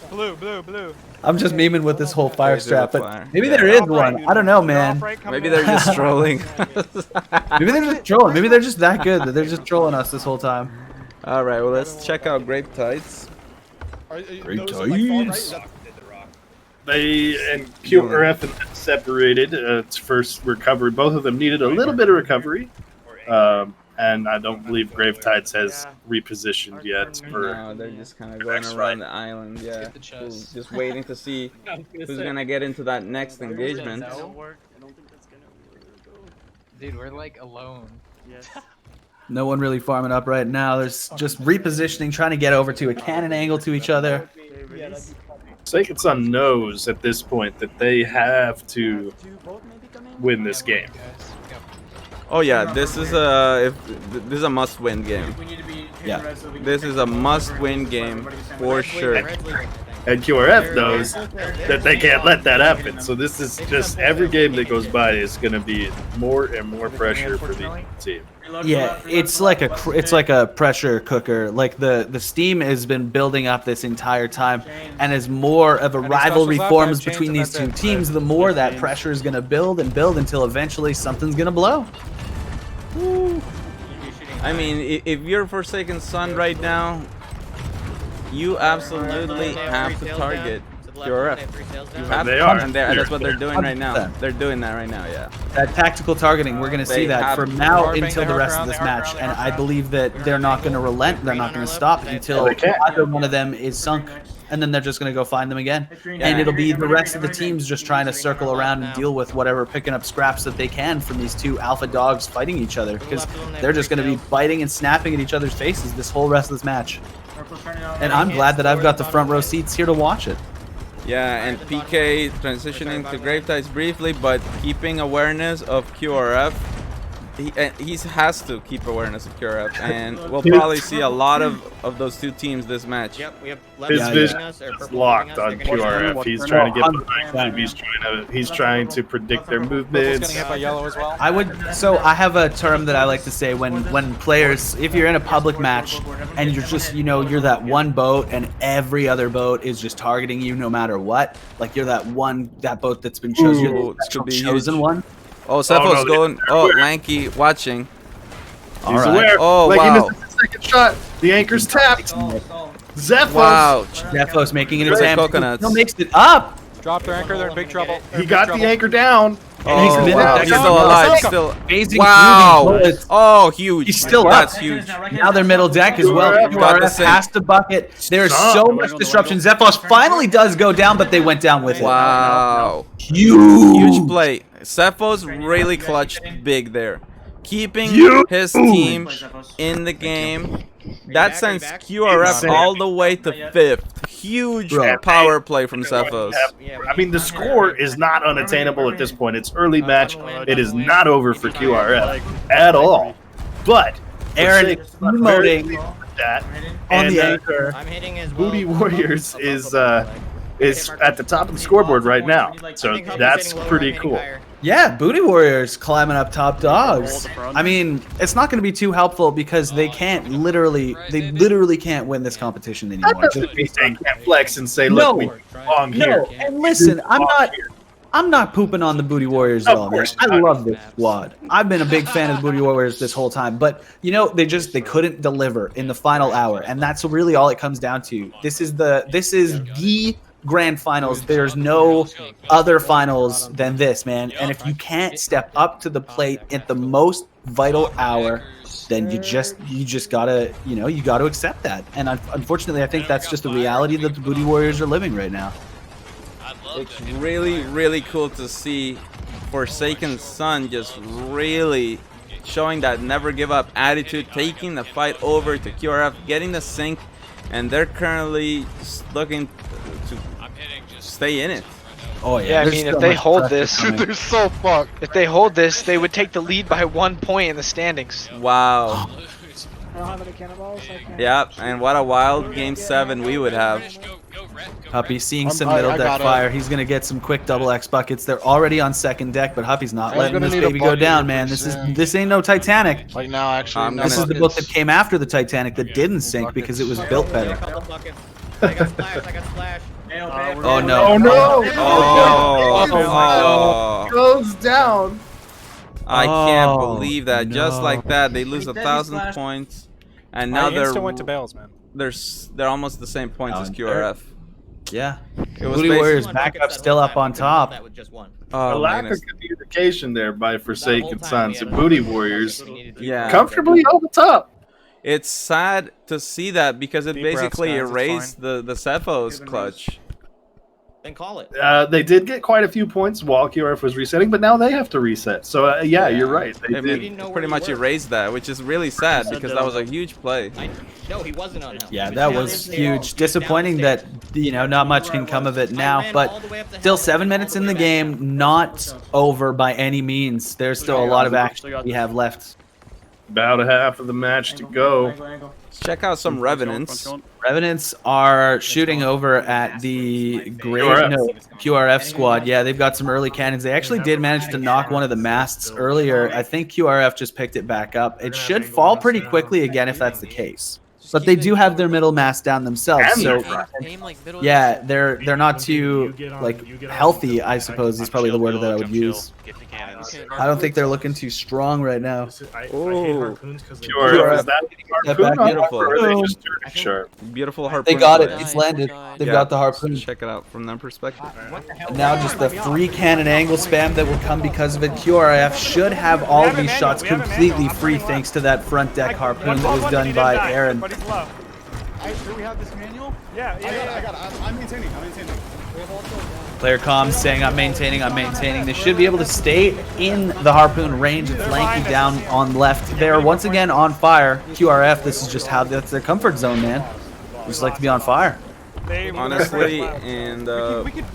Blue. I'm just memeing with this whole fire strap, but fire. maybe there is one. I don't know, man. Maybe they're just trolling. Maybe they're just trolling. Maybe they're just that good that they're just trolling us this whole time. All right, well let's check out Gravetides. Gravetides. They and QRF and them separated. It's first recovery. Both of them needed a little bit of recovery. And I don't believe Gravetides has repositioned yet. No, they're just kind of going around the island. Yeah, just waiting to see who's gonna get into that next engagement. Dude, we're like alone. Yes. No one really farming up right now. There's just repositioning, trying to get over to a cannon angle to each other. Forsaken Sun knows at this point that they have to win this game. Oh yeah, this is a must-win game. Yeah, this is a must-win game for sure. And QRF knows that they can't let that happen. So this is just every game that goes by is going to be more and more pressure for the team. Yeah, it's like a pressure cooker. Like the steam has been building up this entire time, and as more of a rivalry forms between these two teams, the more that pressure is going to build and build until eventually something's going to blow. I mean, if you're Forsaken Sun right now, you absolutely have to target QRF. They are. And that's what they're doing right now. They're doing that right now, yeah. That tactical targeting, we're going to see that from now until the rest of this match. And I believe that they're not going to relent. They're not going to stop until either one of them is sunk. And then they're just going to go find them again. And it'll be the rest of the teams just trying to circle around and deal with whatever, picking up scraps that they can from these two alpha dogs fighting each other. Because they're just going to be biting and snapping at each other's faces this whole rest of this match. And I'm glad that I've got the front row seats here to watch it. Yeah, and PK transitioning to Gravetides briefly, but keeping awareness of QRF. He has to keep awareness of QRF, and we'll probably see a lot of those two teams this match. Yep, we have his vision is locked on QRF. He's trying to get behind them. He's trying to predict their movements. I have a term that I like to say when players, if you're in a public match and you're just, you're that one boat and every other boat is just targeting you no matter what. Like you're that boat that's been chosen. You're the chosen one. Oh, Cephal's going. Oh, Lanky watching. He's aware. Oh, like wow. He missed the second shot. The anchor's tapped. Zephos. Wow. Zephos making it Great his coconuts. Still makes it up. Drop their anchor. They're in big trouble. He got the anchor down. Oh, wow. He's still alive. Still. Amazing. Wow. Oh, huge. He's still up. That's huge. Now they're middle deck as well. QRF has to bucket. There's so much disruption. Zephos finally does go down, but they went down with it. Wow. Huge play. Cephos really clutched big there. Keeping his team in the game. That sends QRF all the way to 5th. Huge power play from Cephos. I mean, the score is not unattainable at this point. It's early match. It is not over for QRF at all. But Aaron emoting that on the anchor. I'm hitting his Booty Warriors is at the top of the scoreboard right now. So that's pretty cool. Yeah, Booty Warriors climbing up top dogs. I mean, it's not going to be too helpful because they literally can't win this competition anymore. That doesn't mean they can't flex and say, No, look, we belong here. and listen, I'm not pooping on the Booty Warriors at all, man. I love this squad. I've been a big fan of the Booty Warriors this whole time, but you know, they couldn't deliver in the final hour, and that's really all it comes down to. This is the grand finals. There's no other finals than this, man. And if you can't step up to the plate at the most vital hour, then you just gotta, you gotta accept that. And unfortunately, I think that's just the reality that the Booty Warriors are living right now. It's really, really cool to see Forsaken Sun just really showing that never give up attitude, taking the fight over to QRF, getting the sync, and they're currently looking to stay in it. Oh yeah, I mean, if they hold this, they're so fucked. If they hold this, they would take the lead by 1 point in the standings. Wow. I don't have any cannonballs. Yep, and what a wild game 7 we would have. Huppy seeing some middle deck fire. He's gonna get some quick double X buckets. They're already on second deck, but Huppy's not letting this baby go down, man. This ain't no Titanic. Like now, actually, this is the boat that came after the Titanic that didn't sink because it was built better. I got splash. Oh no! Oh no! Oh, goes down. I can't believe that. Just like that, they lose 1,000 points, and now they're went to Bales, man. They're almost the same points as QRF. Yeah. It was Booty Warriors back up, still up on top. A lack of communication there by Forsaken Sons and Booty Warriors. Yeah. Comfortably on the top. It's sad to see that because it basically erased the Cephos clutch. Then call it. They did get quite a few points while QRF was resetting, but now they have to reset. So yeah, you're right. They did pretty much erased that, which is really sad because that was a huge play. No, he wasn't on help. Yeah, that was huge. Disappointing that not much can come of it now, but still 7 minutes in the game, not over by any means. There's still a lot of action we have left. About a half of the match to go. Let's check out some Revenants. Revenants are shooting over at the QRF squad. Yeah, they've got some early cannons. They actually did manage to knock one of the masts earlier. I think QRF just picked it back up. It should fall pretty quickly again if that's the case. But they do have their middle mast down themselves, so yeah, they're not too healthy, I suppose is probably the word that I would use. I don't think they're looking too strong right now. Oh, beautiful harpoon. They got it. It's landed. They've got the harpoon. Check it out from their perspective. And now just the 3 cannon angle spam that will come because of it. QRF should have all of these shots completely free thanks to that front deck harpoon that was done by Aaron. Do we have this manual? Yeah, I got it. I'm maintaining. Player comms saying I'm maintaining. They should be able to stay in the harpoon range and flanking down on left. They are once again on fire. QRF, this is just how that's their comfort zone, man. They just like to be on fire. Honestly, and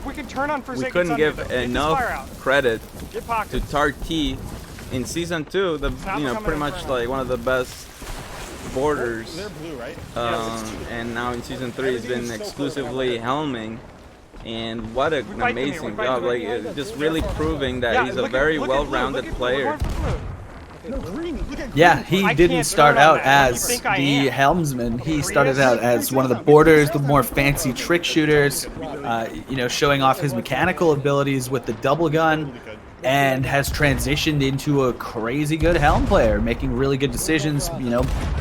we could turn on we couldn't give enough credit to Tar-T in season 2. Pretty much like one of the best borders. And now in season 3, he's been exclusively helming. And what an amazing job, just really proving that he's a very well-rounded player. Yeah, he didn't start out as the helmsman. He started out as one of the boarders, the more fancy trick shooters, showing off his mechanical abilities with the double gun, and has transitioned into a crazy good helm player, making really good decisions,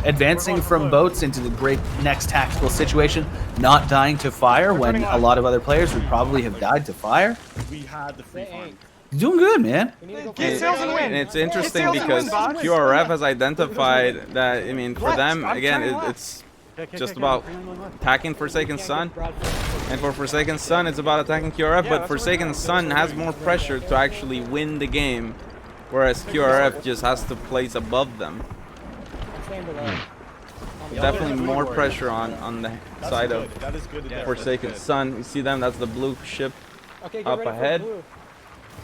advancing from boats into the great next tactical situation, not dying to fire when a lot of other players would probably have died to fire. We had the free farm. He's doing good, man. And it's interesting because QRF has identified that, for them, again, it's just about attacking Forsaken Sun. And for Forsaken Sun, it's about attacking QRF, but Forsaken Sun has more pressure to actually win the game, whereas QRF just has to place above them. Definitely more pressure on the side of Forsaken Sun. You see them? That's the blue ship up ahead.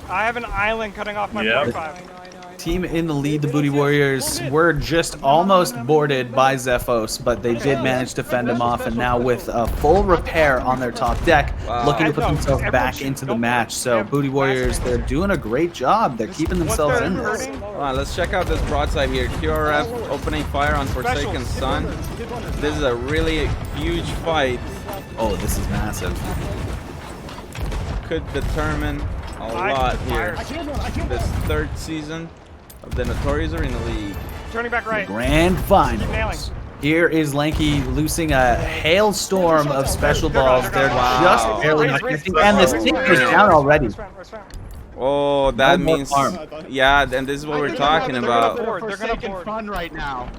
I have an island cutting off my 45. team in the lead, the Booty Warriors, were just almost boarded by Zephos, but they did manage to fend him off, and now with a full repair on their top deck, looking to put themselves back into the match. So Booty Warriors, they're doing a great job. They're keeping themselves in this. Alright, let's check out this broadside here. QRF opening fire on Forsaken Sun. This is a really huge fight. Oh, this is massive. Could determine a lot here. This third season of the Notorious Arena League. Turning back right. Grand finals. Here is Lanky loosing a hailstorm of special balls. They're just barely not connecting, and the stick is down already. Oh, that means, yeah, and this is what we're talking about. They're gonna fun right now.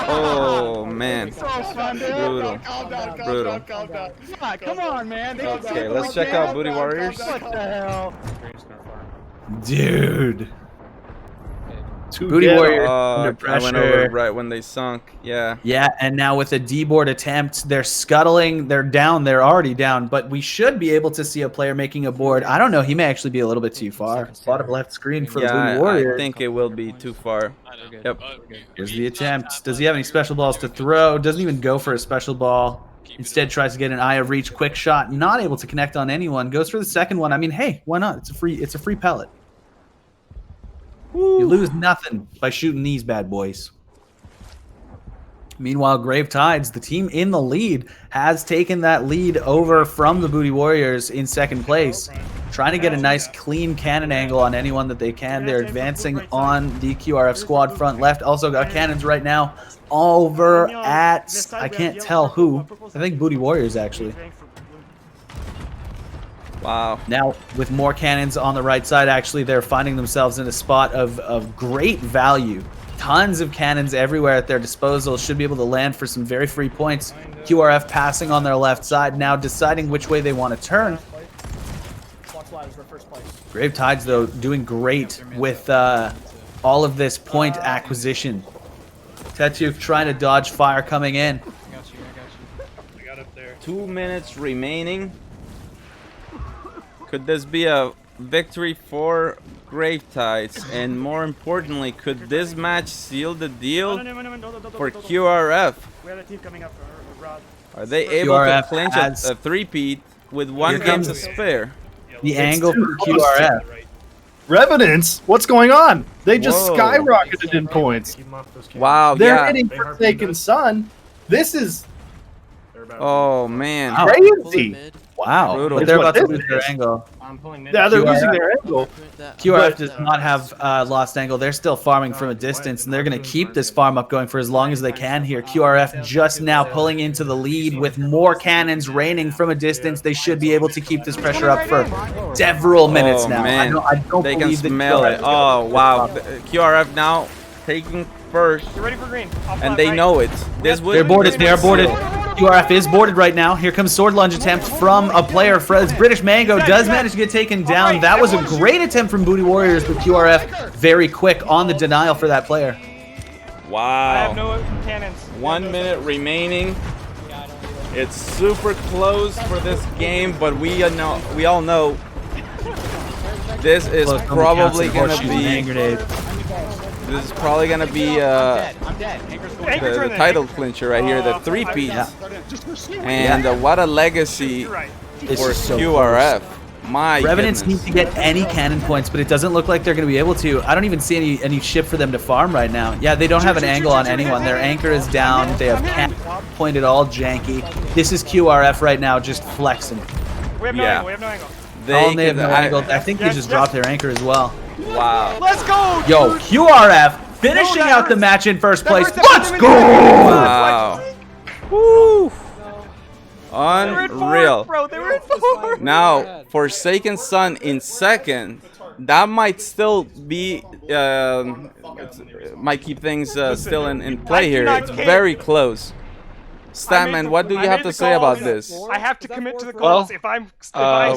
Oh man, brutal, brutal. Yeah, come on, man. Okay, let's check out Booty Warriors. What the hell? Dude. Booty Warriors under I pressure. went over right when they sunk. Yeah. Yeah, and now with a D-board attempt, they're scuttling. They're down. They're already down. But we should be able to see a player making a board. I don't know. He may actually be a little bit too far. Bottom left screen for the Booty Warriors. I think it will be too far. Yep. Here's the attempt. Does he have any special balls to throw? Doesn't even go for a special ball. Instead tries to get an eye of reach quick shot. Not able to connect on anyone. Goes for the second one. I mean, hey, why not? It's a free pellet. You lose nothing by shooting these bad boys. Meanwhile, Grave Tides, the team in the lead, has taken that lead over from the Booty Warriors in second place. Trying to get a nice clean cannon angle on anyone that they can. They're advancing on the QRF squad front left. Also got cannons right now over at, I can't tell who. I think Booty Warriors, actually. Wow. Now, with more cannons on the right side, actually, they're finding themselves in a spot of great value. Tons of cannons everywhere at their disposal. Should be able to land for some very free points. QRF passing on their left side, now deciding which way they want to turn. Grave Tides, though, doing great with all of this point acquisition. Tetsuke trying to dodge fire coming in. I got up there. 2 minutes remaining. Could this be a victory for Grave Tides? And more importantly, could this match seal the deal for QRF? We have a team coming up. Are they able to clinch a three-peat with one game to spare? The angle for QRF. Revenants? What's going on? They just skyrocketed in points. Wow, they're hitting Forsaken Sun. This is oh man, crazy. Wow, brutal. but they're about to lose their angle. Yeah, they're losing their angle. QRF does not have lost angle. They're still farming from a distance, and they're going to keep this farm up going for as long as they can here. QRF just now pulling into the lead with more cannons raining from a distance. They should be able to keep this pressure up for several minutes now. Man. I don't they can believe that smell it. Oh wow, QRF now taking first, Get ready for green. and they know it. This They're boarded. They are boarded. QRF is boarded right now. Here comes sword lunge attempt from a player. British Mango does manage to get taken down. That was a great attempt from Booty Warriors, but QRF very quick on the denial for that player. Wow. I have no cannons. 1 minute remaining. It's super close for this game, but we all know this is probably gonna be. This is probably gonna be the title clincher right here, the three-peat. And what a legacy for QRF. My Revenants goodness. need to get any cannon points, but it doesn't look like they're going to be able to. I don't even see any ship for them to farm right now. Yeah, they don't have an angle on anyone. Their anchor is down. They have cannon pointed all janky. This is QRF right now, just flexing. We have no angle. We have no angle. They have no angle. I think they just dropped their anchor as well. Wow. Let's go. Yo, QRF finishing out the match in first place. Let's go! Wow. Woo. Unreal. Bro, they were in fourth. Now, Forsaken Sun in second. That might still be, might keep things still in play here. It's very close. Statman, what do you have to say about this? I have to commit to the calls. If I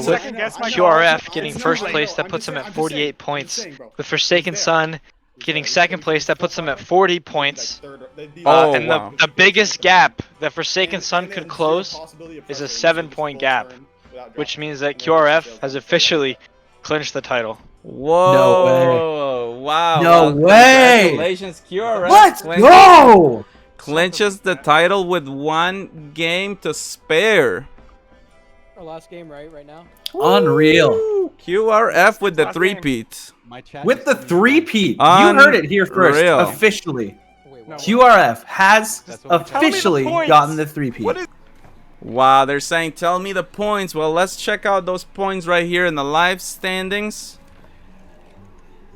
second guess my QRF getting first place, that puts him at 48 points. With Forsaken Sun getting second place, that puts him at 40 points. And the biggest gap that Forsaken Sun could close is a 7-point gap, which means that QRF has officially clinched the title. Whoa! Wow. No well, way! Congratulations, QRF. Let's go! Clinches the title with 1 game to spare. Our last game, right now. Unreal. QRF with the 3-peat. With the 3-peat. You heard it here first. Unreal. Officially. QRF has officially gotten the 3-peat. Wow, they're saying, tell me the points. Well, let's check out those points right here in the live standings.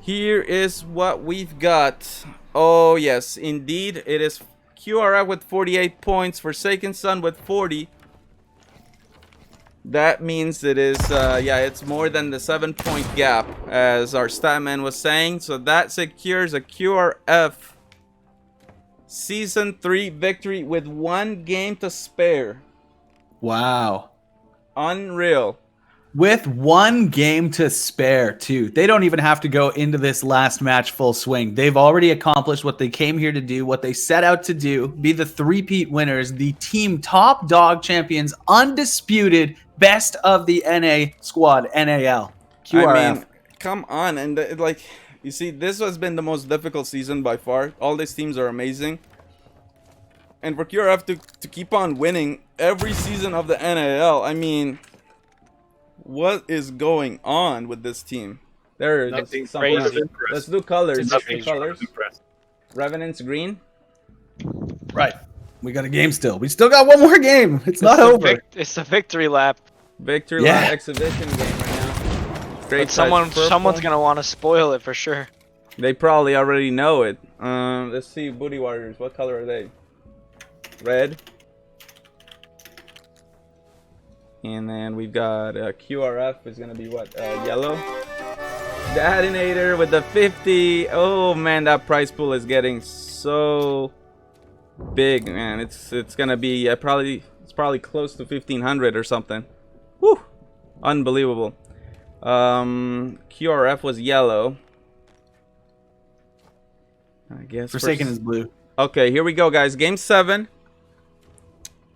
Here is what we've got. Oh, yes, indeed. It is QRF with 48 points. Forsaken Sun with 40. That means it is, yeah, it's more than the 7-point gap, as our statman was saying. So that secures a QRF Season 3 victory with 1 game to spare. Wow. Unreal. With 1 game to spare, too. They don't even have to go into this last match full swing. They've already accomplished what they came here to do, what they set out to do, be the 3-peat winners, the team top dog champions, undisputed, best of the NA squad, NAL. QRF. I mean, come on. And, like, you see, this has been the most difficult season by far. All these teams are amazing. And for QRF to keep on winning every season of the NAL, I mean, what is going on with this team? There is something crazy. Let's do colors. Let's do colors. Revenant's green. Right. We got a game still. We still got 1 more game. It's not over. It's a victory lap. Victory lap exhibition game right now. Great. Someone's gonna want to spoil it for sure. They probably already know it. Let's see, Booty Warriors. What color are they? Red. And then we've got QRF is gonna be what? Yellow. Detonator with the 50. Oh man, that prize pool is getting so big, man. It's gonna be probably close to 1,500 or something. Whew, unbelievable. QRF was yellow. I guess Forsaken is blue. Okay, here we go, guys. Game 7.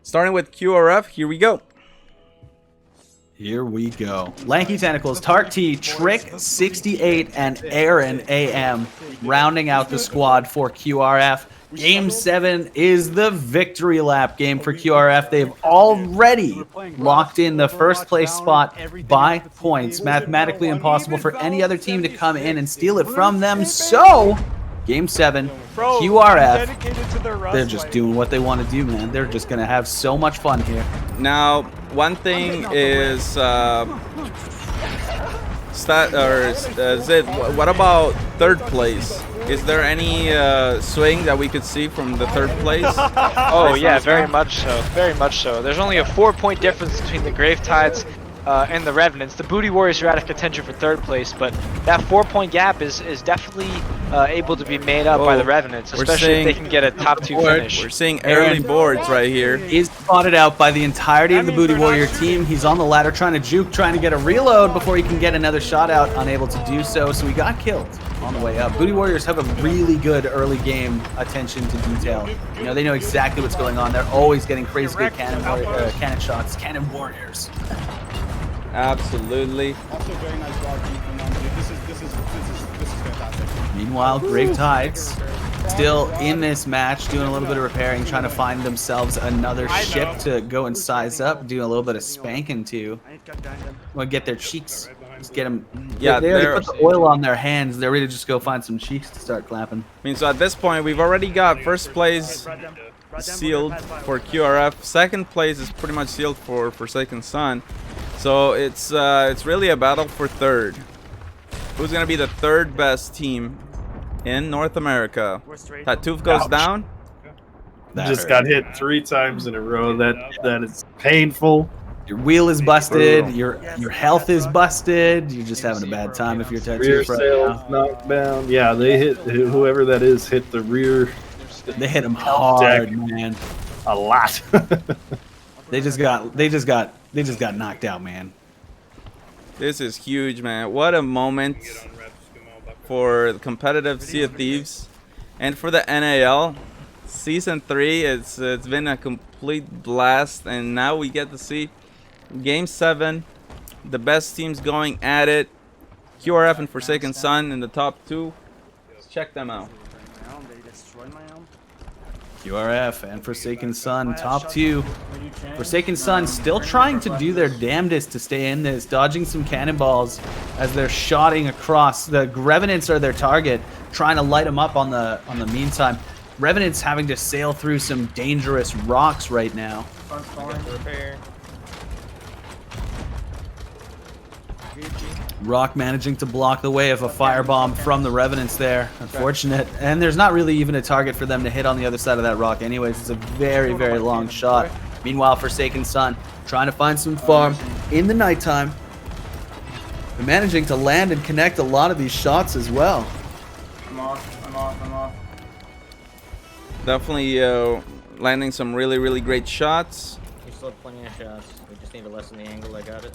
Starting with QRF. Here we go. Here we go. Lanky Tentacles, Tart T, Trick 68, and Aaron AM rounding out the squad for QRF. Game 7 is the victory lap game for QRF. They've already locked in the first place spot by points. Mathematically impossible for any other team to come in and steal it from them. So, Game 7, QRF, they're just doing what they want to do, man. They're just going to have so much fun here. Now, one thing is, what about third place? Is there any swing that we could see from the third place? Oh yeah, very much so. Very much so. There's only a 4-point difference between the Gravetides and the Revenants. The Booty Warriors are out of contention for third place, but that 4-point gap is definitely able to be made up by the Revenants, especially if they can get a top 2 finish. We're seeing early boards right here. He's spotted out by the entirety of the Booty Warrior team. He's on the ladder trying to juke, trying to get a reload before he can get another shot out, unable to do so, so he got killed on the way up. Booty Warriors have a really good early game attention to detail. You know, they know exactly what's going on. They're always getting crazy good cannon shots. Cannon Warriors. Absolutely. Also, very nice dog from them, dude. This is fantastic. Meanwhile, Gravetides still in this match, doing a little bit of repairing, trying to find themselves another ship to go and size up, doing a little bit of spanking too. Want to get their cheeks, just get them. Yeah, they already put the oil on their hands. They're ready to just go find some cheeks to start clapping. I mean, so at this point, we've already got first place sealed for QRF. Second place is pretty much sealed for Forsaken Sun. So it's really a battle for third. Who's gonna be the third best team in North America? Tatoof goes down. Just got hit 3 times in a row. That is painful. Your wheel is busted. Your health is busted. You're just having a bad time if you're Rear Tatoof right sails now. knocked down. Yeah, they hit whoever that is. Hit the rear. They hit him hard, man. A lot. They just got knocked out, man. This is huge, man. What a moment for the competitive Sea of Thieves and for the NAL. Season 3, it's been a complete blast, and now we get to see Game 7, the best teams going at it. QRF and Forsaken Sun in the top 2. check them out. They destroyed my elm. QRF and Forsaken Sun, top two. Forsaken Sun still trying to do their damnedest to stay in this, dodging some cannonballs as they're shotting across. The Revenants are their target, trying to light them up on the meantime. Revenants having to sail through some dangerous rocks right now. Rock managing to block the way of a firebomb from the Revenants there. Unfortunate. And there's not really even a target for them to hit on the other side of that rock anyways. It's a very, very long shot. Meanwhile, Forsaken Sun trying to find some farm in the nighttime. They're managing to land and connect a lot of these shots as well. I'm off. Definitely landing some really, really great shots. We still have plenty of shots. We just need to lessen the angle. I got it.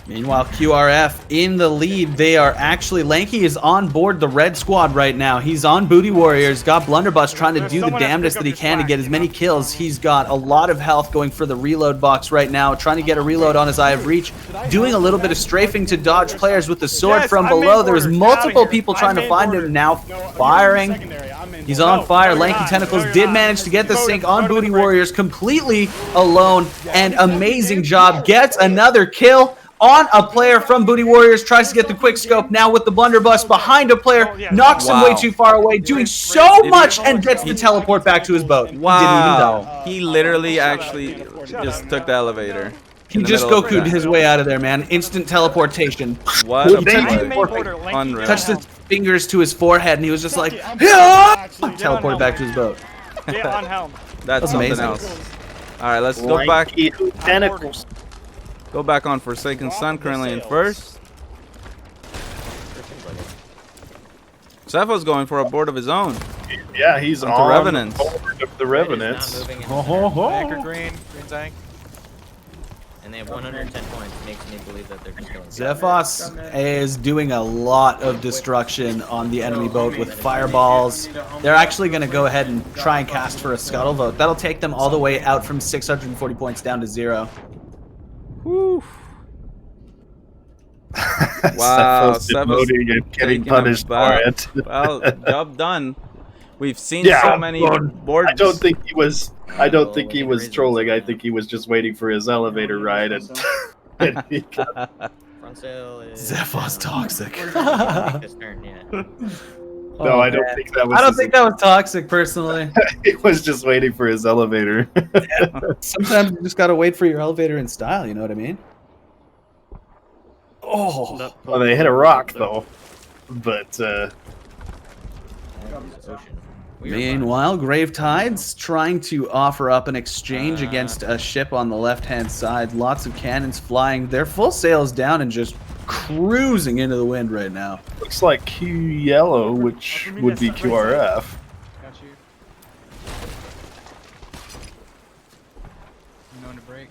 Meanwhile, QRF in the lead. They are actually, Lanky is on board the red squad right now. He's on Booty Warriors, got Blunderbuss trying to do the damnedest that he can to get as many kills. He's got a lot of health going for the reload box right now, trying to get a reload on his Eye of Reach, doing a little bit of strafing to dodge players with the sword from below. There's multiple people trying to find him now, firing. He's on fire. Lanky Tentacles did manage to get the sync on Booty Warriors completely alone, and amazing job. Gets another kill on a player from Booty Warriors, tries to get the quick scope now with the blunderbuss behind a player, knocks him way too far away, doing so much, and gets the teleport back to his boat. Wow. He didn't even die. He literally actually just took the elevator. He just Goku'd his way out of there, man. Instant teleportation. What a play. Unreal. Touched his fingers to his forehead, and he was just like, teleported back to his boat. Get on helm. That's something amazing. else. All right, let's go back. Tentacles. Go back on Forsaken Sun, currently in first. Cephal's going for a board of his own. Yeah, he's Onto on Revenants. board of the Revenants. Anchor green tank. And they have 110 points. Makes me believe that they're just going. Zephos is doing a lot of destruction on the enemy boat with fireballs. They're actually going to go ahead and try and cast for a scuttle vote. That'll take them all the way out from 640 points down to 0. Whew. Wow, Cephal's and getting punished for it. Well, job done. We've seen so many boards. I don't think he was. I don't think he was trolling. I think he was just waiting for his elevator ride, and, and he got... Zephos toxic. No, I don't think that was. I don't think that was toxic, personally. He was just waiting for his elevator. Sometimes you just gotta wait for your elevator in style. You know what I mean? Oh, well, they hit a rock though, but. Meanwhile, Gravetide's trying to offer up an exchange against a ship on the left-hand side. Lots of cannons flying. Their full sails down and just cruising into the wind right now. Looks like Q Yellow, which would be QRF. Got you. Known to break.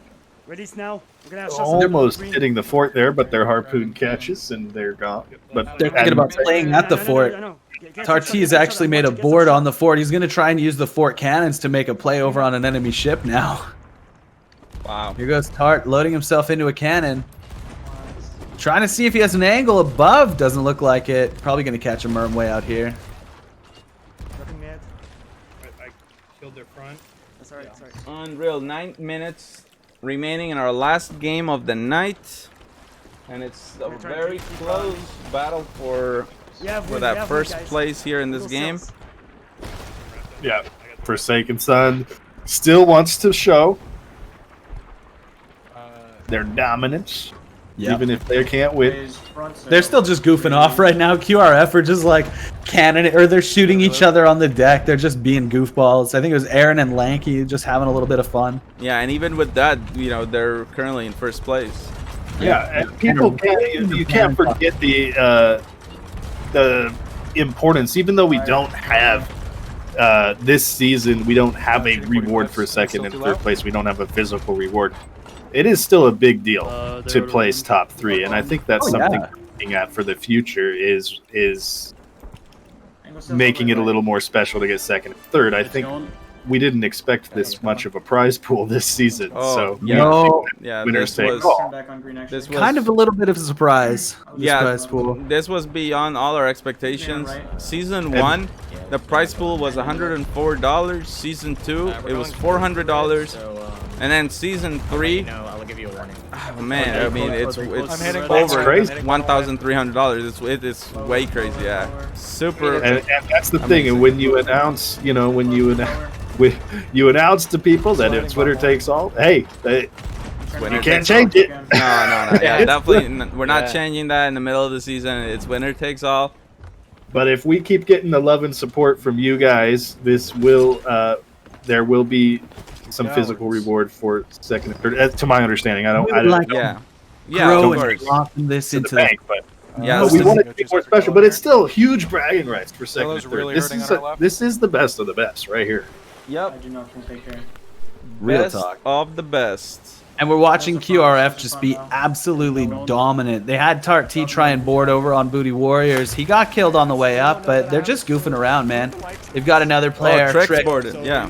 Ready now? We're gonna have shots Almost hitting the fort there, but their harpoon catches and they're gone. But they're thinking about playing at the fort. Tarti's actually made a board on the fort. He's going to try and use the fort cannons to make a play over on an enemy ship now. Wow. Here goes Tart, loading himself into a cannon. Trying to see if he has an angle above. Doesn't look like it. Probably going to catch a merm way out here. I killed their front. That's alright, sorry. Unreal. 9 minutes remaining in our last game of the night. And it's a very close battle for that first place here in this game. Yeah, Forsaken Sun still wants to show their dominance, even if they can't win. They're still just goofing off right now. QRF are just like cannon, or they're shooting each other on the deck. They're just being goofballs. I think it was Aaron and Lanky just having a little bit of fun. Yeah, and even with that, you know, they're currently in first place. Yeah, and people you can't forget the importance, even though we don't have this season, we don't have a reward for second and third place. We don't have a physical reward. It is still a big deal to place top 3, and I think that's something we're looking at for the future is making it a little more special to get second and third. I think we didn't expect this much of a prize pool this season. Oh, So yeah. No. Yeah, winners this take was all. this was Kind of a little bit of a surprise. This yeah, prize pool. this was beyond all our expectations. Season 1, the prize pool was $104. Season 2, it was $400. And then season 3, I'll give you a warning. oh man, I mean it's That's over crazy. $1,300. It's way crazy. Yeah, super. And that's the thing. And when you announce, you announce to people that it's winner takes all, hey, you can't change it. No. Yeah, definitely. We're not changing that in the middle of the season. It's winner takes all. But if we keep getting the love and support from you guys, this will there will be some physical reward for second and third. To my understanding, I don't Yeah, grow of and course. blossom this to into the bank, but Yeah, we want it to be more special. But it's still huge bragging rights for second and third. really This hurting is on our left? this is the best of the best right here. Yep. I do not think they care. Real Best talk. of the best. And we're watching QRF just be absolutely dominant. They had Tart T try and board over on Booty Warriors. He got killed on the way up, but they're just goofing around, man. They've got another player. Trick's Trick. boarded. Yeah.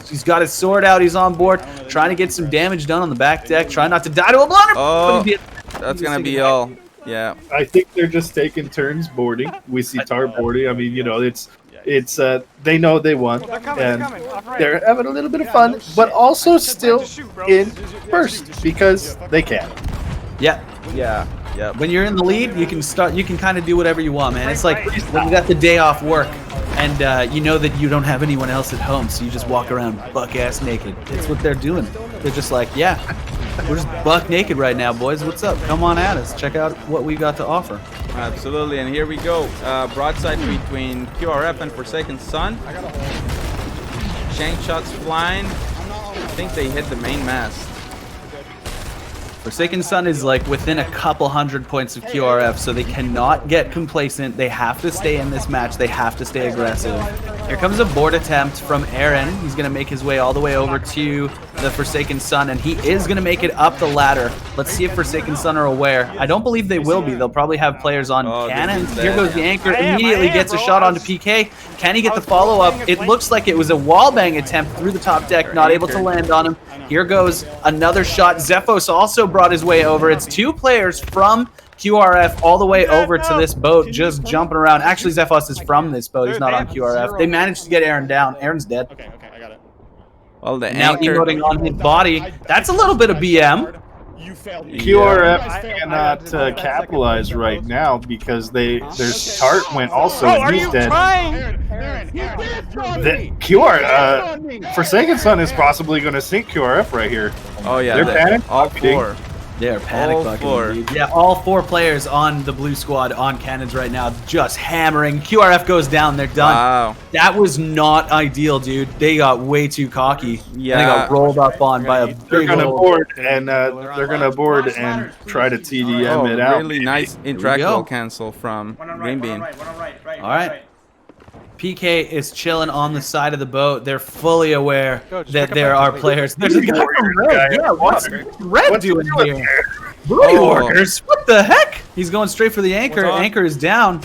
He's got his sword out. He's on board, trying to get some damage done on the back deck. Trying not to die to a blunder. Oh, but he did. that's gonna be all. Yeah. I think they're just taking turns boarding. We see Tar boarding. I mean, it's they know what they want, and they're having a little bit of fun, but also still in first because they can. Yeah. Yeah. When you're in the lead, you can start. You can kind of do whatever you want, man. It's like when you got the day off work, and you know that you don't have anyone else at home, so you just walk around buck ass naked. It's what they're doing. They're just like, yeah, we're just buck naked right now, boys. What's up? Come on at us. Check out what we got to offer. Absolutely, and here we go. Broadside between QRF and Forsaken Sun. Shank shots flying. I think they hit the main mast. Forsaken Sun is like within a couple hundred points of QRF, so they cannot get complacent. They have to stay in this match. They have to stay aggressive. Here comes a board attempt from Aaron. He's going to make his way all the way over to the Forsaken Sun, and he is going to make it up the ladder. Let's see if Forsaken Sun are aware. I don't believe they will be. They'll probably have players on cannons. Here goes the anchor. Immediately gets a shot onto PK. Can he get the follow-up? It looks like it was a wallbang attempt through the top deck, not able to land on him. Here goes another shot. Zephos also brought his way over. It's two players from QRF all the way over to this boat, just jumping around. Actually, Zephos is from this boat. He's not on QRF. They managed to get Aaron down. Aaron's dead. Okay, I got it. Well, the Now anchor. emoting on his body. That's a little bit of BM. You failed me. QRF cannot capitalize right now because their Tart went also, and he's dead. The Forsaken Sun is possibly going to sink QRF right here. Oh yeah, they're panic all bucketing. four. They're panic All bucking, four. dude. Yeah, all four players on the blue squad on cannons right now, just hammering. QRF goes down. They're done. Wow. That was not ideal, dude. They got way too cocky. Yeah. And they got rolled up on by a They're big going to old... board and try to TDM it out. Really nice interactable cancel from Green Bean. All right. PK is chilling on the side of the boat. They're fully aware that there are players. There's a guy from Red. Yeah, what's Red doing here? Booty Warriors. What the heck? He's going straight for the anchor. Anchor is down. I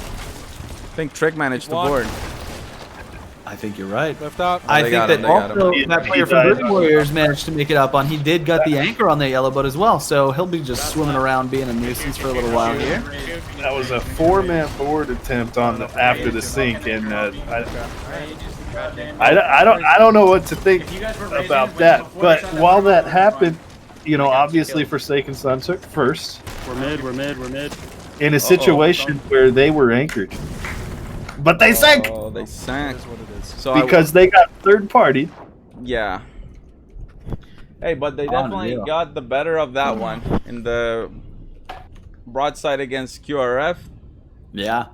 think Trick managed to board. I think you're right. Lift up. I think that also that player from Booty Warriors managed to make it up on. He did got the anchor on the yellow boat as well, so he'll be just swimming around being a nuisance for a little while here. That was a 4-man board attempt on after the sink, and I don't know what to think about that. But while that happened, obviously Forsaken Sun took first. We're mid. In a situation where they were anchored, but they sank. Oh, they sank. So because they got third party. Yeah. Hey, but they definitely got the better of that one in the broadside against QRF. Yeah.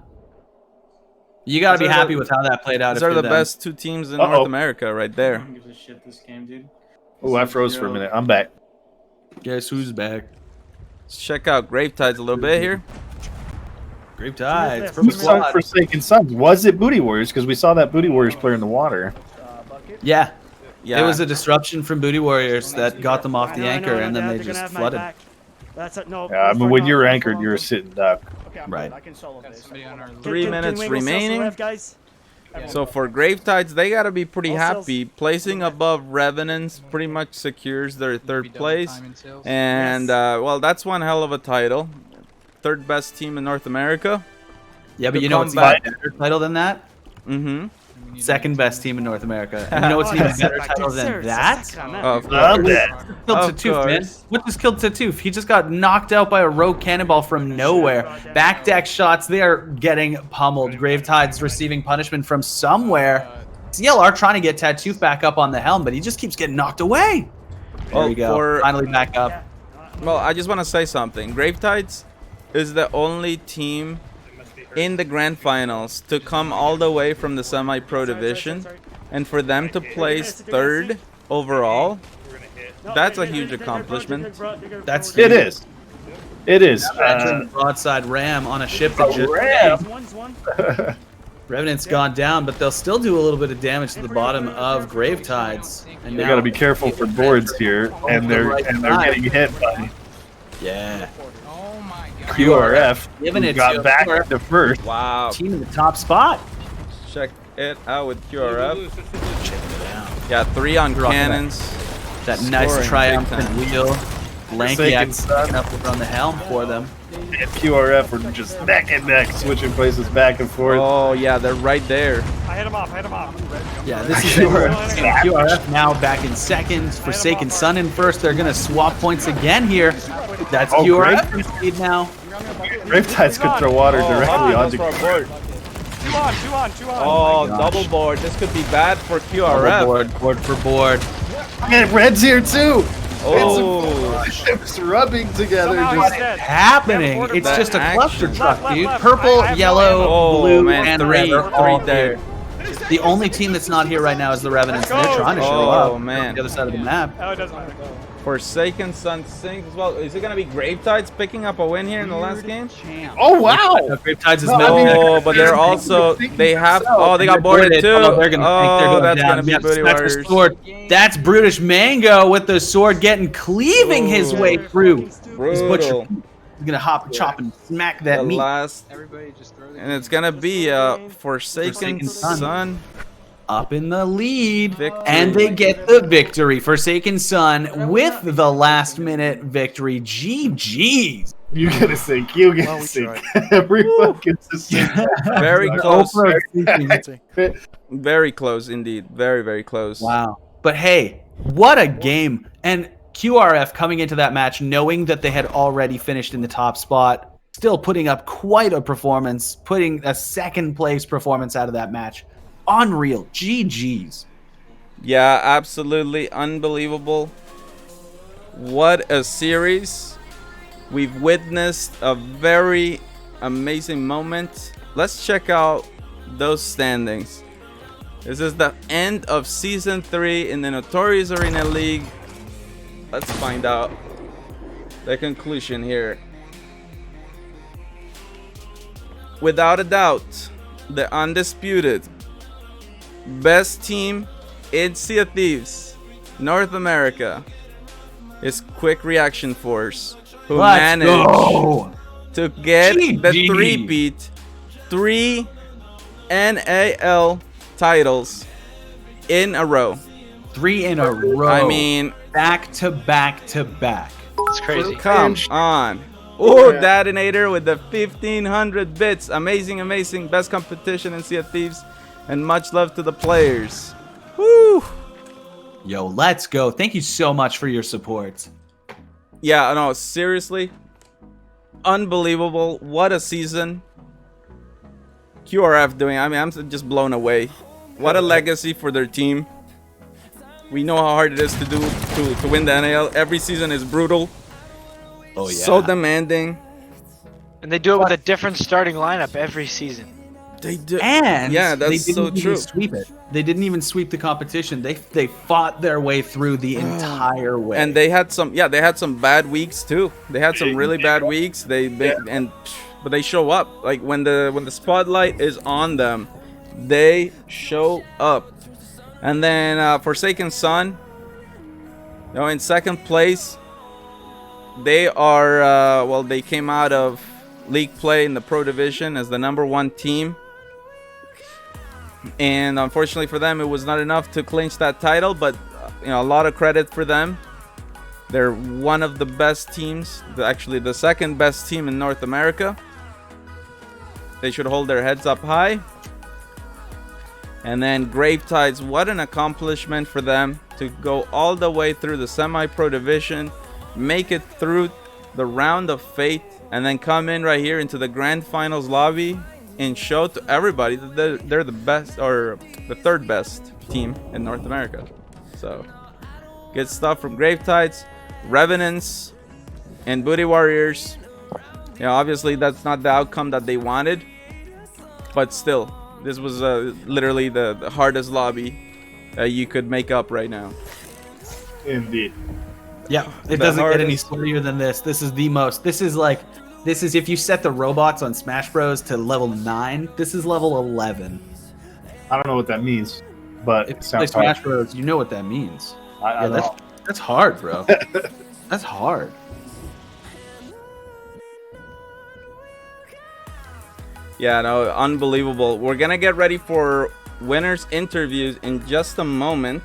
You got to be happy with how that played out. These are the best two teams in North America right there. Who gives a shit this game, dude? Oh, I froze for a minute. I'm back. Guess who's back? Let's check out Gravetides a little bit here. Gravetides. Who sunk Forsaken Sons? Was it Booty Warriors? Because we saw that Booty Warriors player in the water. Yeah. Yeah. It was a disruption from Booty Warriors that got them off the anchor, and then they just flooded. Yeah, I mean, when you're anchored, you're a sitting duck. Right. 3 minutes remaining. So for Gravetides, they gotta be pretty happy. Placing above Revenants pretty much secures their third place. And, well, that's one hell of a title. Third best team in North America. Yeah, but you know what's even a better title than that? Mm-hmm. Second best team in North America. And you know what's an even better title than that? Of course. Killed Tatoof, man. What just killed Tatoof? He just got knocked out by a rogue cannonball from nowhere. Back deck shots, they are getting pummeled. Gravetide's receiving punishment from somewhere. CLR trying to get Tatoof back up on the helm, but he just keeps getting knocked away. There we go. Finally back up. Well, I just want to say something. Gravetides is the only team in the grand finals to come all the way from the semi-pro division, and for them to place third overall, that's a huge accomplishment. That's It is. It is. Broadside ram on a ship that just Revenant's gone down, but they'll still do a little bit of damage to the bottom of Gravetides. And They got to be careful for boards here, and they're getting hit by QRF, who got back to first. Wow. Team in the top spot. Check it out with QRF. Yeah, 3 on cannons. That nice triumphant wheel. Lanky X picking up on the helm for them. And QRF were just neck and neck, switching places back and forth. Oh, yeah, they're right there. I hit him off. Yeah, this is QRF now back in second. Forsaken Sun in first. They're going to swap points again here. That's QRF in speed now. Gravetides could throw water directly onto board. 2 on. Oh, double board. This could be bad for QRF. Board for board. And Red's here too. Oh, ships rubbing together. What's happening? It's just a cluster truck, dude. Purple, yellow, blue, and red are all there. The only team that's not here right now is the Revenants. They're trying to show up. Oh, man. On the other side of the map. Oh, it doesn't matter. Forsaken Sun sinks as well. Is it going to be Gravetides picking up a win here in the last game? Oh, wow. Gravetides is Oh, but they're also, they have, oh, they got boarded too. Oh, they're going to that's going to be Booty Warriors. That's Brutish Mango with the sword cleaving his way through. Brutal. He's going to hop, chop, and smack that meat. And it's going to be Forsaken Sun. Up in the lead, and they get the victory. Forsaken Sun with the last-minute victory. GG's. You gotta sink. You gotta sink. Everyone gets to sink. Very close. Very close indeed. Very, very close. Wow. But hey, what a game. And QRF coming into that match knowing that they had already finished in the top spot, still putting up quite a performance, putting a second-place performance out of that match. Unreal. GG's. Yeah, absolutely unbelievable. What a series. We've witnessed a very amazing moment. Let's check out those standings. This is the end of Season 3 in the Notorious Arena League. Let's find out the conclusion here. Without a doubt, the undisputed best team in Sea of Thieves, North America, is Quick Reaction Force, who managed to get the three-peat, 3 NAL titles in a row. 3 in a row. I mean, back to back to back. It's crazy. Come on. Oh, Detonator with the 1500 bits. Amazing, amazing. Best competition in Sea of Thieves. And much love to the players. Woo! Yo, let's go. Thank you so much for your support. Yeah, no, seriously. Unbelievable. What a season. QRF doing. I mean, I'm just blown away. What a legacy for their team. We know how hard it is to do to win the NAL. Every season is brutal. Oh, yeah. So demanding. And they do it with a different starting lineup every season. They do. And yeah, that's they didn't so even true. Sweep it. They didn't even sweep the competition. They fought their way through the entire way. And they had some bad weeks too. They had some really bad weeks. But they show up. Like when the spotlight is on them, they show up. And then Forsaken Sun, in second place. They are they came out of league play in the pro division as the #1 team. and unfortunately for them, it was not enough to clinch that title. But a lot of credit for them. They're one of the best teams, actually the second best team in North America. They should hold their heads up high. And then Gravetides, what an accomplishment for them to go all the way through the semi-pro division, make it through the round of fate, and then come in right here into the grand finals lobby and show to everybody that they're the best, or the third best team in North America. So good stuff from Gravetides. Revenants and Booty Warriors, obviously that's not the outcome that they wanted, but still, this was literally the hardest lobby that you could make up right now. Indeed. Yeah, it doesn't get any sweatier than this. This is the most. This is if you set the robots on Smash Bros to level 9, this is level 11. I don't know what that means, but if you play Smash Bros, you know what that means. I know. That's hard, bro. That's hard. Yeah, no, unbelievable. We're gonna get ready for winners interviews in just a moment.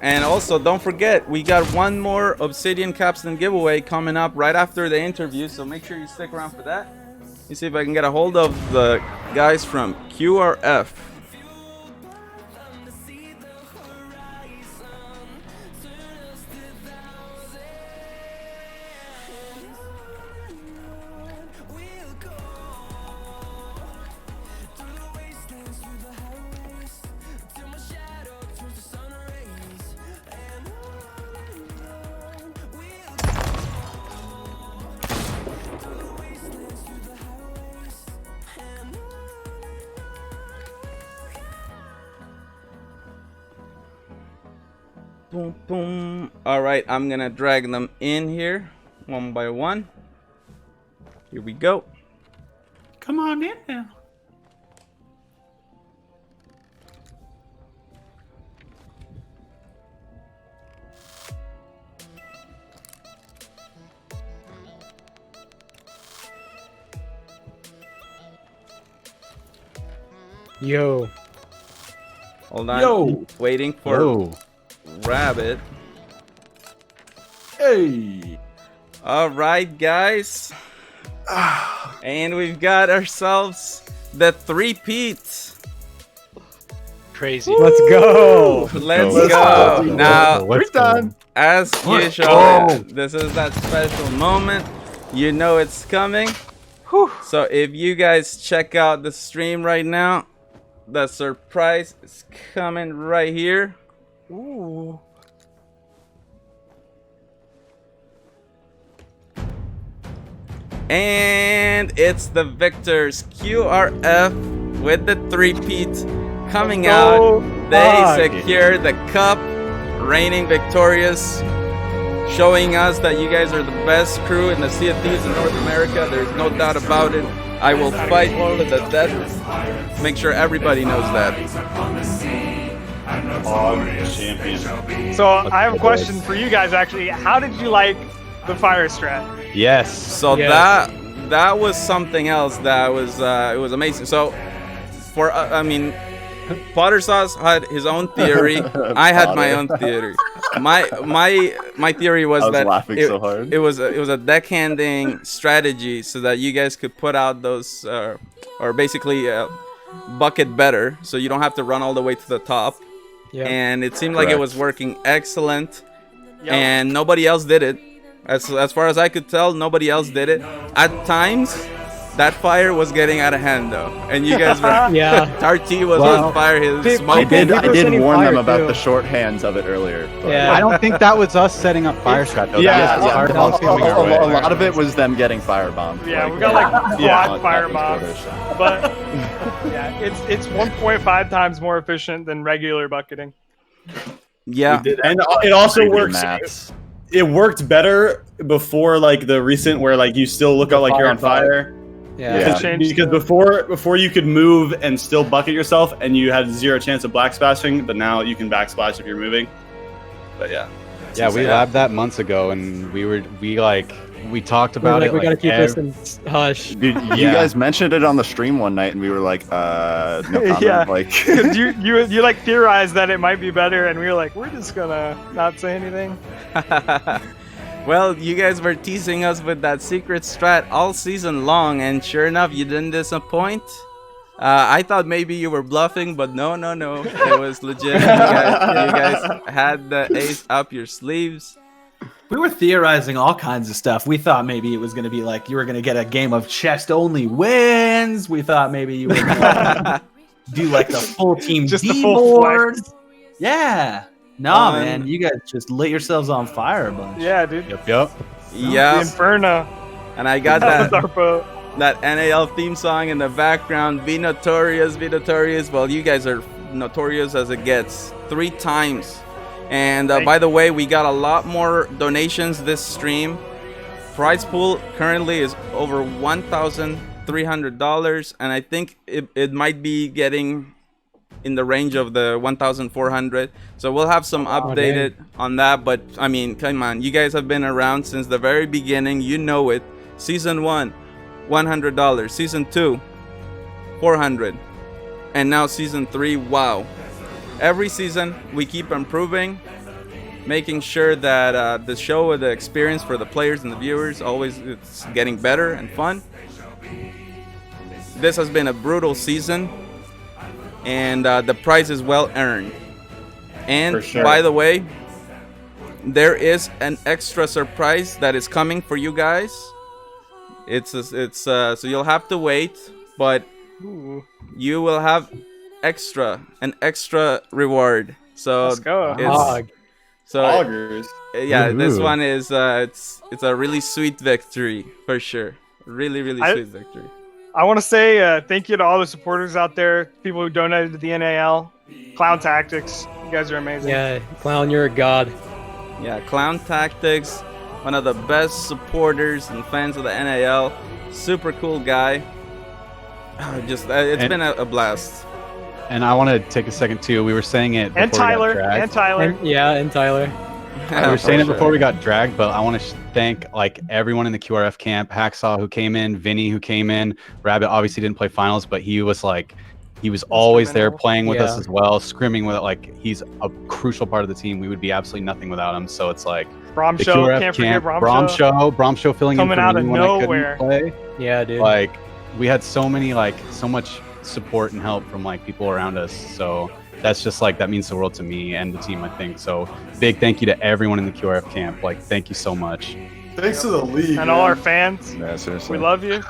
And also, don't forget, we got one more Obsidian Capstan giveaway coming up right after the interview, so make sure you stick around for that. Let me see if I can get a hold of the guys from QRF. Boom, boom. All right, I'm gonna drag them in here one by one. Here we go. Come on in now. Yo. Hold on. Yo. Waiting for Rabbit. Hey. All right, guys. And we've got ourselves the three-peat. Crazy. Let's go. Let's go. Now, We're done. as usual, this is that special moment. You know it's coming. So if you guys check out the stream right now, the surprise is coming right here. Ooh. And it's the victors, QRF, with the three-peat coming out. They secure the cup, reigning victorious, showing us that you guys are the best crew in the Sea of Thieves in North America. There's no doubt about it. I will fight to the death. Make sure everybody knows that. Champion. So I have a question for you guys. Actually, how did you like the fire strat? Yes. So that was something else. That was it was amazing. So for I mean, Potter Sauce had his own theory. I had my own theory. My theory was that laughing so hard. it was a deckhanding strategy so that you guys could put out those or basically bucket better, so you don't have to run all the way to the top. Yep. And it seemed like it was Correct. working excellent, Yep. and nobody else did it. As far as I could tell, nobody else did it. At times, that fire was getting out of hand though, and you guys were Tarty was on fire. His smoke. I did warn them about the shorthands of it earlier. I don't think that was us setting up fire strat. Though. A lot of it was them getting firebombed. Yeah, we got like quad fire bombs, but yeah, it's 1.5 times more efficient than regular bucketing. Yeah, and it also works. Maths. It worked better before, like the recent where like you still look out like you're on fire. Yeah. Because before you could move and still bucket yourself, and you had 0 chance of black splashing, but now you can backsplash if you're moving. But yeah. Yeah, we labbed that months ago, and we talked about it. We gotta keep this in hush. Dude, you guys mentioned it on the stream one night, and we were like, no comment. Yeah. Like, you like theorized that it might be better, and we were like, we're just gonna not say anything. Well, you guys were teasing us with that secret strat all season long, and sure enough, you didn't disappoint. I thought maybe you were bluffing, but no. It was legit. You guys had the ace up your sleeves. We were theorizing all kinds of stuff. We thought maybe it was going to be like you were going to get a game of chest-only wins. We thought maybe you were going to do like the full team Just the D full board. flex. Yeah. No, man. You guys just lit yourselves on fire a bunch. Yeah, dude. Yep. Yeah. The Inferno. And I got That was our boat. that NAL theme song in the background. Be notorious, be notorious. Well, you guys are notorious as it gets. 3 times. And by the way, we got a lot more donations this stream. Prize pool currently is over $1,300, and I think it might be getting in the range of the 1,400. So we'll have some updated on that. But I mean, come on, you guys have been around since the very beginning. You know it. Season 1, $100. Season 2, $400, and now season 3. Wow. Every season, we keep improving, making sure that the show, the experience for the players and the viewers, always it's getting better and fun. This has been a brutal season, and the prize is well earned. And For sure. by the way, there is an extra surprise that is coming for you guys. So you'll have to wait, but you will have an extra reward. So Let's go. Augers. Yeah, this one is it's a really sweet victory for sure. Really sweet victory. I want to say thank you to all the supporters out there, people who donated to the NAL, Clown Tactics. You guys are amazing. Yeah, Clown, you're a god. Yeah, Clown Tactics, one of the best supporters and fans of the NAL. Super cool guy. It's been a blast. And I want to take a second too. We were saying it before And Tyler. we got dragged. And Tyler. And Tyler. We were saying it before we got dragged, but I want to thank everyone in the QRF camp. Hacksaw who came in, Vinny who came in, Rabbit obviously didn't play finals, but he was always there playing with us as well, scrimming with it. He's a crucial part of the team. We would be absolutely nothing without him. So it's like Brom the Show, QRF can't forget camp, Brom Show filling coming in for out me of when nowhere. I couldn't play. Yeah, dude. We had so many so much support and help from people around us. So that's just that means the world to me and the team, I think. So big thank you to everyone in the QRF camp. Thank you so much. Thanks to the league and all our fans. Yeah, seriously. We love you.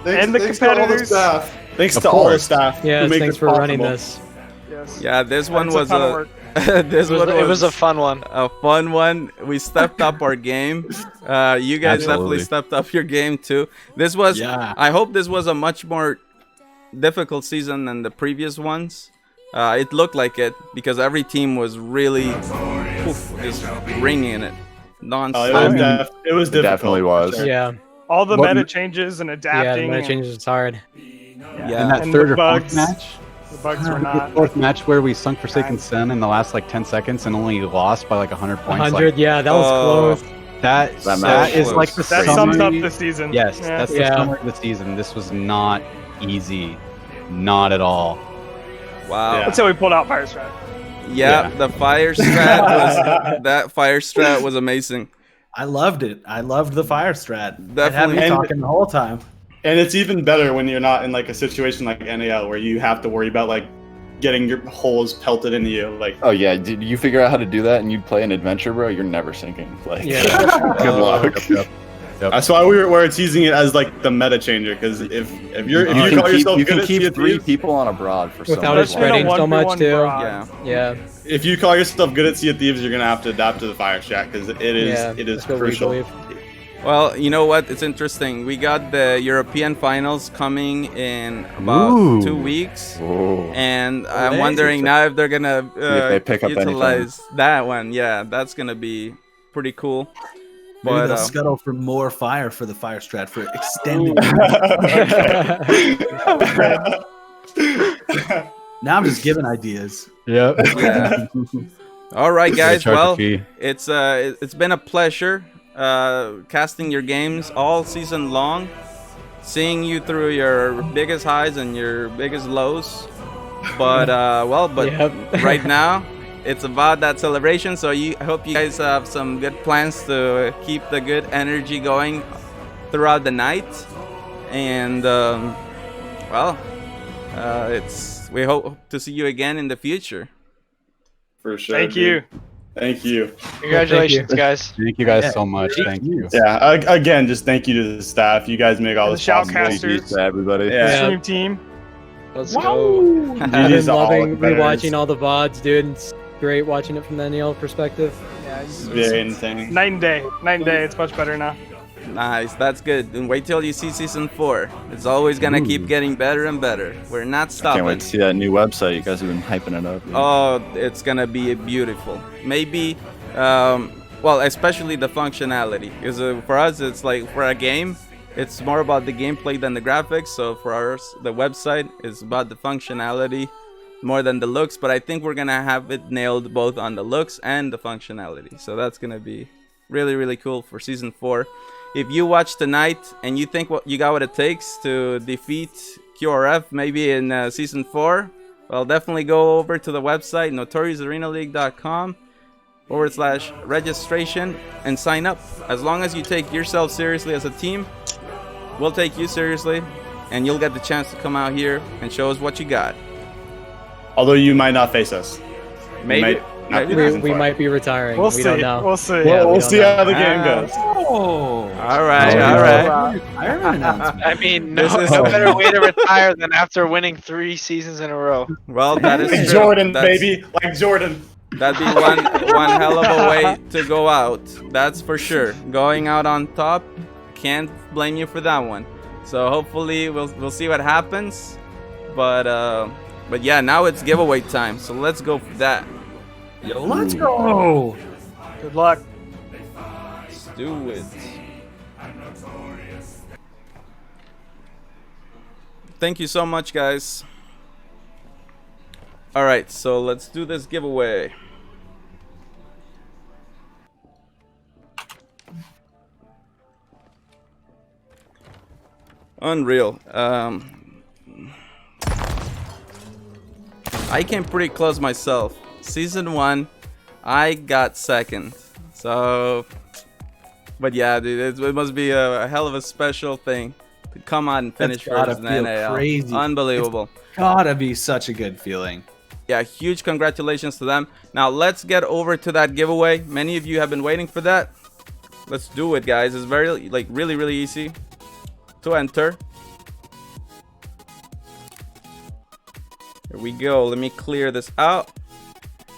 Thanks, and the thanks to all the competitors. staff. Thanks Of to all the course. staff. Yeah, who make thanks this for running possible. this. Yes. Yeah, this one It's a was ton of work. It was a fun one. A fun one. We stepped up our game. You guys definitely stepped up your game too. This was. Yeah. I hope this was a much more difficult season than the previous ones. It looked like it because every team was really just ringing it non-stop. It was It difficult. definitely was. Sure. Yeah. All the What- meta changes and Yeah, adapting. the meta changes is hard. Yeah. In that And third the or fourth bugs. match, The bugs were the not. fourth match where we sunk Forsaken Sun in the last 10 seconds and only lost by 100 points. 100, yeah, that was close. That match is was the That summary. sums up the season. Yes, Yeah. that's the summary of the season. This was not easy, not at all. Wow. That's how we pulled out Fire Strike. Yeah, the fire strat was amazing. I loved it. I loved the fire strat. It had Definitely. me talking the whole time. And it's even better when you're not in a situation like NAL where you have to worry about getting your holes pelted into you. Oh yeah, did you figure out how to do that and you'd play an adventure, bro? You're never sinking. Yeah. Good luck. Yep. That's why we're teasing it as the meta changer, because if you call yourself you good can at Sea keep of 3 Thieves, people on a broad for Without so it much spreading longer. so much 1v1 too. broad. Yeah. if you call yourself good at Sea of Thieves, you're gonna have to adapt to the fire strat because it is That's what we crucial. believe. Well, you know what? It's interesting. We got the European finals coming in about 2 weeks, and I'm wondering now if they're gonna if they pick up utilize that one. Yeah, that's gonna be pretty cool. Maybe But they'll scuttle for more fire for the fire strat for extending. Now I'm just giving ideas. Yep. Yeah. All right, Gotta guys. charge a Well, fee. it's been a pleasure casting your games all season long, seeing you through your biggest highs and your biggest lows. But right now it's about that celebration. So I hope you guys have some good plans to keep the good energy going throughout the night. And we hope to see you again in the future. For sure. Thank you. Thank you. Congratulations, guys. Thank you guys so much. Thank you. Yeah. Again, just thank you to the staff. You guys make all And this the possible. shoutcasters. GGs to everybody. Stream team. Let's I've go. been GGs to all loving the competitors. rewatching all the VODs, dude. It's great watching it from the NAL perspective. It's very insane. Night and day. Night and day. It's much better now. Nice, that's good. And wait till you see season 4. It's always gonna keep getting better and better. We're not stopping. Can't wait to see that new website. You guys have been hyping it up. Oh, it's gonna be beautiful. Maybe, well, especially the functionality. Because for us, it's like for a game, it's more about the gameplay than the graphics. So for us, the website is about the functionality more than the looks. But I think we're gonna have it nailed both on the looks and the functionality. So that's gonna be really, really cool for season 4. If you watch tonight and you think you got what it takes to defeat QRF maybe in season 4, well, definitely go over to the website notoriousarenaleague.com/registration and sign up. As long as you take yourself seriously as a team, we'll take you seriously, and you'll get the chance to come out here and show us what you got. Although you might not face us. Maybe. We might be retiring. We'll we see. don't know. We'll see. We'll see how the game goes. Oh. All right. I mean, no better way to retire than after winning 3 seasons in a row. Well, that is Like true. Jordan, That's- baby. Like Jordan. That'd be one hell of a way to go out. That's for sure. Going out on top, can't blame you for that one. So hopefully we'll see what happens. But yeah, now it's giveaway time. So let's go for that. Yo, let's go. Good luck. Let's do it. Thank you so much, guys. All right, so let's do this giveaway. Unreal. I came pretty close myself. Season 1, I got second. So, but yeah, dude, it must be a hell of a special thing to come out and finish first in the feel NAL. crazy. Unbelievable. It's gotta be such a good feeling. Yeah, huge congratulations to them. Now let's get over to that giveaway. Many of you have been waiting for that. Let's do it, guys. It's very, like, really easy to enter. Here we go. Let me clear this out.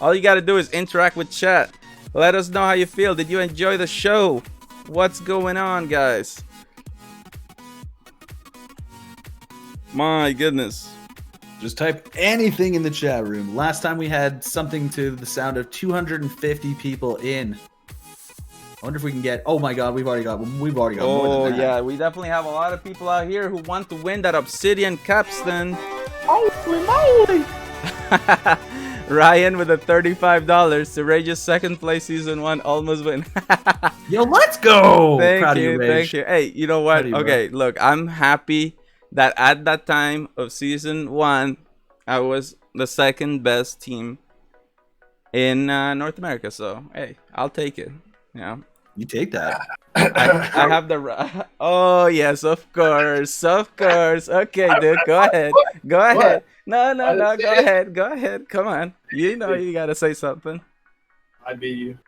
All you gotta do is interact with chat. Let us know how you feel. Did you enjoy the show? What's going on, guys? My goodness. Just type anything in the chat room. Last time we had something to the sound of 250 people in. I wonder if we can get. Oh my God, we've already got more Oh than that. yeah, we definitely have a lot of people out here who want to win that obsidian capstan. Holy moly! Ryan with a $35 to Rage's second place season 1 almost win. Yo, let's go! Thank Proud of you, you, Rage. thank you. Hey, you know what? Proud of you, bro. Okay, look, I'm happy that at that time of season 1, I was the second best team in North America. So hey, I'll take it. Yeah, you take that. I have the. Oh yes, of course. Okay, dude, go ahead. Go ahead. No, go ahead. Come on. You know you gotta say something. I beat you.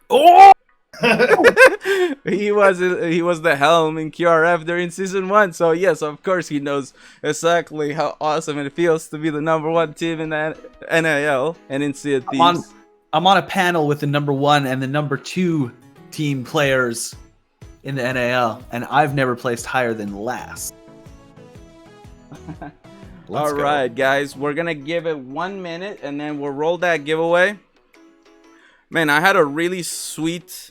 Oh! he was the helm in QRF during season 1, so yes, of course he knows exactly how awesome it feels to be the #1 team in the NAL and in Sea of Thieves. I'm on a panel with the #1 and the #2 team players in the NAL, and I've never placed higher than last. All right, guys, we're gonna give it 1 minute and then we'll roll that giveaway. Man, I had a really sweet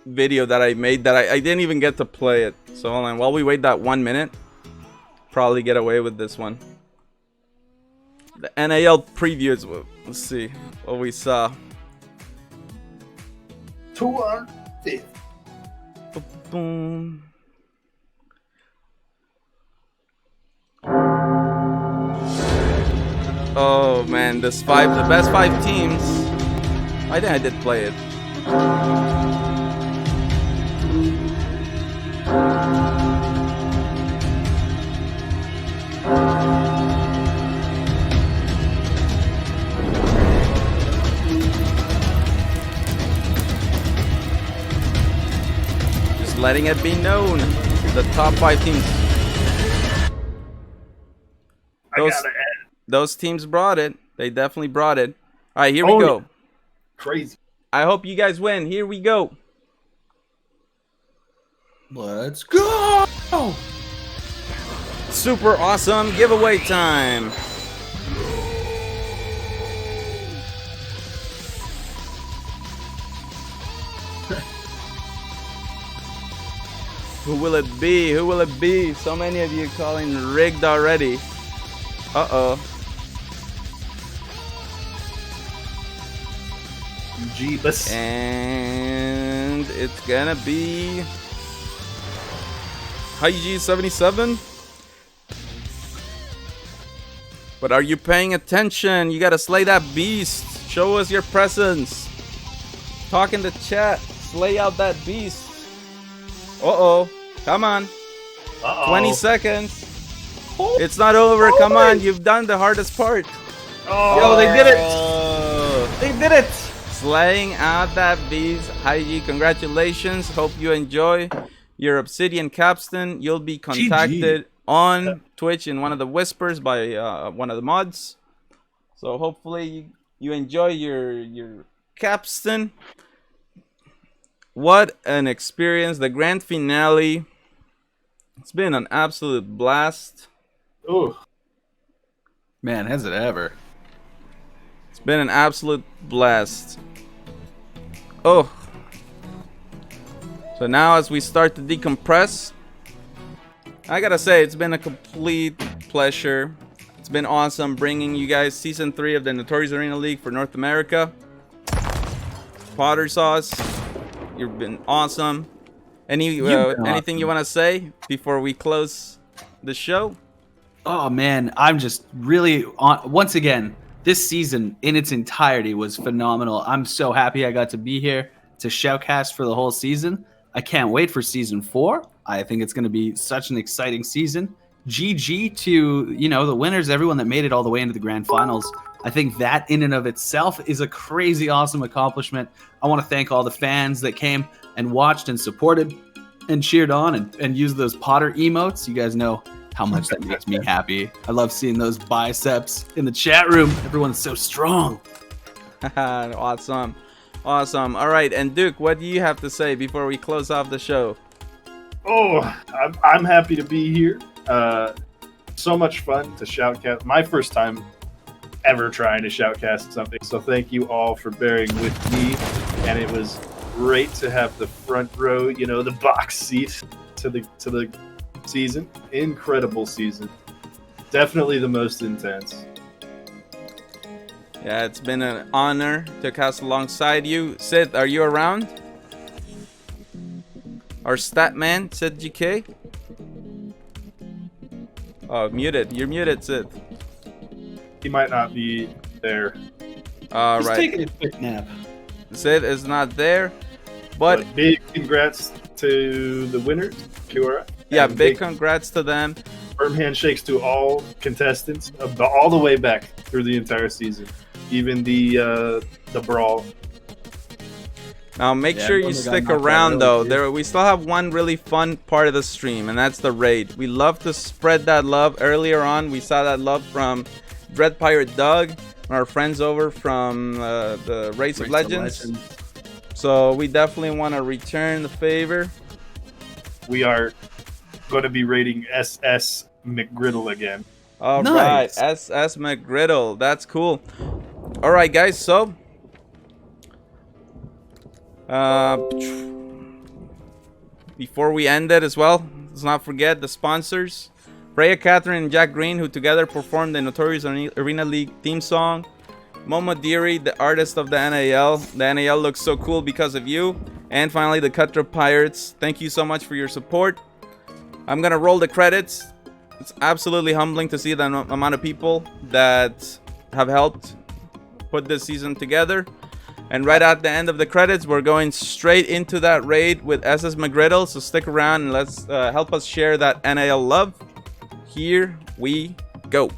video that I made that I didn't even get to play it. So hold on, while we wait that 1 minute, probably get away with this one. The NAL previews. Let's see what we saw. 250. Boom. Oh man, the best 5 teams. I think I did play it. Just letting it be known, the top 5 teams. Those teams brought it. They definitely brought it. All right, here we go. Crazy. I hope you guys win. Here we go. Let's go! Super awesome giveaway time. Who will it be? Who will it be? So many of you calling rigged already. Uh-oh. Jeebus. And it's gonna be Hyg77. But are you paying attention? You gotta slay that beast. Show us your presence. Talk in the chat. Slay out that beast. Uh-oh. Come on. 20 seconds. It's not over. Come on. You've done the hardest part. Yo, they did it. They did it. Slaying out that beast. Hyg, congratulations. Hope you enjoy your Obsidian capstan. You'll be contacted on Twitch in one of the whispers by one of the mods. So hopefully you enjoy your capstan. What an experience. The grand finale. It's been an absolute blast. Ooh. Man, has it ever. It's been an absolute blast. Oh. So now as we start to decompress, I gotta say, it's been a complete pleasure. It's been awesome bringing you guys Season 3 of the Notorious Arena League for North America. Potter Sauce, you've been awesome. Anything you want to say before we close the show? Oh man, I'm just really once again, this season in its entirety was phenomenal. I'm so happy I got to be here to shoutcast for the whole season. I can't wait for season 4. I think it's going to be such an exciting season. GG to, the winners, everyone that made it all the way into the grand finals. I think that in and of itself is a crazy awesome accomplishment. I want to thank all the fans that came and watched and supported and cheered on and used those Potter emotes. You guys know how much that makes me happy. I love seeing those biceps in the chat room. Everyone's so strong. Awesome. Awesome. All right. And Duke, what do you have to say before we close off the show? Oh, I'm happy to be here. So much fun to shoutcast. My first time ever trying to shoutcast something. So thank you all for bearing with me. And it was great to have the front row, the box seat to the season. Incredible season. Definitely the most intense. Yeah, it's been an honor to cast alongside you. Sid, are you around? Our stat man, Sid GK. Oh, muted. You're muted, Sid. He might not be there. All He's right. taking a quick nap. Sid is not there, but big congrats to the winners, QRF. Yeah, big congrats to them. Firm handshakes to all contestants, all the way back through the entire season, even the brawl. Now make sure you stick around though. We still have one really fun part of the stream, and that's the raid. We love to spread that love. Earlier on, we saw that love from Dread Pirate Doug and our friends over from the Race of Legends. So we definitely want to return the favor. We are going to be raiding SS McGriddle again. All right, SS McGriddle. That's cool. All right, guys. So, before we end it as well, let's not forget the sponsors. Freya Catherine and Jack Green, who together performed the Notorious Arena League theme song. Momo Deary, the artist of the NAL. The NAL looks so cool because of you. And finally, the Cutthroat Pirates. Thank you so much for your support. I'm gonna roll the credits. It's absolutely humbling to see the amount of people that have helped put this season together. And right at the end of the credits, we're going straight into that raid with SS McGriddle. So stick around and let's help us share that NAL love. Here we go.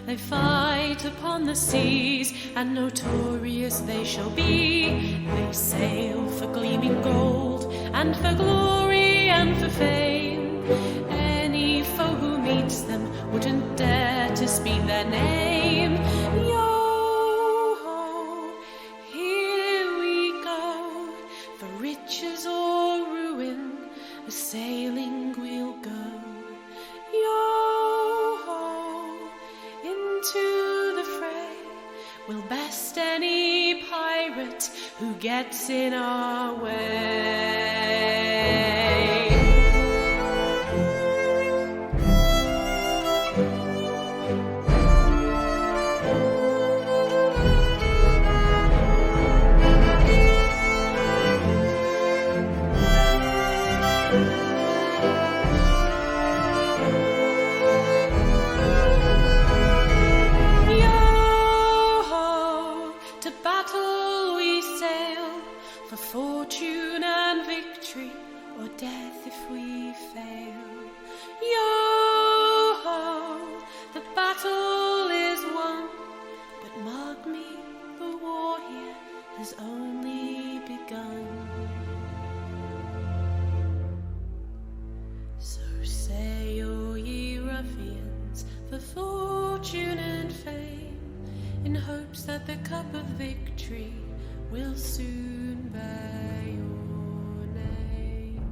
They fight upon the seas, and notorious they shall be. They sail for gleaming gold, and for glory, and for fame. Any foe who meets them wouldn't dare to speak their name. Yo-ho, here we go, for riches or ruin, a sailing we'll go. Into the fray, we'll best any pirate who gets in our way. Fortune and victory, or death if we fail. Yo-ho, the battle is won, but mark me, the war here has only begun. So say, O ye ruffians, for fortune and fame, in hopes that the cup of victory will soon bear your name.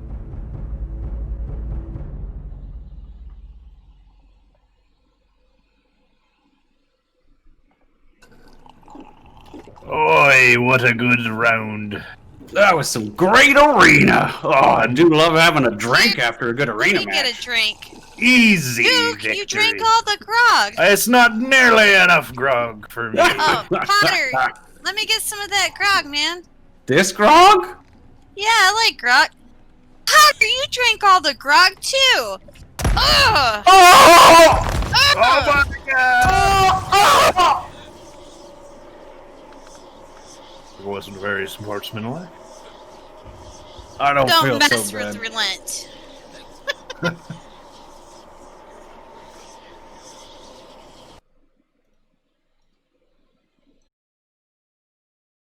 Oi, what a good round. That was some great arena. Oh, I do love having a drink after a good arena Let me match. get a drink. Easy Duke, victory. you drank all the grog. It's not nearly enough grog for me. Oh, Connor, let me get some of that grog, man. This grog? Yeah, I like grog. Connor, you drank all the grog too. Ugh. Oh! Ugh. Oh my god! It wasn't very sportsmanlike. I don't feel mess so bad. with relent.